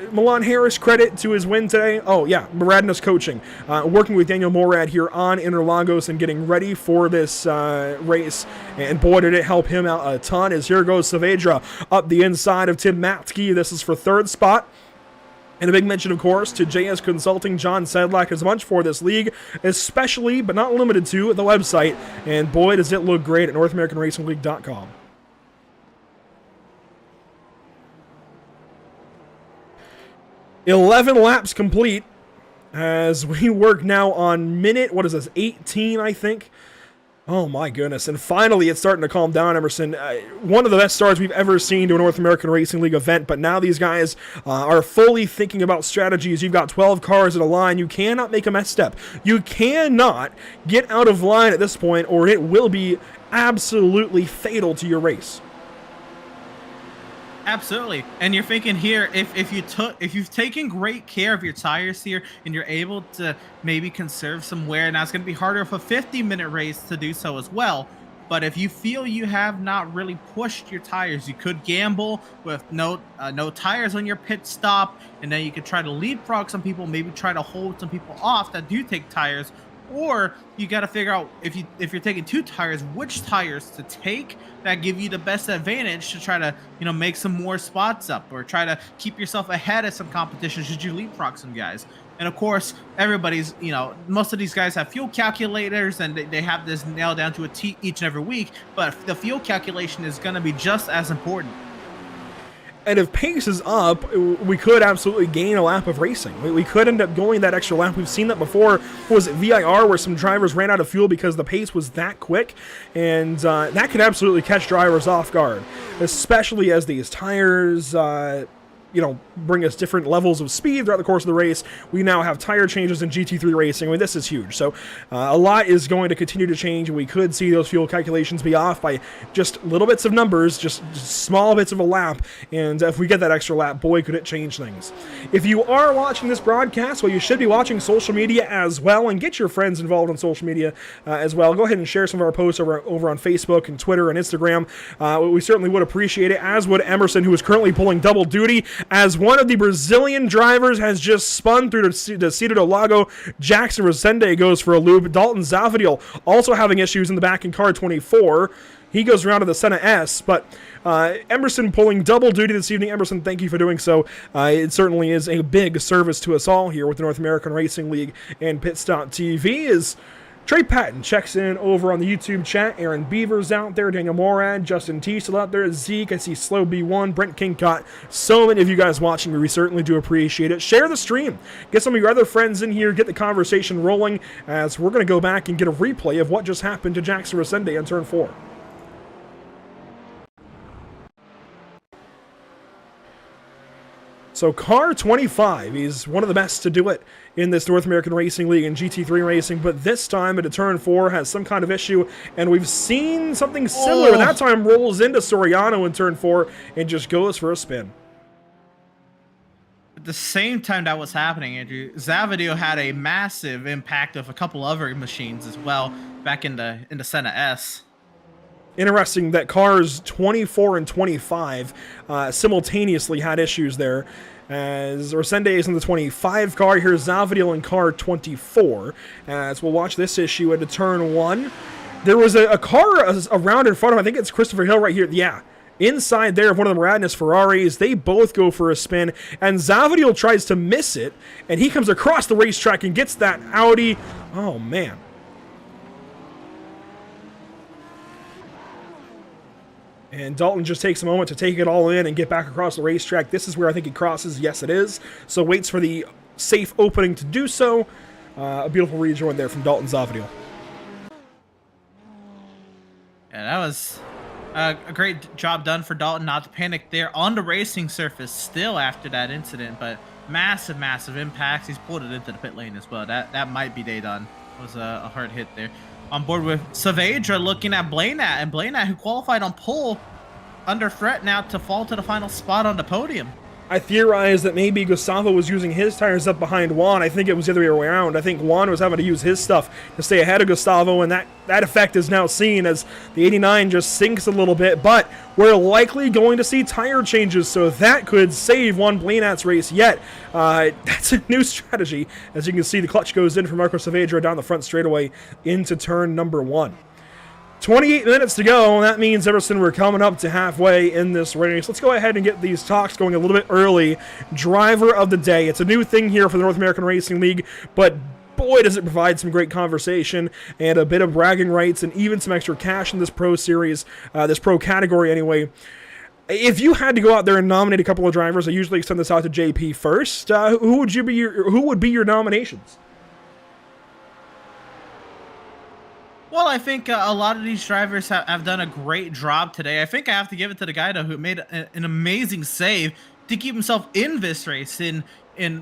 Milan Harris credit to his win today? Oh yeah, Moradness coaching, working with Daniel Morad here on Interlagos and getting ready for this race, and boy did it help him out a ton, as here goes Saavedra up the inside of Tim Matzke. This is for third spot. And a big mention, of course, to JS Consulting. John Sedlak as much for this league, especially, but not limited to, the website. And boy, does it look great at NorthAmericanRacingLeague.com. 11 laps complete as we work now on minute, 18, I think. Oh my goodness. And finally, it's starting to calm down, Emerson. One of the best starts we've ever seen to a North American Racing League event, but now these guys are fully thinking about strategies. You've got 12 cars at a line. You cannot make a misstep. You cannot get out of line at this point, or it will be absolutely fatal to your race. Absolutely. And you're thinking here, if you've taken great care of your tires here and you're able to maybe conserve some wear, now it's going to be harder for a 50-minute race to do so as well. But if you feel you have not really pushed your tires, you could gamble with no tires on your pit stop, and then you could try to leapfrog some people, maybe try to hold some people off that do take tires. Or you got to figure out, if you're taking 2 tires, which tires to take that give you the best advantage to try to make some more spots up, or try to keep yourself ahead of some competition should you leapfrog some guys. And of course, everybody's most of these guys have fuel calculators, and they have this nailed down to a T each and every week. But the fuel calculation is going to be just as important. And if pace is up, we could absolutely gain a lap of racing. We could end up going that extra lap. We've seen that before. Was it VIR, where some drivers ran out of fuel because the pace was that quick? And that could absolutely catch drivers off guard, especially as these tires bring us different levels of speed throughout the course of the race. We now have tire changes in GT3 racing. I mean, this is huge. So a lot is going to continue to change, and we could see those fuel calculations be off by just little bits of numbers, just small bits of a lap. And if we get that extra lap, boy, could it change things. If you are watching this broadcast, well, you should be watching social media as well, and get your friends involved on social media as well. Go ahead and share some of our posts over on Facebook and Twitter and Instagram. We certainly would appreciate it, as would Emerson, who is currently pulling double duty. as one of the Brazilian drivers has just spun through the Cida do Lago. Jackson Resende goes for a loop. Dalton Zavadiel also having issues in the back in car 24. He goes around to the Senna S, but Emerson pulling double duty this evening. Emerson, thank you for doing so. It certainly is a big service to us all here with the North American Racing League and Pit Stop TV. Is Trey Patton checks in over on the YouTube chat. Aaron Beaver's out there. Daniel Morad. Justin T still out there. Zeke. I see Slow B1. Brent Kincott. So many of you guys watching. We certainly do appreciate it. Share the stream. Get some of your other friends in here. Get the conversation rolling as we're going to go back and get a replay of what just happened to Jackson Resende on turn 4. So car 25, he's one of the best to do it in this North American Racing League and GT3 racing, but this time into turn 4 has some kind of issue, and we've seen something similar. That time rolls into Soriano in turn 4 and just goes for a spin. At the same time that was happening, Andrew, Zavadil had a massive impact of a couple other machines as well back in the Senna S. Interesting that cars 24 and 25 simultaneously had issues there. As Resende is in the 25 car, here's Zavadil in car 24. As we'll watch this issue into turn 1. There was a car around in front of him. I think it's Christopher Hill right here. Yeah. Inside there of one of the Radness Ferraris, they both go for a spin, and Zavadil tries to miss it, and he comes across the racetrack and gets that Audi. Oh, man. And Dalton just takes a moment to take it all in and get back across the racetrack. This is where I think he crosses. Yes, it is. So waits for the safe opening to do so. A beautiful rejoin there from Dalton Zavadil. Yeah, that was a great job done for Dalton not to panic there on the racing surface still after that incident. But massive, massive impacts. He's pulled it into the pit lane as well. That might be day done. It was a hard hit there. On board with Saavedra looking at Blanat, and Blanat, who qualified on pole, under threat now to fall to the final spot on the podium. I theorized that maybe Gustavo was using his tires up behind Juan. I think it was the other way around. I think Juan was having to use his stuff to stay ahead of Gustavo, and that effect is now seen as the 89 just sinks a little bit. But we're likely going to see tire changes, so that could save Juan Blanat's race yet. That's a new strategy. As you can see, the clutch goes in for Marco Saavedra down the front straightaway into turn number 1. 28 minutes to go. That means, Everson, we're coming up to halfway in this race. Let's go ahead and get these talks going a little bit early. Driver of the day. It's a new thing here for the North American Racing League, but boy, does it provide some great conversation and a bit of bragging rights and even some extra cash in this pro series, this pro category anyway. If you had to go out there and nominate a couple of drivers, I usually extend this out to JP first. Who would be your nominations? Well, I think a lot of these drivers have done a great job today. I think I have to give it to the guy though who made an amazing save to keep himself in this race in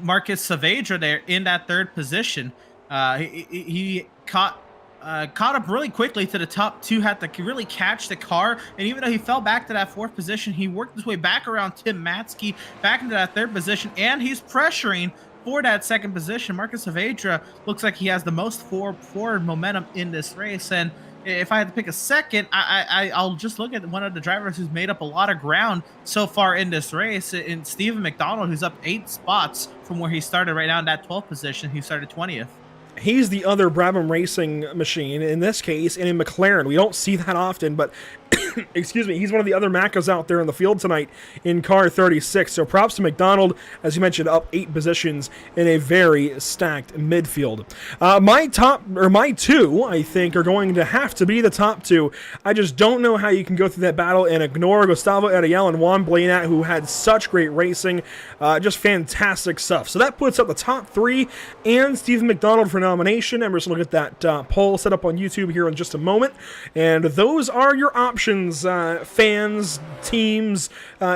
Marcus Saavedra there in that 3rd position. He caught up really quickly to the top 2, had to really catch the car, and even though he fell back to that 4th position, he worked his way back around Tim Matzke back into that 3rd position, and he's pressuring for that 2nd position. Marcus Saavedra looks like he has the most forward momentum in this race, and if I had to pick a second, I'll just look at one of the drivers who's made up a lot of ground so far in this race, in Stephen McDonald, who's up 8 spots from where he started right now in that 12th position. He started 20th. He's the other Brabham Racing machine in this case, and in McLaren. We don't see that often, but excuse me, he's one of the other Macas out there in the field tonight in car 36. So props to McDonald, as you mentioned, up 8 positions in a very stacked midfield. My 2, I think, are going to have to be the top 2. I just don't know how you can go through that battle and ignore Gustavo Ariel and Juan Blanat, who had such great racing, just fantastic stuff. So that puts up the top 3 and Stephen McDonald for nomination. And we're just going to get that poll set up on YouTube here in just a moment. And those are your options, fans, teams,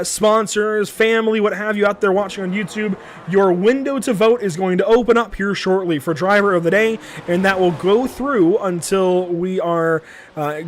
sponsors, family, what have you out there watching on YouTube. Your window to vote is going to open up here shortly for driver of the day, and that will go through until we are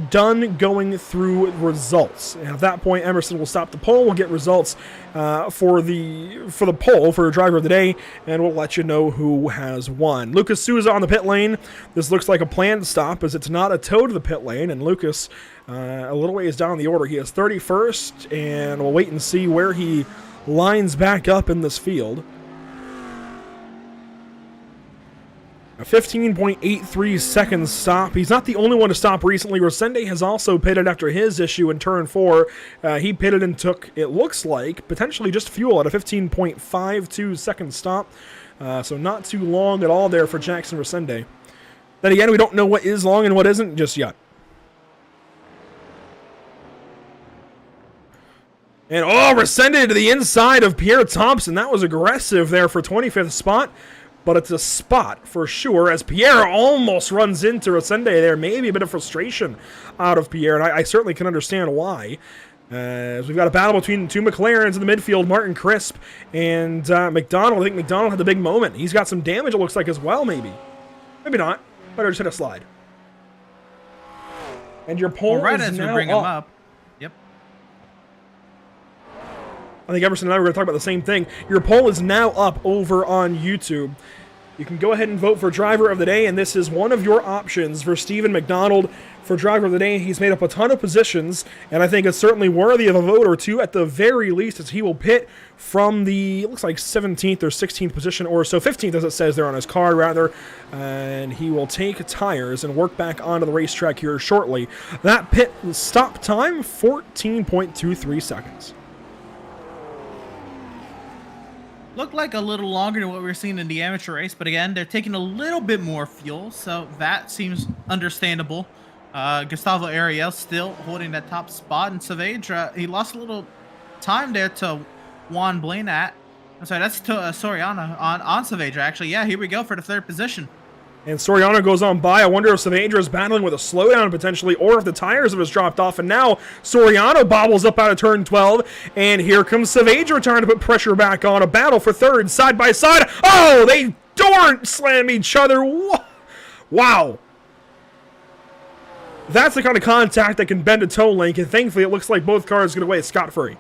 done going through results. And at that point, Emerson will stop the poll. We'll get results for the poll for driver of the day, and we'll let you know who has won. Lucas Souza on the pit lane. This looks like a planned stop, as it's not a toe to the pit lane, and Lucas a little ways down the order. He is 31st, and we'll wait and see where he lines back up in this field. A 15.83 second stop. He's not the only one to stop recently. Resende has also pitted after his issue in turn 4. He pitted and took, it looks like, potentially just fuel at a 15.52 second stop. So not too long at all there for Jackson Resende. Then again, we don't know what is long and what isn't just yet. And Resende to the inside of Pierre Thompson. That was aggressive there for 25th spot. But it's a spot for sure, as Pierre almost runs into Resende there. Maybe a bit of frustration out of Pierre, and I certainly can understand why. As we've got a battle between two McLarens in the midfield, Martin Crisp and McDonald. I think McDonald had the big moment. He's got some damage, it looks like, as well, maybe. Maybe not. Better just hit a slide. And your pole right is as now we bring him up. Yep. I think Emerson and I were going to talk about the same thing. Your poll is now up over on YouTube. You can go ahead and vote for Driver of the Day, and this is one of your options for Stephen McDonald for Driver of the Day. He's made up a ton of positions, and I think it's certainly worthy of a vote or two at the very least, as he will pit from the, it looks like 17th or 16th position, or so 15th as it says there on his card, rather, and he will take tires and work back onto the racetrack here shortly. That pit stop time, 14.23 seconds. Looked like a little longer than what we were seeing in the amateur race, but again, they're taking a little bit more fuel, so that seems understandable. Gustavo Ariel still holding that top spot, and Saavedra, he lost a little time there to Juan Blanat. I'm sorry, that's to Soriano on Saavedra, actually. Yeah, here we go for the 3rd position. And Soriano goes on by. I wonder if Saavedra is battling with a slowdown potentially, or if the tires have just dropped off. And now Soriano bobbles up out of turn 12. And here comes Saavedra trying to put pressure back on. A battle for 3rd, side by side. Oh, they don't slam each other. Wow. That's the kind of contact that can bend a toe link. And thankfully, it looks like both cars get away scot-free.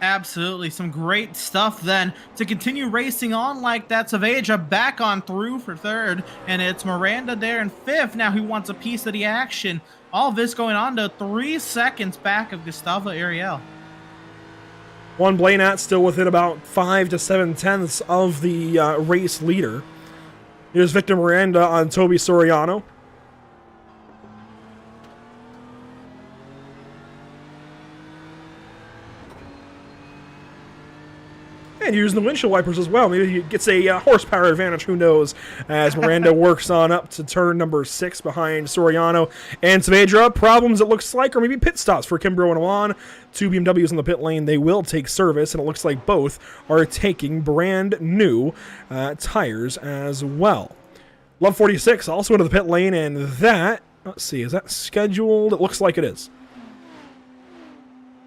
Absolutely, some great stuff then to continue racing on like that. Saavedra back on through for 3rd, and it's Miranda there in 5th. Now he wants a piece of the action. All this going on to 3 seconds back of Gustavo Ariel. Juan Blanat still within about 5 to 7 tenths of the race leader. Here's Victor Miranda on Toby Soriano. And using the windshield wipers as well. Maybe he gets a horsepower advantage, who knows, as Miranda works on up to turn number 6 behind Soriano and Saavedra. Problems, it looks like, or maybe pit stops for Kimbrough and Juan. 2 BMWs in the pit lane. They will take service, and it looks like both are taking brand new tires as well. Love 46 also into the pit lane, and that, let's see, is that scheduled? It looks like it is.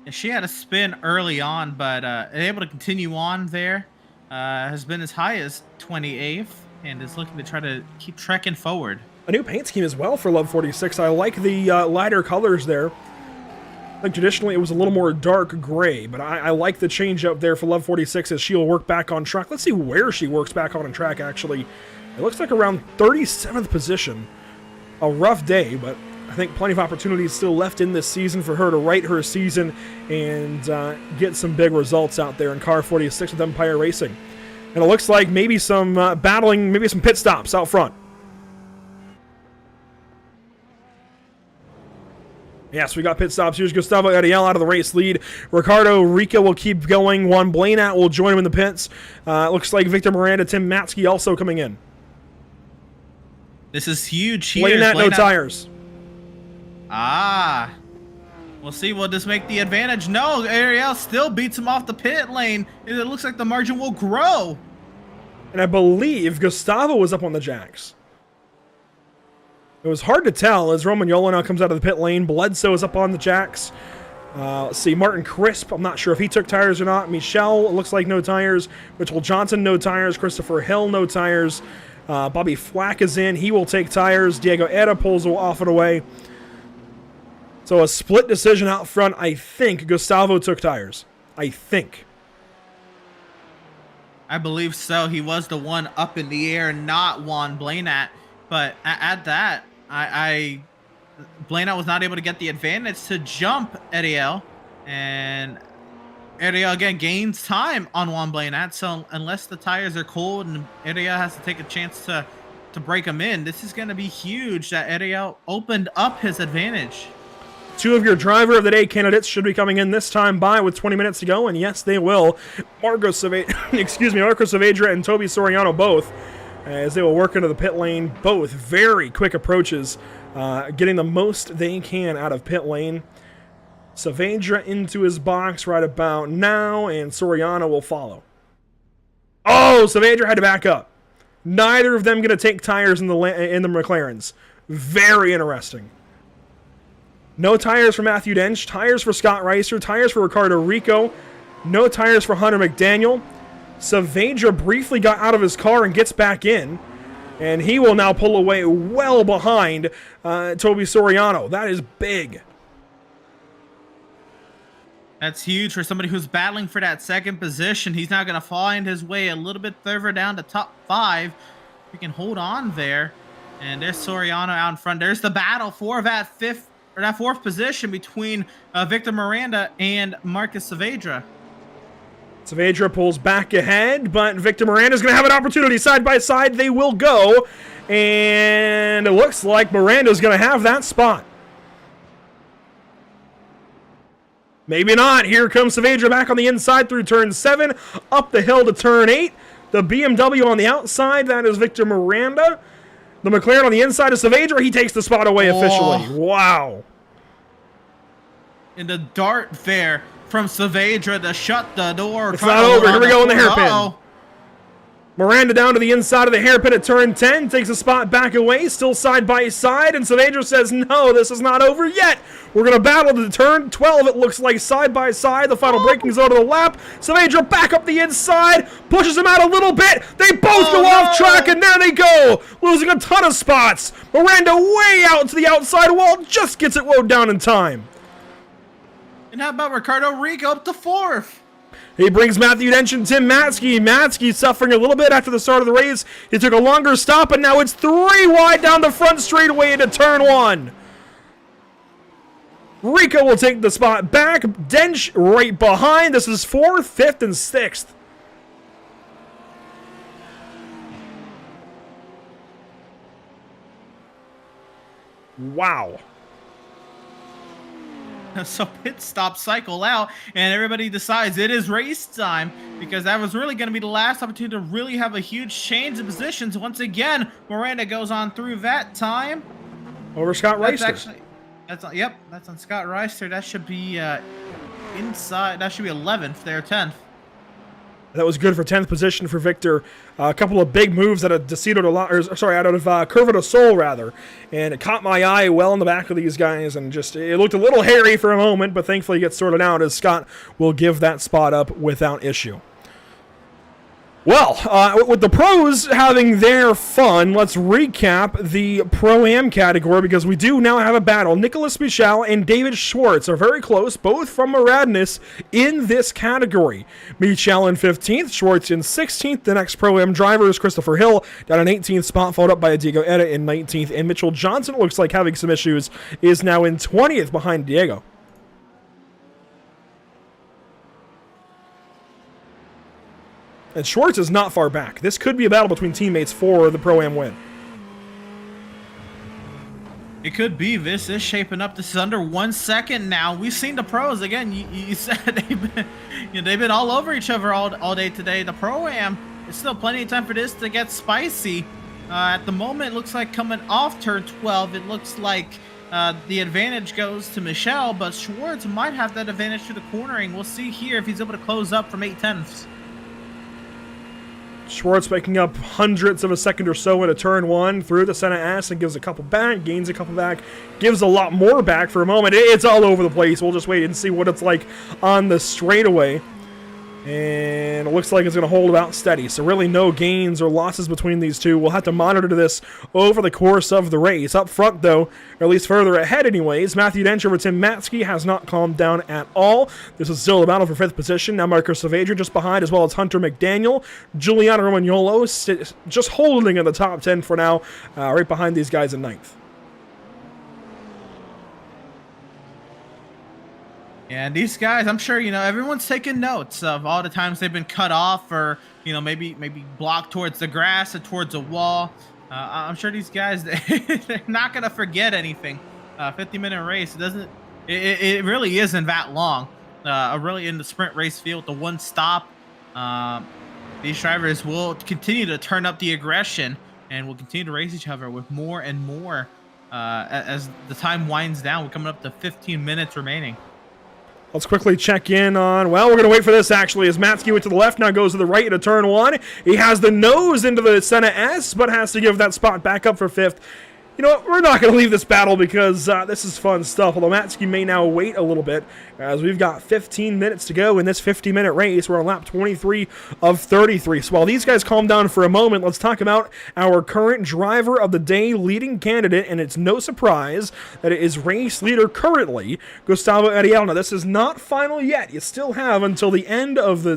She had a spin early on, but able to continue on there. Has been as high as 28th and is looking to try to keep trekking forward. A new paint scheme as well for Love 46. I like the lighter colors there. I think traditionally it was a little more dark gray, but I like the change up there for Love 46 as she'll work back on track. Let's see where she works back on track, actually. It looks like around 37th position. A rough day, but I think plenty of opportunities still left in this season for her to right her season and get some big results out there in car 46 with Empire Racing. And it looks like maybe some battling, maybe some pit stops out front. Yes, we got pit stops. Here's Gustavo Ariel out of the race lead. Ricardo Rica will keep going. Juan Blanat will join him in the pits. Looks like Victor Miranda, Tim Matzke also coming in. This is huge here. Blanat, no tires. Ah. We'll see. Will this make the advantage? No, Ariel still beats him off the pit lane. It looks like the margin will grow. And I believe Gustavo was up on the jacks. It was hard to tell as Romagnolo now comes out of the pit lane. Bledsoe is up on the jacks. Let's see, Martin Crisp, I'm not sure if he took tires or not. Michelle, it looks like no tires. Mitchell Johnson, no tires. Christopher Hill, no tires. Bobby Flack is in. He will take tires. Diego Era pulls off and away. So a split decision out front. I think Gustavo took tires. I think. I believe so. He was the one up in the air, not Juan Blanat. But at that, Blanat was not able to get the advantage to jump Ariel. And Area again gains time on Wembley, and that, so unless the tires are cold and Area has to take a chance to break them in, this is going to be huge that Area opened up his advantage. 2 of your driver of the day candidates should be coming in this time by with 20 minutes to go, and yes, they will. Marcos Saavedra and Toby Soriano both, as they will work into the pit lane. Both very quick approaches, getting the most they can out of pit lane. Saavedra into his box right about now, and Soriano will follow. Oh, Saavedra had to back up. Neither of them going to take tires in the McLarens. Very interesting. No tires for Matthew Dench, tires for Scott Reister, tires for Ricardo Rico, no tires for Hunter McDaniel. Saavedra briefly got out of his car and gets back in, and he will now pull away well behind Toby Soriano. That is big. That's huge for somebody who's battling for that second position. He's now going to find his way a little bit further down to top 5. He can hold on there, and there's Soriano out in front. There's the battle for that 4th position between Victor Miranda and Marcus Saavedra. Saavedra pulls back ahead, but Victor Miranda's going to have an opportunity. Side by side, they will go, and it looks like Miranda's going to have that spot. Maybe not. Here comes Saavedra back on the inside through turn 7, up the hill to turn 8. The BMW on the outside, that is Victor Miranda. The McLaren on the inside of Saavedra, he takes the spot away officially. Wow. In the dart there from Saavedra to shut the door. It's not over. Here we go in the hairpin. Uh-oh. Miranda down to the inside of the hairpin at turn 10, takes a spot back away, still side by side, and Saavedra says, no, this is not over yet. We're going to battle to turn 12, it looks like, side by side. The final braking zone of the lap. Saavedra back up the inside, pushes him out a little bit. They both go off track, and there they go, losing a ton of spots. Miranda way out to the outside wall, just gets it woed down in time. And how about Ricardo Rico up to 4th? He brings Matthew Dench and Tim Matzke. Matzke suffering a little bit after the start of the race. He took a longer stop, and now it's 3 wide down the front straightaway into turn 1. Rico will take the spot back. Dench right behind. This is 4th, 5th, and 6th. Wow. So pit stop cycle out, and everybody decides it is race time, because that was really going to be the last opportunity to really have a huge change of positions. Once again, Miranda goes on through that time. Over Scott Reister. Reister. That's on Scott Reister. That should be inside. That should be 11th there, 10th. That was good for 10th position for Victor. A couple of big moves out of Curva de Sol, rather. And it caught my eye well in the back of these guys, and just it looked a little hairy for a moment, but thankfully it gets sorted out as Scott will give that spot up without issue. Well, with the pros having their fun, let's recap the Pro-Am category, because we do now have a battle. Nicholas Michel and David Schwartz are very close, both from Maradness in this category. Michel in 15th, Schwartz in 16th. The next Pro-Am driver is Christopher Hill, down in 18th spot, followed up by Diego Etta in 19th. And Mitchell Johnson looks like having some issues, is now in 20th behind Diego. And Schwartz is not far back. This could be a battle between teammates for the Pro-Am win. It could be. This is shaping up. This is under 1 second now. We've seen the pros. Again, you said they've been all over each other all day today. The Pro-Am, there's still plenty of time for this to get spicy. At the moment, it looks like coming off turn 12, it looks like the advantage goes to Michel, but Schwartz might have that advantage to the cornering. We'll see here if he's able to close up from 8/10. Schwartz making up hundredths of a second or so into turn 1 through the center S, and gives a couple back, gains a couple back, gives a lot more back for a moment. It's all over the place. We'll just wait and see what it's like on the straightaway. And it looks like it's going to hold about steady. So really no gains or losses between these two. We'll have to monitor this over the course of the race. Up front, though, or at least further ahead anyways, Matthew Dench over Tim Matzke has not calmed down at all. This is still a battle for 5th position. Now Marcus Saavedra just behind, as well as Hunter McDaniel. Giuliano Romagnolo just holding in the top 10 for now, right behind these guys in 9th. Yeah, and these guys, I'm sure, everyone's taking notes of all the times they've been cut off or, maybe blocked towards the grass or towards a wall. I'm sure these guys, they're not going to forget anything. 50-minute race, it really isn't that long. Really in the sprint race field, the one stop, these drivers will continue to turn up the aggression and will continue to race each other with more and more as the time winds down. We're coming up to 15 minutes remaining. Let's quickly check in on, well, we're going to wait for this actually, as Matsky went to the left, now goes to the right into turn 1. He has the nose into the Senna S, but has to give that spot back up for 5th. You know what, we're not going to leave this battle because this is fun stuff, although Matsky may now wait a little bit, as we've got 15 minutes to go in this 50-minute race. We're on lap 23 of 33. So while these guys calm down for a moment, let's talk about our current driver of the day leading candidate, and it's no surprise that it is race leader currently, Gustavo Ariel. Now, this is not final yet. You still have until the end of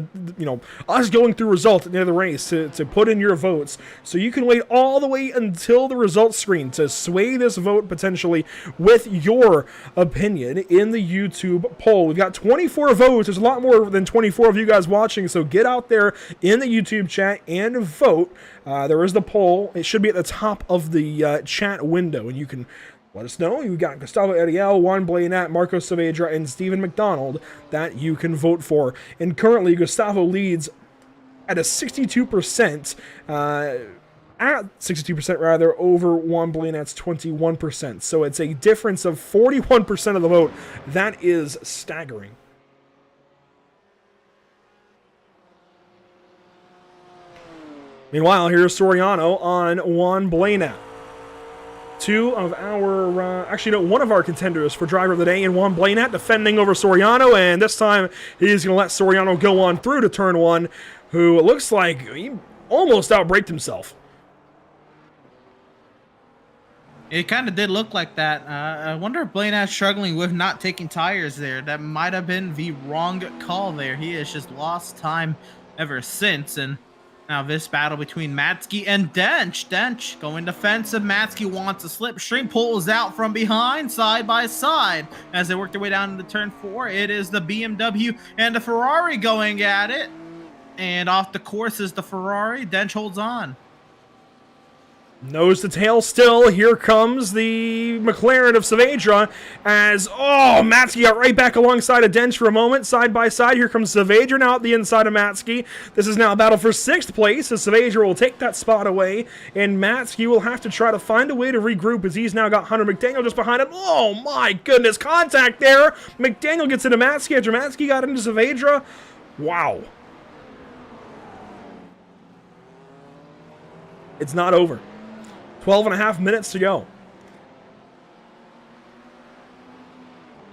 us going through results at the end of the race to put in your votes, so you can wait all the way until the results screen to sway this vote potentially with your opinion in the YouTube poll. We've got 24 votes. There's a lot more than 24 of you guys watching, so get out there in the YouTube chat and vote. There is the poll. It should be at the top of the chat window, and you can let us know. You've got Gustavo Ariel, Juan Blainat, Marco Saavedra, and Stephen McDonald that you can vote for. And currently, Gustavo leads at a 62%, at 62% rather, over Juan Blainat's 21%. So it's a difference of 41% of the vote. That is staggering. Meanwhile, here's Soriano on Juan Blainat. One of our contenders for driver of the day in Juan Blainat defending over Soriano, and this time he's going to let Soriano go on through to turn 1, who looks like he almost outbraked himself. It kind of did look like that. I wonder if Blainat's struggling with not taking tires there. That might have been the wrong call there. He has just lost time ever since. And now this battle between Matsky and Dench. Dench going defensive. Matsky wants a slipstream, pulls out from behind, side by side. As they work their way down into turn 4, it is the BMW and the Ferrari going at it. And off the course is the Ferrari. Dench holds on. Nose to tail still. Here comes the McLaren of Saavedra as, Matsky got right back alongside of Dench for a moment, side by side. Here comes Saavedra now at the inside of Matsky. This is now a battle for 6th place as Saavedra will take that spot away, and Matsky will have to try to find a way to regroup as he's now got Hunter McDaniel just behind him. Oh my goodness, contact there. McDaniel gets into Matsky after Matsky got into Saavedra. Wow. It's not over. 12 and a half minutes to go.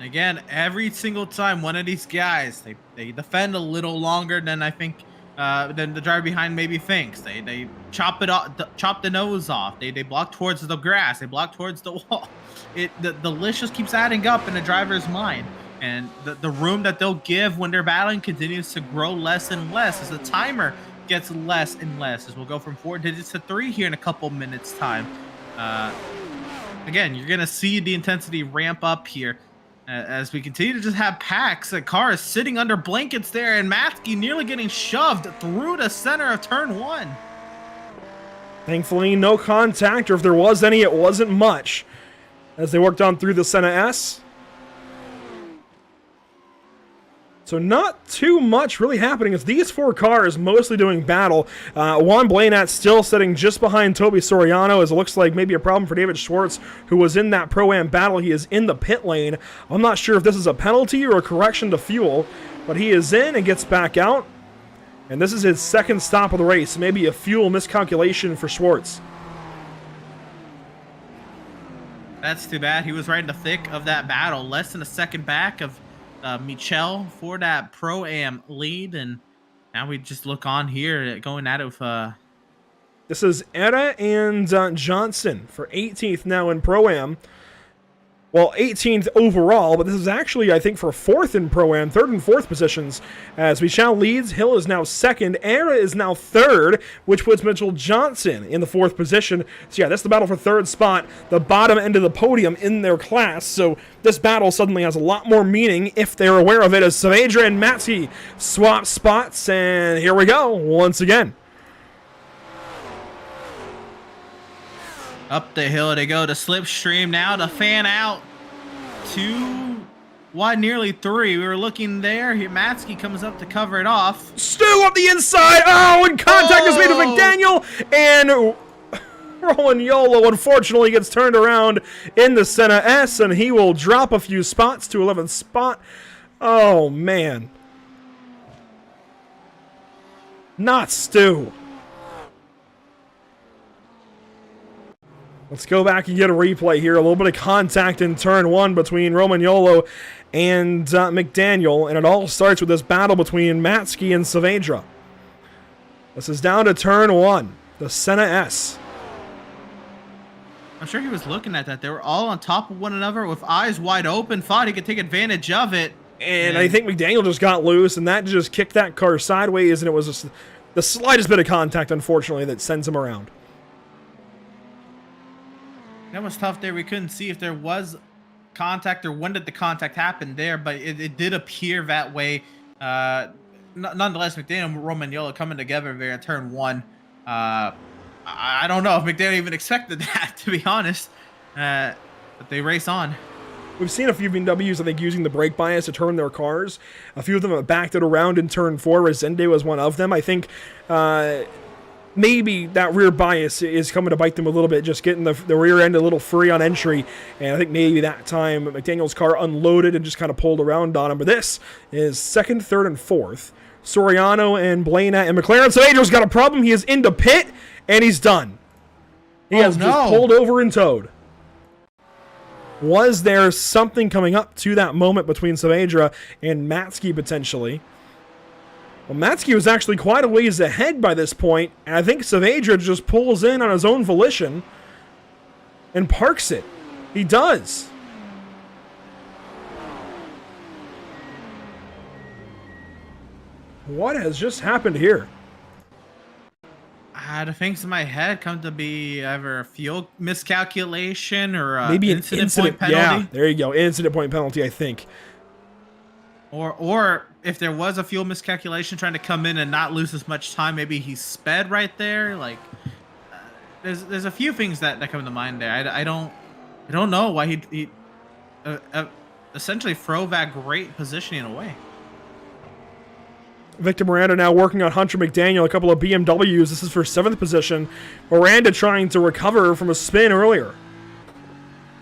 Again, every single time one of these guys, they defend a little longer than I think than the driver behind maybe thinks. They chop it off, chop the nose off. They block towards the grass. They block towards the wall. The list just keeps adding up in the driver's mind, and the room that they'll give when they're battling continues to grow less and less as the timer gets less and less, as we'll go from 4 digits to 3 here in a couple minutes time. Again, you're gonna see the intensity ramp up here as we continue to just have packs of cars sitting under blankets there, and Matsky nearly getting shoved through the center of turn 1. Thankfully, no contact, or if there was any, it wasn't much as they worked on through the Senna S. So not too much really happening as these 4 cars mostly doing battle. Juan Blainat still sitting just behind Toby Soriano, as it looks like maybe a problem for David Schwartz, who was in that Pro-Am battle. He is in the pit lane. I'm not sure if this is a penalty or a correction to fuel, but he is in and gets back out. And this is his 2nd stop of the race. Maybe a fuel miscalculation for Schwartz. That's too bad. He was right in the thick of that battle. Less than a second back of Michel for that Pro-Am lead, and now we just look on here going at it with this is Era and Johnson for 18th now in Pro-Am. Well, 18th overall, but this is actually, I think, for 4th in Pro-Am, 3rd and 4th positions, as Michelle leads, Hill is now 2nd, Era is now 3rd, which puts Mitchell Johnson in the 4th position. So yeah, that's the battle for 3rd spot, the bottom end of the podium in their class, so this battle suddenly has a lot more meaning if they're aware of it, as Saavedra and Matsky swap spots, and here we go, once again. Up the hill they go to slipstream now to fan out. 2 wide, nearly 3. We were looking there. Here, Matsky comes up to cover it off. Stu up the inside. Oh, and contact is made with McDaniel. And Rowan Yolo unfortunately gets turned around in the Senna S, and he will drop a few spots to 11th spot. Oh, man. Not Stu. Let's go back and get a replay here. A little bit of contact in turn 1 between Romagnolo and McDaniel, and it all starts with this battle between Matsky and Saavedra. This is down to turn 1, the Senna S. I'm sure he was looking at that. They were all on top of one another with eyes wide open, thought he could take advantage of it. And I think McDaniel just got loose, and that just kicked that car sideways, and it was just the slightest bit of contact, unfortunately, that sends him around. That was tough there. We couldn't see if there was contact or when did the contact happen there, but it did appear that way. Nonetheless, McDaniel and Romagnolo coming together there in turn 1. I don't know if McDaniel even expected that, to be honest. But they race on. We've seen a few BMWs, I think, using the brake bias to turn their cars. A few of them have backed it around in turn 4. Resende was one of them. I think maybe that rear bias is coming to bite them a little bit, just getting the rear end a little free on entry. And I think maybe that time McDaniel's car unloaded and just kind of pulled around on him. But this is 2nd, 3rd, and 4th. Soriano and Blaney and McLaren. Saavedra's got a problem. He is into pit, and he's done. He has just pulled over and towed. Was there something coming up to that moment between Saavedra and Matsky potentially? Well, Matsky was actually quite a ways ahead by this point, and I think Saavedra just pulls in on his own volition and parks it. He does. What has just happened here? The things in my head come to be either a fuel miscalculation or maybe an incident point penalty. Yeah, there you go. Incident point penalty, I think. Or if there was a fuel miscalculation, trying to come in and not lose as much time, maybe he sped right there. Like, there's a few things that come to mind there. I don't know why he essentially throw that great positioning away. Victor Miranda now working on Hunter McDaniel, a couple of BMWs. This is for 7th position. Miranda trying to recover from a spin earlier.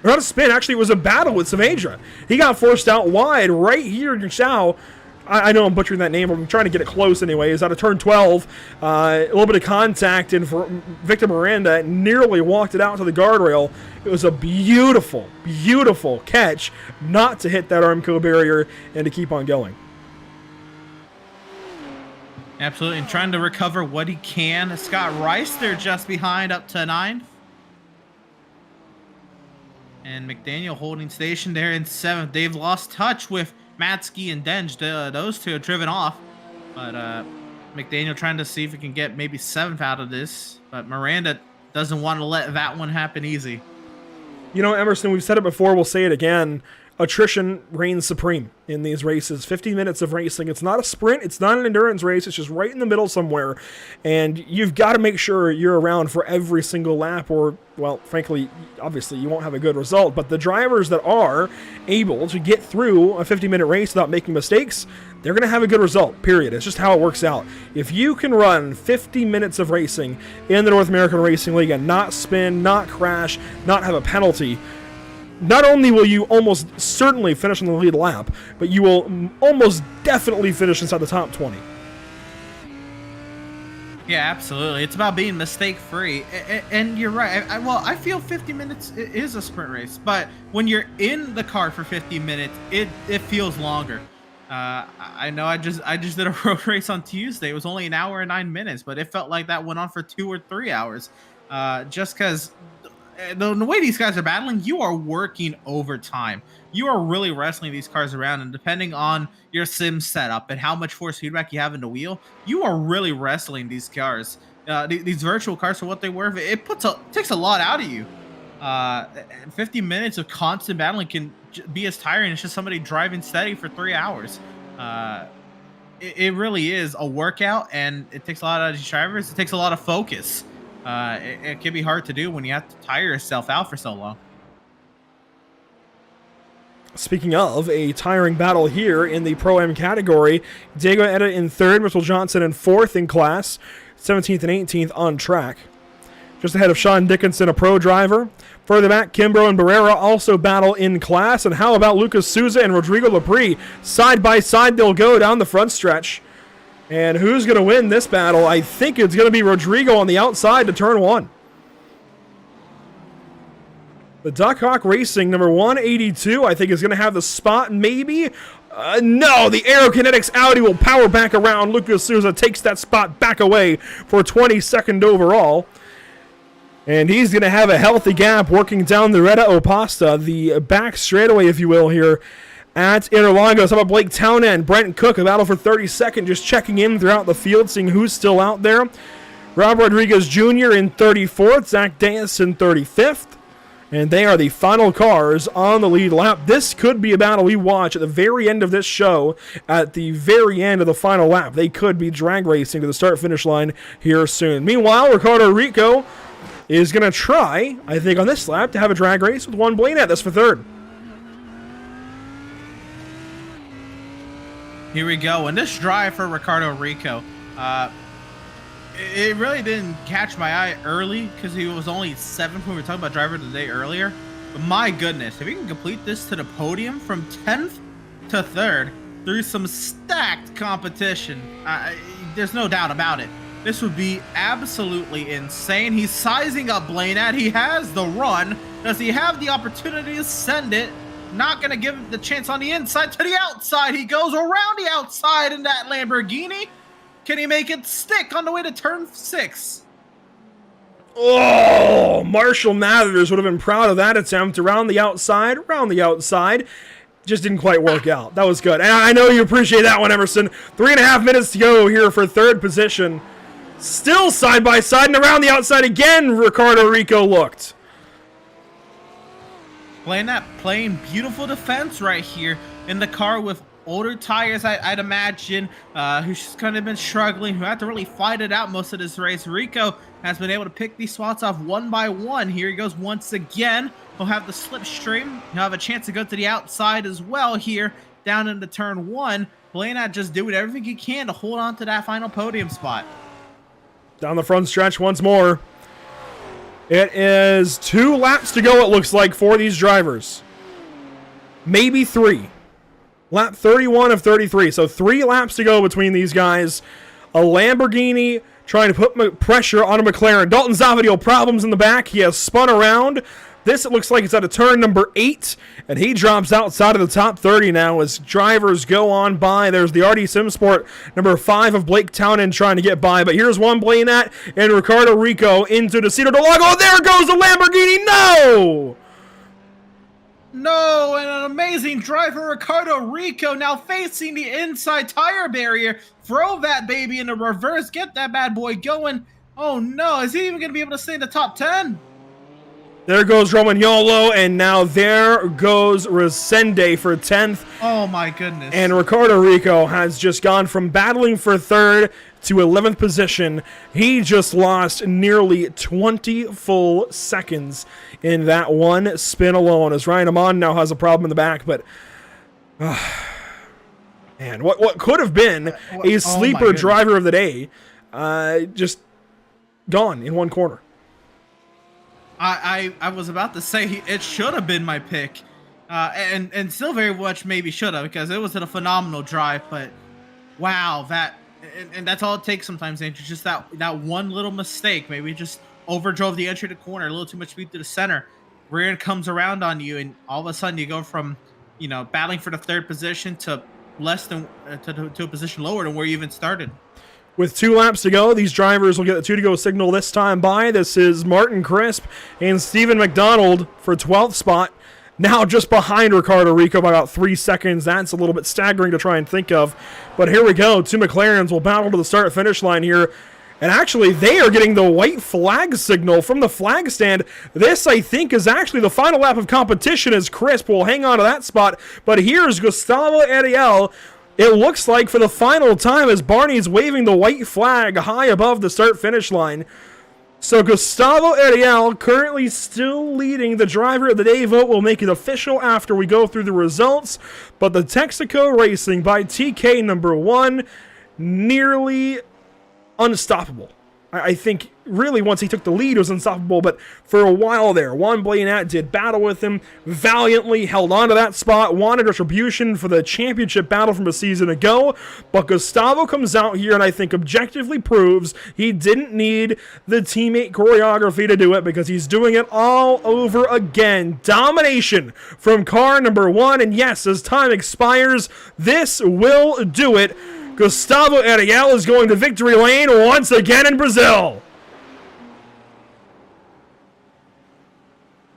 Or not a spin, actually it was a battle with Saavedra. He got forced out wide right here in Yashao. I know I'm butchering that name, but I'm trying to get it close anyway. Is out of turn 12. A little bit of contact, and for Victor Miranda nearly walked it out to the guardrail. It was a beautiful, beautiful catch not to hit that Armco barrier and to keep on going. Absolutely, and trying to recover what he can. Scott Rice there just behind up to 9th. And McDaniel holding station there in 7th. They've lost touch with Matsky and Denge. Those two have driven off. But McDaniel trying to see if he can get maybe 7th out of this. But Miranda doesn't want to let that one happen easy. You know, Emerson, we've said it before, we'll say it again. Attrition reigns supreme in these races. 50 minutes of racing. It's not a sprint. It's not an endurance race. It's just right in the middle somewhere. And you've got to make sure you're around for every single lap or, well, frankly, obviously you won't have a good result. But the drivers that are able to get through a 50-minute race without making mistakes, they're going to have a good result, period. It's just how it works out. If you can run 50 minutes of racing in the North American Racing League and not spin, not crash, not have a penalty, not only will you almost certainly finish on the lead lap, but you will almost definitely finish inside the top 20. Yeah, absolutely. It's about being mistake-free. And you're right. I feel 50 minutes is a sprint race, but when you're in the car for 50 minutes, it feels longer. I know I just did a road race on Tuesday. It was only an hour and 9 minutes, but it felt like that went on for 2 or 3 hours. Just because the way these guys are battling, you are working overtime. You are really wrestling these cars around, and depending on your sim setup and how much force feedback you have in the wheel, you are really wrestling these cars. These virtual cars, for what they were, it takes a lot out of you. 50 minutes of constant battling can be as tiring as just somebody driving steady for 3 hours. It really is a workout, and it takes a lot out of these drivers. It takes a lot of focus. It can be hard to do when you have to tire yourself out for so long. Speaking of a tiring battle here in the Pro-Am category, Diego Etta in 3rd, Mitchell Johnson in 4th in class, 17th and 18th on track. Just ahead of Sean Dickinson, a pro driver. Further back, Kimbrough and Barrera also battle in class. And how about Lucas Souza and Rodrigo Lapri? Side by side, they'll go down the front stretch. And who's going to win this battle? I think it's going to be Rodrigo on the outside to turn 1. The Duck Hawk Racing, number 182, I think is going to have the spot, maybe. No, the Aerokinetics Audi will power back around. Lucas Souza takes that spot back away for 22nd overall. And he's going to have a healthy gap working down the Retta Opasta, the back straightaway, if you will, here at Interlagos. How about Blake Townend? Brent Cook, a battle for 32nd, just checking in throughout the field, seeing who's still out there. Rob Rodriguez Jr. in 34th, Zach Deas in 35th. And they are the final cars on the lead lap. This could be a battle we watch at the very end of this show, at the very end of the final lap. They could be drag racing to the start-finish line here soon. Meanwhile, Ricardo Rico is going to try, I think, on this lap to have a drag race with Juan Blanett. That's for 3rd. Here we go. And this drive for Ricardo Rico, it really didn't catch my eye early because he was only 7th when we were talking about driver of the day earlier. But my goodness, if he can complete this to the podium from 10th to 3rd through some stacked competition, there's no doubt about it. This would be absolutely insane. He's sizing up Blanett. He has the run. Does he have the opportunity to send it? Not going to give him the chance on the inside. To the outside. He goes around the outside in that Lamborghini. Can he make it stick on the way to turn 6? Oh, Marshall Mathers would have been proud of that attempt. Around the outside. Just didn't quite work out. That was good. And I know you appreciate that one, Emerson. 3.5 minutes to go here for 3rd position. Still side by side and around the outside again, Ricardo Rico looked. Blanett playing beautiful defense right here in the car with older tires, I'd imagine, who's kind of been struggling, who had to really fight it out most of this race. Rico has been able to pick these spots off one by one. Here he goes once again. He'll have the slipstream. He'll have a chance to go to the outside as well here down into turn 1. Blanett just doing everything he can to hold on to that final podium spot. Down the front stretch once more. It is 2 laps to go, it looks like, for these drivers. Maybe 3. Lap 31 of 33. So 3 laps to go between these guys. A Lamborghini trying to put pressure on a McLaren. Dalton Zavadil problems in the back. He has spun around. This, it looks like it's at a turn number 8, and he drops outside of the top 30 now as drivers go on by. There's the RD Simsport number 5 of Blake Townend trying to get by, but here's Juan Blanett and Ricardo Rico into the Cedar del Lago. There goes the Lamborghini. No! No, and an amazing driver, Ricardo Rico, now facing the inside tire barrier. Throw that baby in the reverse. Get that bad boy going. Oh, no. Is he even going to be able to stay in the top 10? There goes Romagnolo, and now there goes Resende for 10th. Oh, my goodness. And Ricardo Rico has just gone from battling for 3rd to 11th position. He just lost nearly 20 full seconds in that one spin alone, as Ryan Amon now has a problem in the back. But, man, what could have been a sleeper driver of the day just gone in one corner. I was about to say it should have been my pick, and still very much maybe should have, because it was a phenomenal drive. But wow, and that's all it takes sometimes, Andrew. Just that one little mistake, maybe just overdrove the entry to the corner, a little too much speed to the center. Rear end comes around on you, and all of a sudden you go from battling for the 3rd position to less than to a position lower than where you even started. With 2 laps to go, these drivers will get the 2 to go signal this time by. This is Martin Crisp and Stephen McDonald for 12th spot. Now just behind Ricardo Rico by about 3 seconds. That's a little bit staggering to try and think of. But here we go. 2 McLarens will battle to the start-finish line here. And actually, they are getting the white flag signal from the flag stand. This, I think, is actually the final lap of competition as Crisp will hang on to that spot. But here's Gustavo Ariel. It looks like for the final time as Barney's waving the white flag high above the start-finish line. So Gustavo Ariel currently still leading. The driver of the day vote will make it official after we go through the results. But the Texaco Racing by TK number 1, nearly unstoppable. I think really once he took the lead it was unstoppable, but for a while there, Juan Blanat did battle with him, valiantly held on to that spot, wanted retribution for the championship battle from a season ago, but Gustavo comes out here and I think objectively proves he didn't need the teammate choreography to do it because he's doing it all over again. Domination from car number 1, and yes, as time expires, this will do it. Gustavo Ariel is going to victory lane once again in Brazil.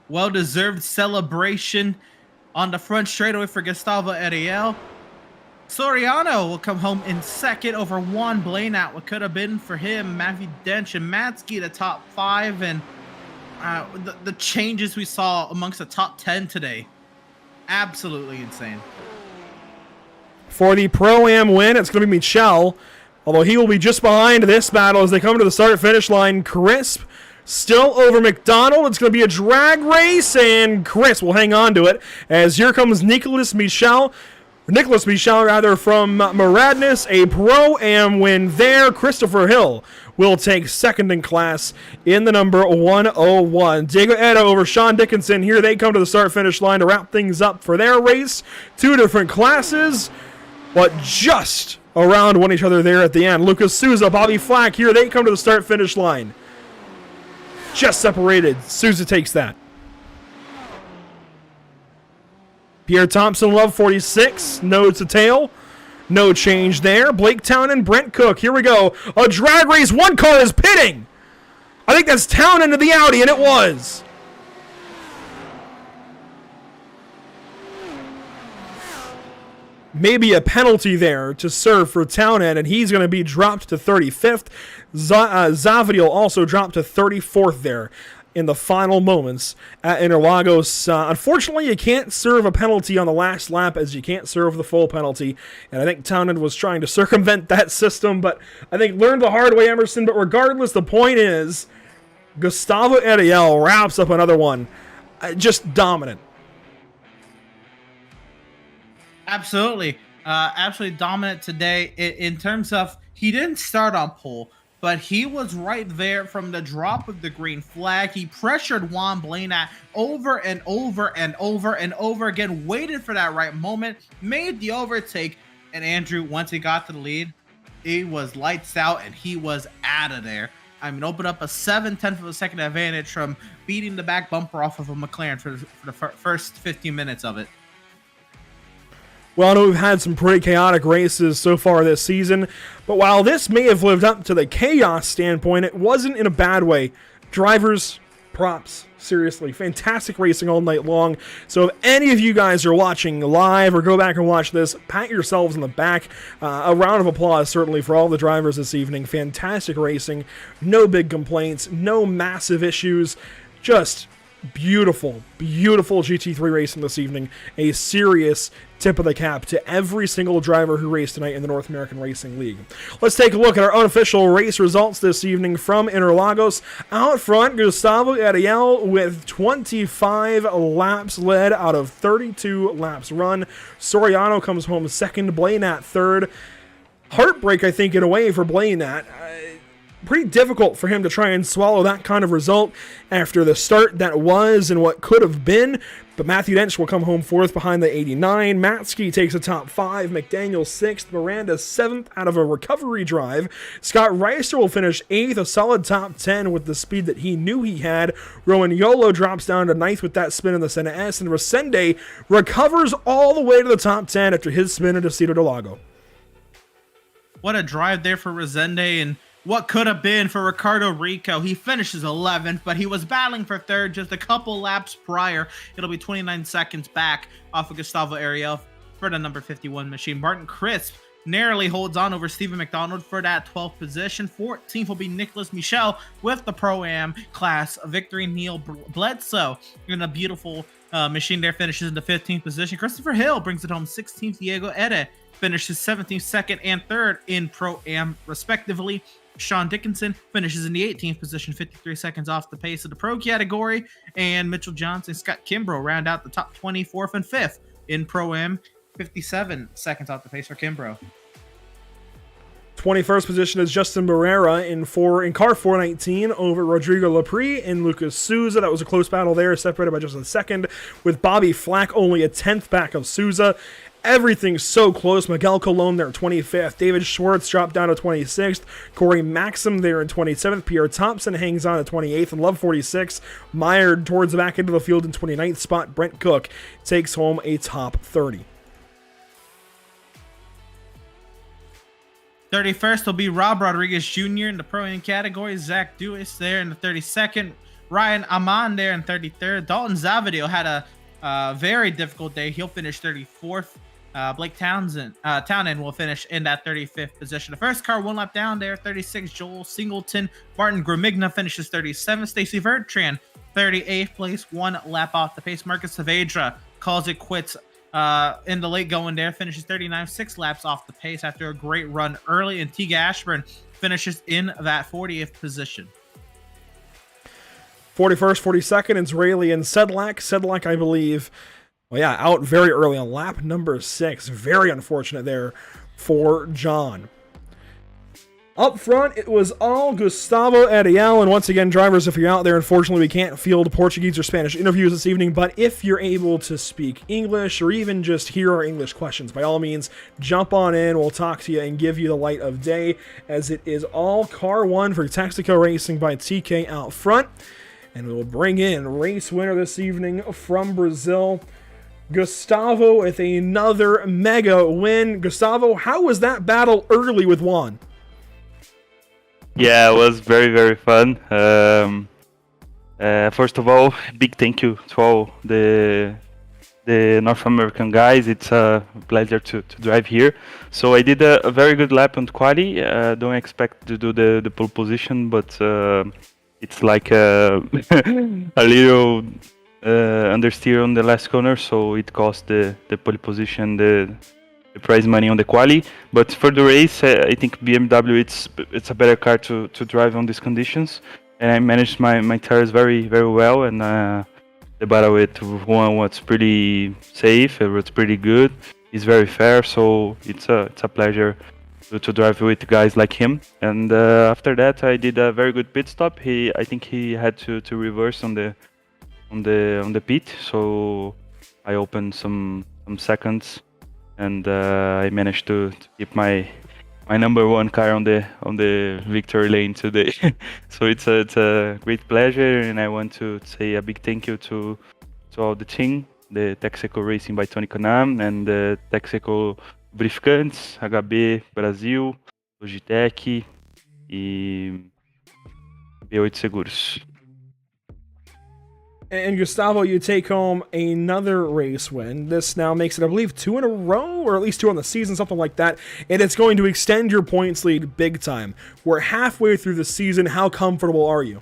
Well-deserved celebration on the front straightaway for Gustavo Ariel. Soriano will come home in second over Juan Blanat. What could have been for him, Matthew Dench and Matsky the top 5, and the changes we saw amongst the top 10 today. Absolutely insane. For the Pro-Am win, it's going to be Michel, although he will be just behind this battle as they come to the start-finish line. Crisp still over McDonald. It's going to be a drag race, and Crisp will hang on to it as here comes Nicholas Michel from Maradness, a Pro-Am win there. Christopher Hill will take second in class in the number 101. Diego Etta over Sean Dickinson. Here they come to the start-finish line to wrap things up for their race. 2 different classes, but just around one each other there at the end. Lucas Souza, Bobby Flack, here they come to the start-finish line. Just separated. Souza takes that. Pierre Thompson, Love 46, nose to tail. No change there. Blake Town and Brent Cook. Here we go. A drag race. One car is pitting. I think that's Town into the Audi, and it was. Maybe a penalty there to serve for Townend, and he's going to be dropped to 35th. Zavadiel also dropped to 34th there in the final moments at Interlagos. Unfortunately, you can't serve a penalty on the last lap as you can't serve the full penalty, and I think Townend was trying to circumvent that system, but I think learned the hard way, Emerson. But regardless, the point is Gustavo Ariel wraps up another one. Just dominant. Absolutely. Absolutely dominant today in terms of he didn't start on pole, but he was right there from the drop of the green flag. He pressured Juan Blanat over and over and over and over again, waited for that right moment, made the overtake, and Andrew, once he got to the lead, he was lights out and he was out of there. I mean, opened up a 7/10 of a second advantage from beating the back bumper off of a McLaren for the first 15 minutes of it. Well, I know we've had some pretty chaotic races so far this season, but while this may have lived up to the chaos standpoint, it wasn't in a bad way. Drivers, props, seriously, fantastic racing all night long. So if any of you guys are watching live or go back and watch this, pat yourselves on the back. A round of applause certainly for all the drivers this evening. Fantastic racing, no big complaints, no massive issues, just beautiful, beautiful GT3 racing this evening. A serious tip of the cap to every single driver who raced tonight in the North American Racing League. Let's take a look at our unofficial race results this evening from Interlagos. Out front, Gustavo Ariel with 25 laps led out of 32 laps run. Soriano comes home second, Blanat third. Heartbreak, I think, in a way for Blanat. Pretty difficult for him to try and swallow that kind of result after the start that was and what could have been. But Matthew Dench will come home fourth behind the 89. Matsky takes a top 5. McDaniel 6th. Miranda 7th out of a recovery drive. Scott Reister will finish 8th, a solid top 10 with the speed that he knew he had. Rowan Yolo drops down to 9th with that spin in the Senna S. And Resende recovers all the way to the top 10 after his spin into Cedar del Lago. What a drive there for Resende, and what could have been for Ricardo Rico. He finishes 11th, but he was battling for third just a couple laps prior. It'll be 29 seconds back off of Gustavo Ariel for the number 51 machine. Martin Crisp narrowly holds on over Stephen McDonald for that 12th position. 14th will be Nicholas Michel with the Pro-Am class victory. Neil Bledsoe in a beautiful machine there finishes in the 15th position. Christopher Hill brings it home 16th. Diego Ede finishes 17th, 2nd, and 3rd in Pro-Am respectively. Sean Dickinson finishes in the 18th position, 53 seconds off the pace of the Pro category. And Mitchell Johnson, Scott Kimbrough round out the top 20, 4th and 5th in Pro-Am, 57 seconds off the pace for Kimbrough. 21st position is Justin Barrera in car 419 over Rodrigo Lapri and Lucas Souza. That was a close battle there, separated by just a second, with Bobby Flack only a 10th back of Souza. Everything's so close. Miguel Colon there, 25th. David Schwartz dropped down to 26th. Corey Maxim there in 27th. Pierre Thompson hangs on to 28th and Love 46. Mired towards the back end of the field in 29th spot. Brent Cook takes home a top 30. 31st will be Rob Rodriguez Jr. in the Pro-Am category. Zach Dewis there in the 32nd. Ryan Amon there in 33rd. Dalton Zavidio had a very difficult day. He'll finish 34th. Blake Townend will finish in that 35th position. The first car one lap down there, 36. Joel Singleton. Martin Gramigna finishes 37th. Stacy Vertran, 38th place, one lap off the pace. Marcus Saavedra calls it quits in the late going there, finishes 39th, 6 laps off the pace after a great run early. And Teague Ashburn finishes in that 40th position. 41st, 42nd, Israeli and Sedlak. Sedlak, I believe, out very early on lap number 6. Very unfortunate there for John. Up front, it was all Gustavo Ariel. And once again, drivers, if you're out there, unfortunately, we can't field Portuguese or Spanish interviews this evening. But if you're able to speak English or even just hear our English questions, by all means, jump on in. We'll talk to you and give you the light of day, as it is all car 1 for Texaco Racing by TK out front. And we will bring in race winner this evening from Brazil, Gustavo, with another mega win. Gustavo, how was that battle early with Juan? Yeah, it was very, very fun. First of all, big thank you to all the North American guys. It's a pleasure to drive here. So I did a very good lap on quali. Don't expect to do the pole position, but it's like a little understeer on the last corner, so it cost the pole position, the prize money on the quali. But for the race, I think BMW it's a better car to drive on these conditions, and I managed my tires very, very well. And the battle with Juan was pretty safe. It was pretty good. It's very fair, so it's a pleasure to drive with guys like him. And after that, I did a very good pit stop. I think he had to reverse on the pit, so I opened some seconds, and I managed to keep my number 1 car on the victory lane today. So it's a great pleasure, and I want to say a big thank you to all the team, the Texaco Racing by Tony Kanam, and the Texaco Lubrificantes, HB Brasil, Logitech e B8 Seguros. And Gustavo, you take home another race win. This now makes it, I believe, 2 in a row, or at least 2 on the season, something like that. And it's going to extend your points lead big time. We're halfway through the season. How comfortable are you?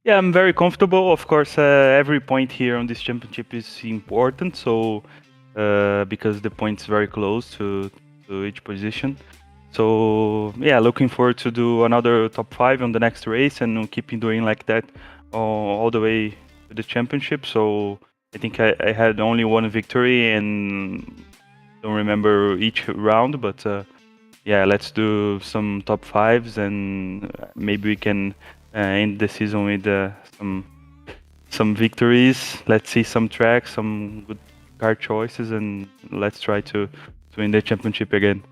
Yeah, I'm very comfortable. Of course, every point here on this championship is important. So because the point's very close to each position. So yeah, looking forward to do another top 5 on the next race, and keeping doing like that all the way to the championship. So I think I had only 1 victory, and don't remember each round, but yeah, let's do some top 5s, and maybe we can end the season with some victories. Let's see some tracks, some good car choices, and let's try to win the championship again.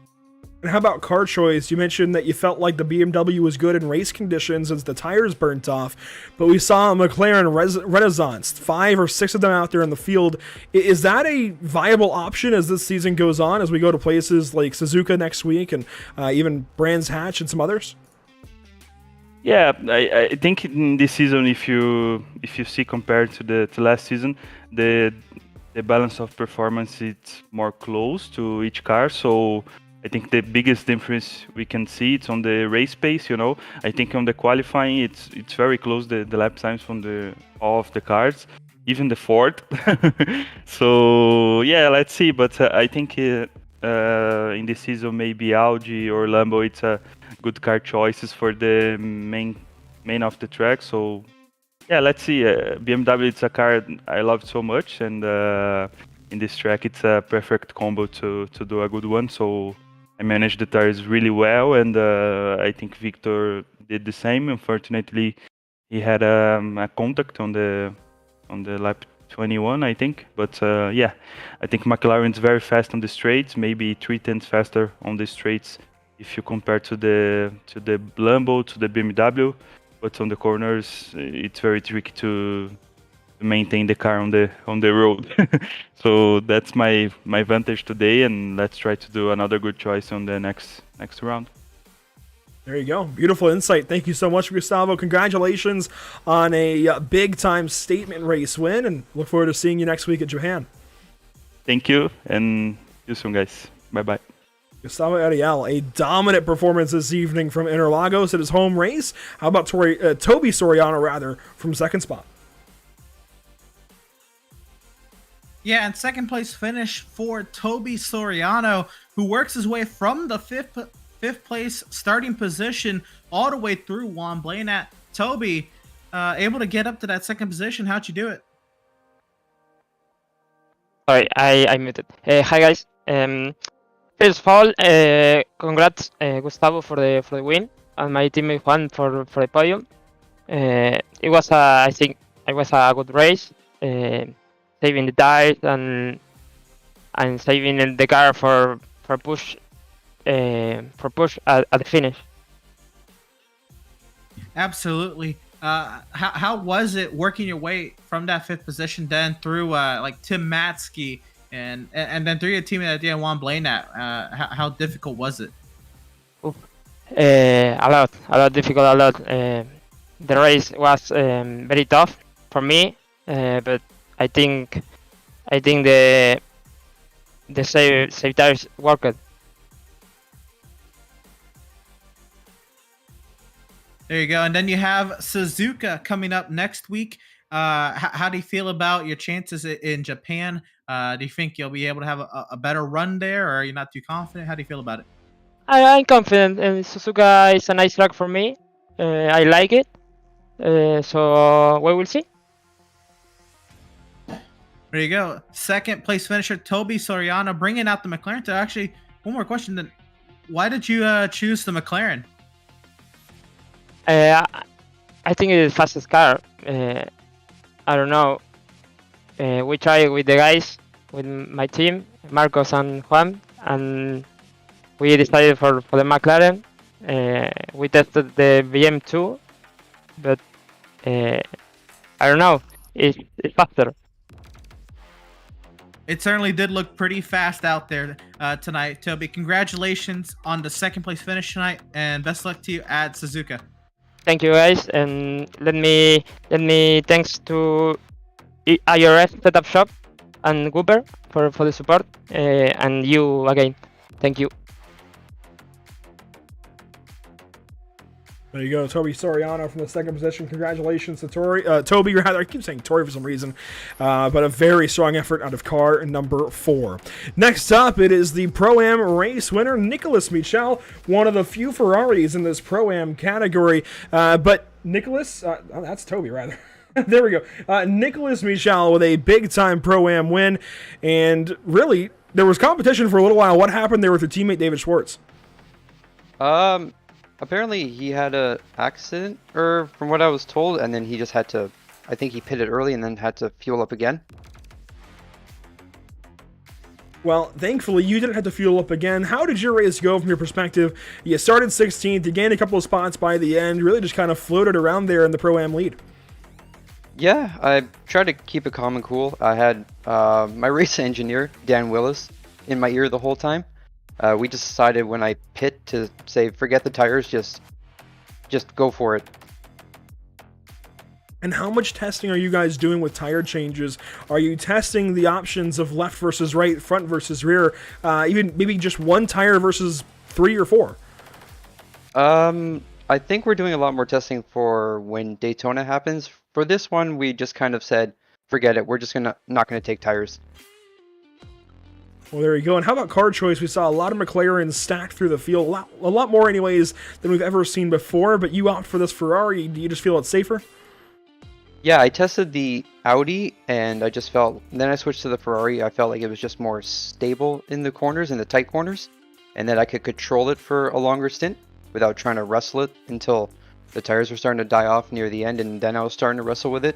And how about car choice? You mentioned that you felt like the BMW was good in race conditions as the tires burnt off, but we saw a McLaren Renaissance, 5 or 6 of them out there in the field. Is that a viable option as this season goes on, as we go to places like Suzuka next week and even Brands Hatch and some others? Yeah, I think in this season, if you see compared to last season, the balance of performance is more close to each car. So I think the biggest difference we can see it's on the race pace. I think on the qualifying it's very close, the lap times from all of the cars, even the Ford. So yeah, let's see. But I think in this season maybe Audi or Lambo it's a good car choices for the main of the track. So yeah, let's see. BMW it's a car I love so much, and in this track it's a perfect combo to do a good one. So I managed the tires really well, and I think Victor did the same. Unfortunately, he had a contact on the lap 21, I think. But yeah, I think McLaren's very fast on the straights, maybe 3/10 faster on the straights if you compare to the Lambo, to the BMW. But on the corners, it's very tricky to maintain the car on the road. So that's my advantage today, and let's try to do another good choice on the next round. There you go. Beautiful insight. Thank you so much, Gustavo. Congratulations on a big-time statement race win, and look forward to seeing you next week at Japan. Thank you, and see you soon, guys. Bye-bye. Gustavo Ariel, a dominant performance this evening from Interlagos at his home race. How about Toby Soriano, from second spot? Yeah, and second place finish for Toby Soriano, who works his way from the fifth place starting position all the way through Juan Blanat. Toby, able to get up to that second position. How'd you do it? Sorry, I muted. Hi guys. First of all, congrats Gustavo for the win, and my teammate Juan for the podium. It was I think it was a good race, saving the tires and saving the car for push at the finish. Absolutely. How was it working your way from that fifth position then through like Tim Matsky and then through your teammate at the end, Juan Blanat? How difficult was it? A lot difficult, a lot. The race was very tough for me, but I think the save tires worked. There you go. And then you have Suzuka coming up next week. How do you feel about your chances in Japan? Do you think you'll be able to have a better run there, or are you not too confident? How do you feel about it? I'm confident, and Suzuka is a nice track for me. I like it, so we will see. There you go. Second place finisher Toby Soriano bringing out the McLaren. So actually, one more question then. Why did you choose the McLaren? I think it's the fastest car. I don't know. We tried with the guys, with my team, Marcos and Juan, and we decided for the McLaren. We tested the BM2, but I don't know. It's faster. It certainly did look pretty fast out there tonight, Toby. Congratulations on the second place finish tonight, and best luck to you at Suzuka. Thank you guys, and let me thanks to IRS Setup Shop and Goober for the support, and you again. Thank you. There you go, Toby Soriano from the second position. Congratulations to Toby. I keep saying Tori for some reason, but a very strong effort out of car number 4. Next up, it is the Pro-Am race winner, Nicholas Michel, one of the few Ferraris in this Pro-Am category. But Nicholas, that's Toby rather. There we go. Nicholas Michel with a big-time Pro-Am win, and really, there was competition for a little while. What happened there with your teammate David Schwartz? Apparently he had a accident, or from what I was told, and then he just had to, I think he pitted early and then had to fuel up again. Well, thankfully, you didn't have to fuel up again. How did your race go from your perspective? You started 16th, you gained a couple of spots by the end, really just kind of floated around there in the Pro-Am lead. Yeah, I tried to keep it calm and cool. I had my race engineer, Dan Willis, in my ear the whole time. We just decided when I pit to say, forget the tires, just go for it. And how much testing are you guys doing with tire changes? Are you testing the options of left versus right, front versus rear, even maybe just one tire versus 3 or 4? I think we're doing a lot more testing for when Daytona happens. For this one, we just kind of said, forget it. We're just not gonna take tires. Well, there you go. And how about car choice? We saw a lot of McLarens stacked through the field, a lot more anyways than we've ever seen before, but you opt for this Ferrari. Do you just feel it's safer? Yeah, I tested the Audi and I just felt, then I switched to the Ferrari. I felt like it was just more stable in the corners, in the tight corners, and that I could control it for a longer stint without trying to wrestle it until the tires were starting to die off near the end, and then I was starting to wrestle with it.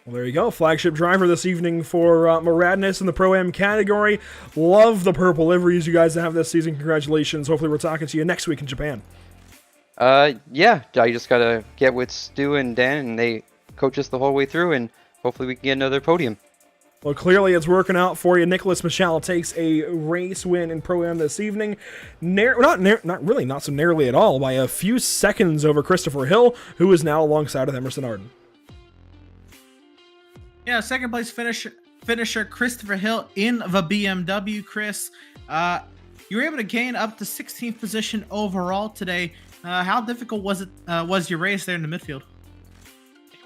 Well, there you go. Flagship driver this evening for Moradness in the Pro-Am category. Love the purple liveries you guys have this season. Congratulations. Hopefully we're talking to you next week in Japan. Yeah, I just gotta get with Stu and Dan, and they coach us the whole way through, and hopefully we can get another podium. Well, clearly it's working out for you. Nicholas Michel takes a race win in Pro-Am this evening. Not so narrowly at all, by a few seconds over Christopher Hill, who is now alongside of Emerson Arden. Yeah, second place finisher Christopher Hill in the BMW. Chris, you were able to gain up to 16th position overall today. How difficult was your race there in the midfield? It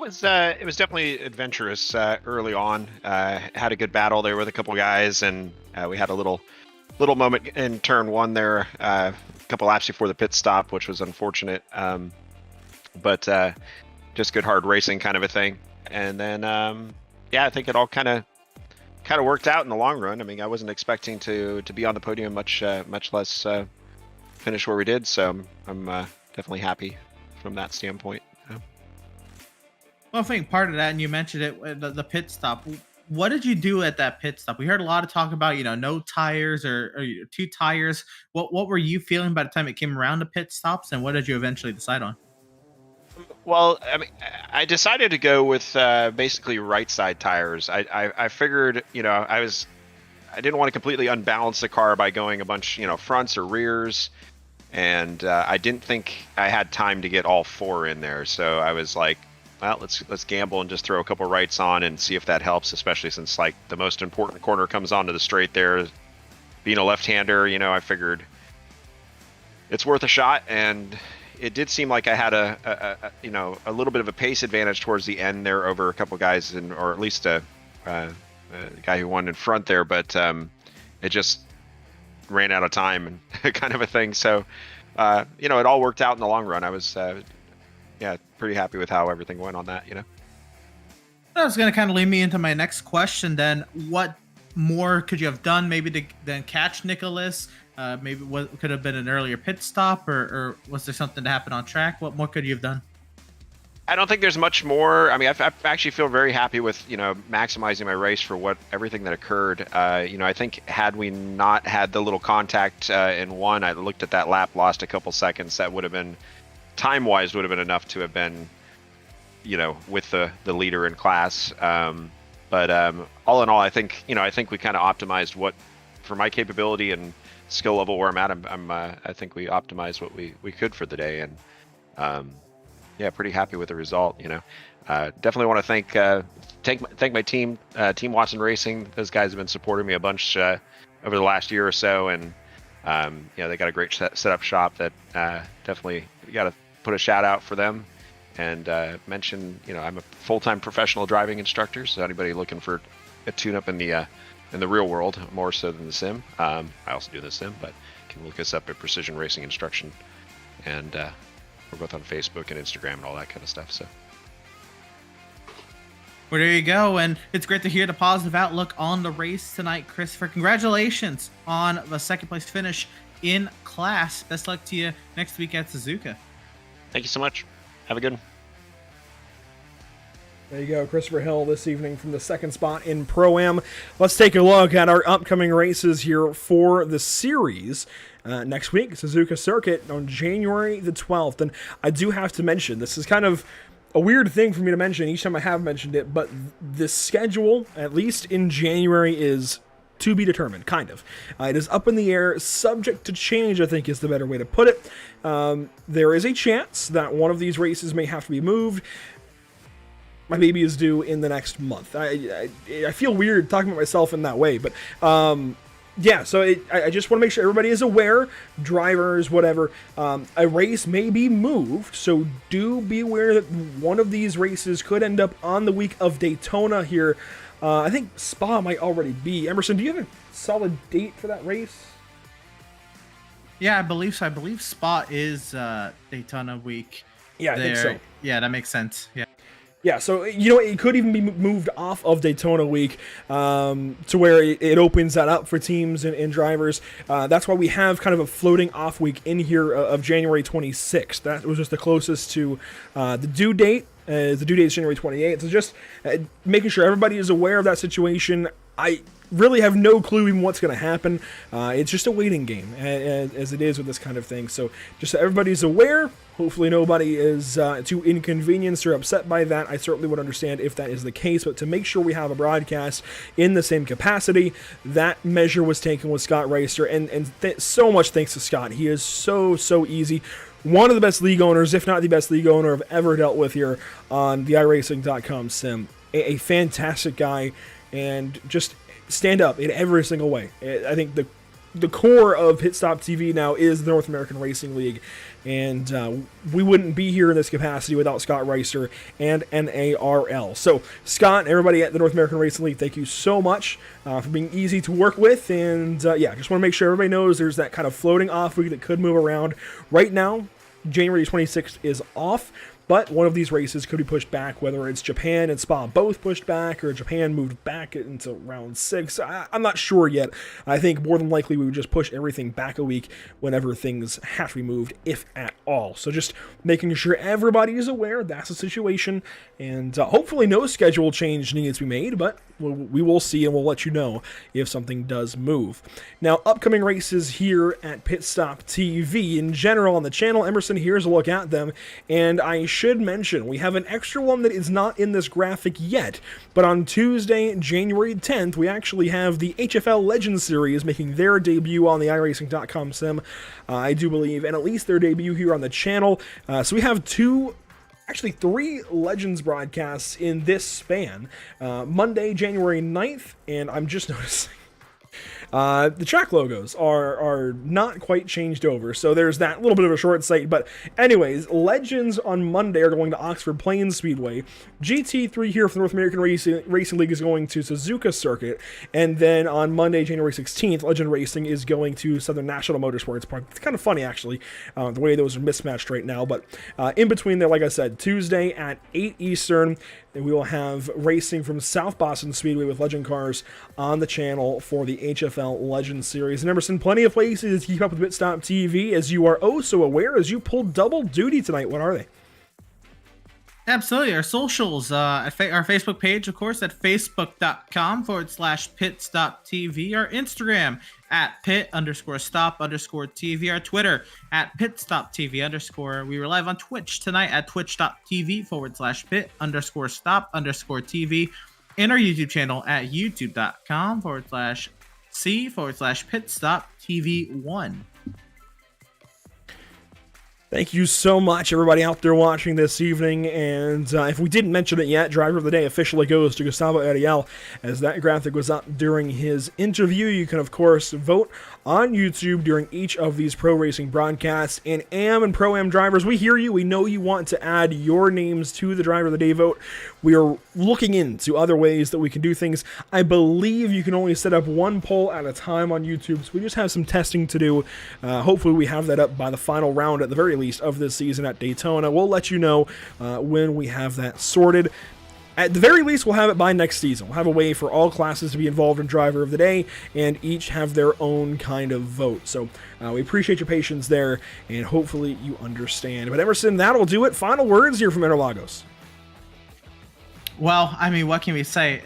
was definitely adventurous early on. Had a good battle there with a couple guys, and we had a little moment in turn one there, a couple laps before the pit stop, which was unfortunate. But just good hard racing kind of a thing. And then I think it all kind of worked out in the long run. I mean, I wasn't expecting to be on the podium, much less finish where we did. So I'm definitely happy from that standpoint. Well, I think part of that, and you mentioned it, the pit stop. What did you do at that pit stop? We heard a lot of talk about, no tires or 2 tires. What were you feeling by the time it came around to pit stops, and what did you eventually decide on? Well, I mean, I decided to go with basically right side tires. I figured, I didn't want to completely unbalance the car by going a bunch, fronts or rears, and I didn't think I had time to get all 4 in there. So I was like, well, let's gamble and just throw a couple rights on and see if that helps, especially since like the most important corner comes onto the straight there. Being a left-hander, I figured it's worth a shot, and it did seem like I had a little bit of a pace advantage towards the end there over a couple guys, or at least a guy who won in front there, but it just ran out of time and kind of a thing. So, it all worked out in the long run. I was, pretty happy with how everything went on that, That was going to kind of lead me into my next question then. What more could you have done maybe to then catch Nicholas? Maybe what could have been an earlier pit stop, or was there something to happen on track? What more could you have done? I don't think there's much more. I mean, I actually feel very happy with, maximizing my race for everything that occurred. I think had we not had the little contact in one, I looked at that lap, lost a couple seconds. That would have been, time-wise, would have been enough to have been, with the leader in class. But all in all, I think we kind of optimized what, for my capability and skill level where I'm at, I think we optimized what we could for the day, and pretty happy with the result. Definitely want to thank my team, Team Watson Racing. Those guys have been supporting me a bunch over the last year or so, and they got a great setup shop that definitely got to put a shout out for them, and mention I'm a full-time professional driving instructor, so anybody looking for a tune-up in the real world, more so than the sim. I also do the sim, but you can look us up at Precision Racing Instruction, and we're both on Facebook and Instagram and all that kind of stuff. So, well, there you go, and it's great to hear the positive outlook on the race tonight, Christopher. Congratulations on the second place finish in class. Best luck to you next week at Suzuka. Thank you so much. Have a good one. There you go, Christopher Hill this evening from the second spot in Pro-Am. Let's take a look at our upcoming races here for the series. Next week, Suzuka Circuit on January the 12th. And I do have to mention, this is kind of a weird thing for me to mention each time I have mentioned it, but the schedule, at least in January, is to be determined, kind of. It is up in the air, subject to change, I think is the better way to put it. There is a chance that one of these races may have to be moved. My baby is due in the next month. I feel weird talking about myself in that way, but yeah, so I just want to make sure everybody is aware, drivers, whatever, a race may be moved, so do be aware that one of these races could end up on the week of Daytona here. I think Spa might already be. Emerson, do you have a solid date for that race? Yeah, I believe so. I believe Spa is Daytona week. Yeah, I think so. Yeah, that makes sense. Yeah. Yeah, so, you know, it could even be moved off of Daytona week to where it opens that up for teams and drivers. That's why we have kind of a floating off week in here of January 26th. That was just the closest to the due date. The due date is January 28th. So just making sure everybody is aware of that situation. I really have no clue even what's going to happen. It's just a waiting game, as it is with this kind of thing. So just so everybody's aware, hopefully nobody is too inconvenienced or upset by that. I certainly would understand if that is the case, but to make sure we have a broadcast in the same capacity, that measure was taken with Scott Reister, and so much thanks to Scott. He is so easy. One of the best league owners, if not the best league owner I've ever dealt with here on the iRacing.com sim. A fantastic guy, and just stand up in every single way. I think the core of Pit Stop TV now is the North American Racing League, and we wouldn't be here in this capacity without Scott Reister and NARL. So Scott and everybody at the North American Racing League, thank you so much for being easy to work with, and yeah, just want to make sure everybody knows there's that kind of floating off week that could move around. Right now, January 26th is off, but one of these races could be pushed back, whether it's Japan and Spa both pushed back, or Japan moved back into round 6. I'm not sure yet. I think more than likely we would just push everything back a week whenever things have to be moved, if at all. So just making sure everybody is aware that's the situation, and hopefully no schedule change needs to be made, but we will see, and we'll let you know if something does move. Now, upcoming races here at Pit Stop TV in general on the channel, Emerson, here's a look at them, and I should mention we have an extra one that is not in this graphic yet, but on Tuesday, January 10th, we actually have the HFL Legends Series making their debut on the iRacing.com sim, I do believe, and at least their debut here on the channel. So we have actually 3 Legends broadcasts in this span. Monday, January 9th, and I'm just noticing the track logos are not quite changed over, so there's that little bit of a short sight. But anyways, Legends on Monday are going to Oxford Plains Speedway. GT3 here from the North American Racing League is going to Suzuka Circuit, and then on Monday, January 16th, Legend Racing is going to Southern National Motorsports Park. It's kind of funny, actually, the way those are mismatched right now, but in between there, like I said, Tuesday at 8 Eastern, and we will have racing from South Boston Speedway with Legend cars on the channel for the HFL Legends Series. And Emerson, plenty of places to keep up with Pit Stop TV, as you are oh so aware, as you pulled double duty tonight. What are they? Absolutely. Our socials, our Facebook page, of course, at facebook.com/pitstoptv. Our Instagram at pit_stop_TV. Our Twitter at pitstoptv_. We were live on Twitch tonight at twitch.tv/pit_stop_TV. And our YouTube channel at youtube.com/c/pitstoptv1. Thank you so much, everybody out there watching this evening, and if we didn't mention it yet, Driver of the Day officially goes to Gustavo Ariel, as that graphic was up during his interview. You can, of course, vote on YouTube during each of these pro racing broadcasts, and AM and Pro-Am drivers, we hear you, we know you want to add your names to the Driver of the Day vote. We are looking into other ways that we can do things. I believe you can only set up one poll at a time on YouTube, so we just have some testing to do. Hopefully we have that up by the final round, at the very least, of this season at Daytona. We'll let you know when we have that sorted. At the very least, we'll have it by next season. We'll have a way for all classes to be involved in Driver of the Day and each have their own kind of vote. So we appreciate your patience there, and hopefully you understand. But Emerson, that'll do it. Final words here from Interlagos. Well, I mean, what can we say?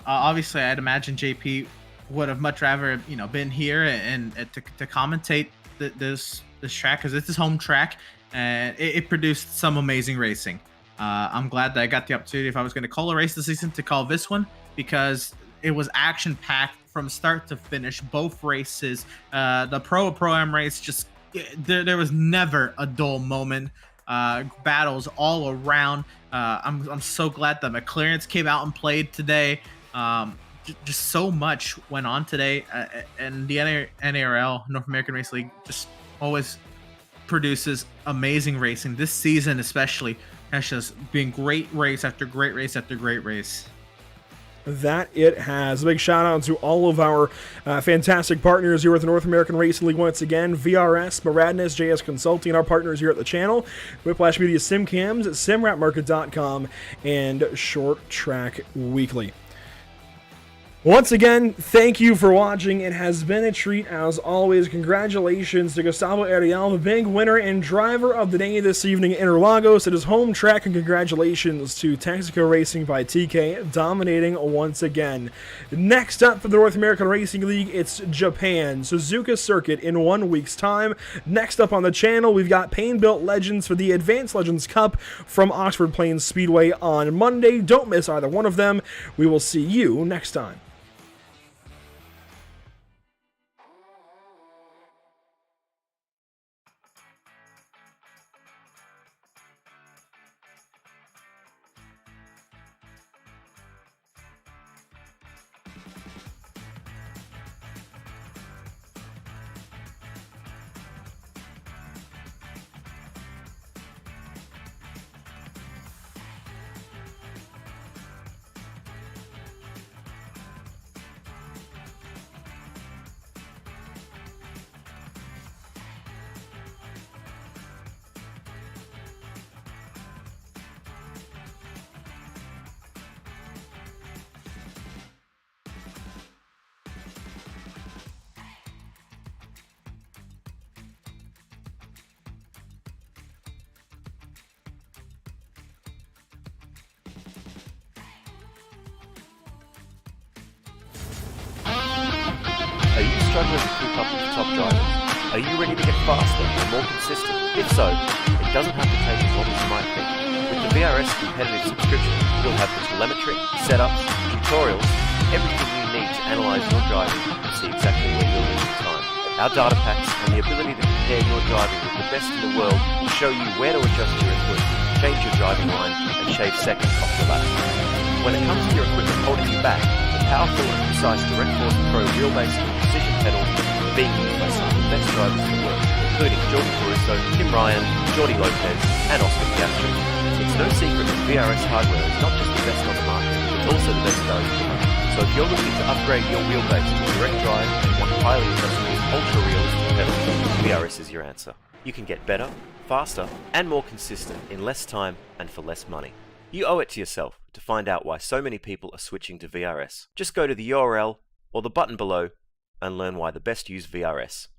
Obviously, I'd imagine JP would have much rather, been here and to commentate this track, because it's his home track, and it produced some amazing racing. I'm glad that I got the opportunity, if I was going to call a race this season, to call this one, because it was action packed from start to finish. Both races, the Pro-Am race, just there was never a dull moment. Battles all around. I'm so glad that McLaren's came out and played today. Just so much went on today, and the NARL, North American Race League, just always produces amazing racing. This season especially has just been great race after great race after great race. That it has. A big shout out to all of our fantastic partners here with the North American Racing League once again. VRS, Maradness, JS Consulting, our partners here at the channel. Whiplash Media SimCams, SimRapMarket.com, and Short Track Weekly. Once again, thank you for watching. It has been a treat as always. Congratulations to Gustavo Ariel, the big winner and driver of the day this evening at Interlagos at his home track, and congratulations to Texaco Racing by TK, dominating once again. Next up for the North American Racing League, it's Japan, Suzuka Circuit in 1 week's time. Next up on the channel, we've got Pain Built Legends for the Advanced Legends Cup from Oxford Plains Speedway on Monday. Don't miss either one of them. We will see you next time. Are you struggling to keep up with the top drivers? Are you ready to get faster and more consistent? If so, it doesn't have to take as long as you might think. With the VRS competitive subscription, you'll have the telemetry, setups, tutorials, everything you need to analyze your driving and see exactly where you're losing time. Our data packs and the ability to compare your driving with the best in the world will show you where to adjust your input, change your driving line, and shave seconds off the lap. When it comes to your equipment holding you back, the powerful and precise Direct Force Pro wheelbase and precision pedals are being used by some of the best drivers in the world, including Jordan Caruso, Tim Ryan, Jordi Lopez, and Oscar Piastri. It's no secret that VRS hardware is not just the best on the market, it's also the best value for money. So if you're looking to upgrade your wheelbase to direct drive and want highly adjustable, ultra-realistic pedals, VRS is your answer. You can get better, faster, and more consistent in less time and for less money. You owe it to yourself to find out why so many people are switching to VRS. Just go to the URL or the button below and learn why the best use VRS.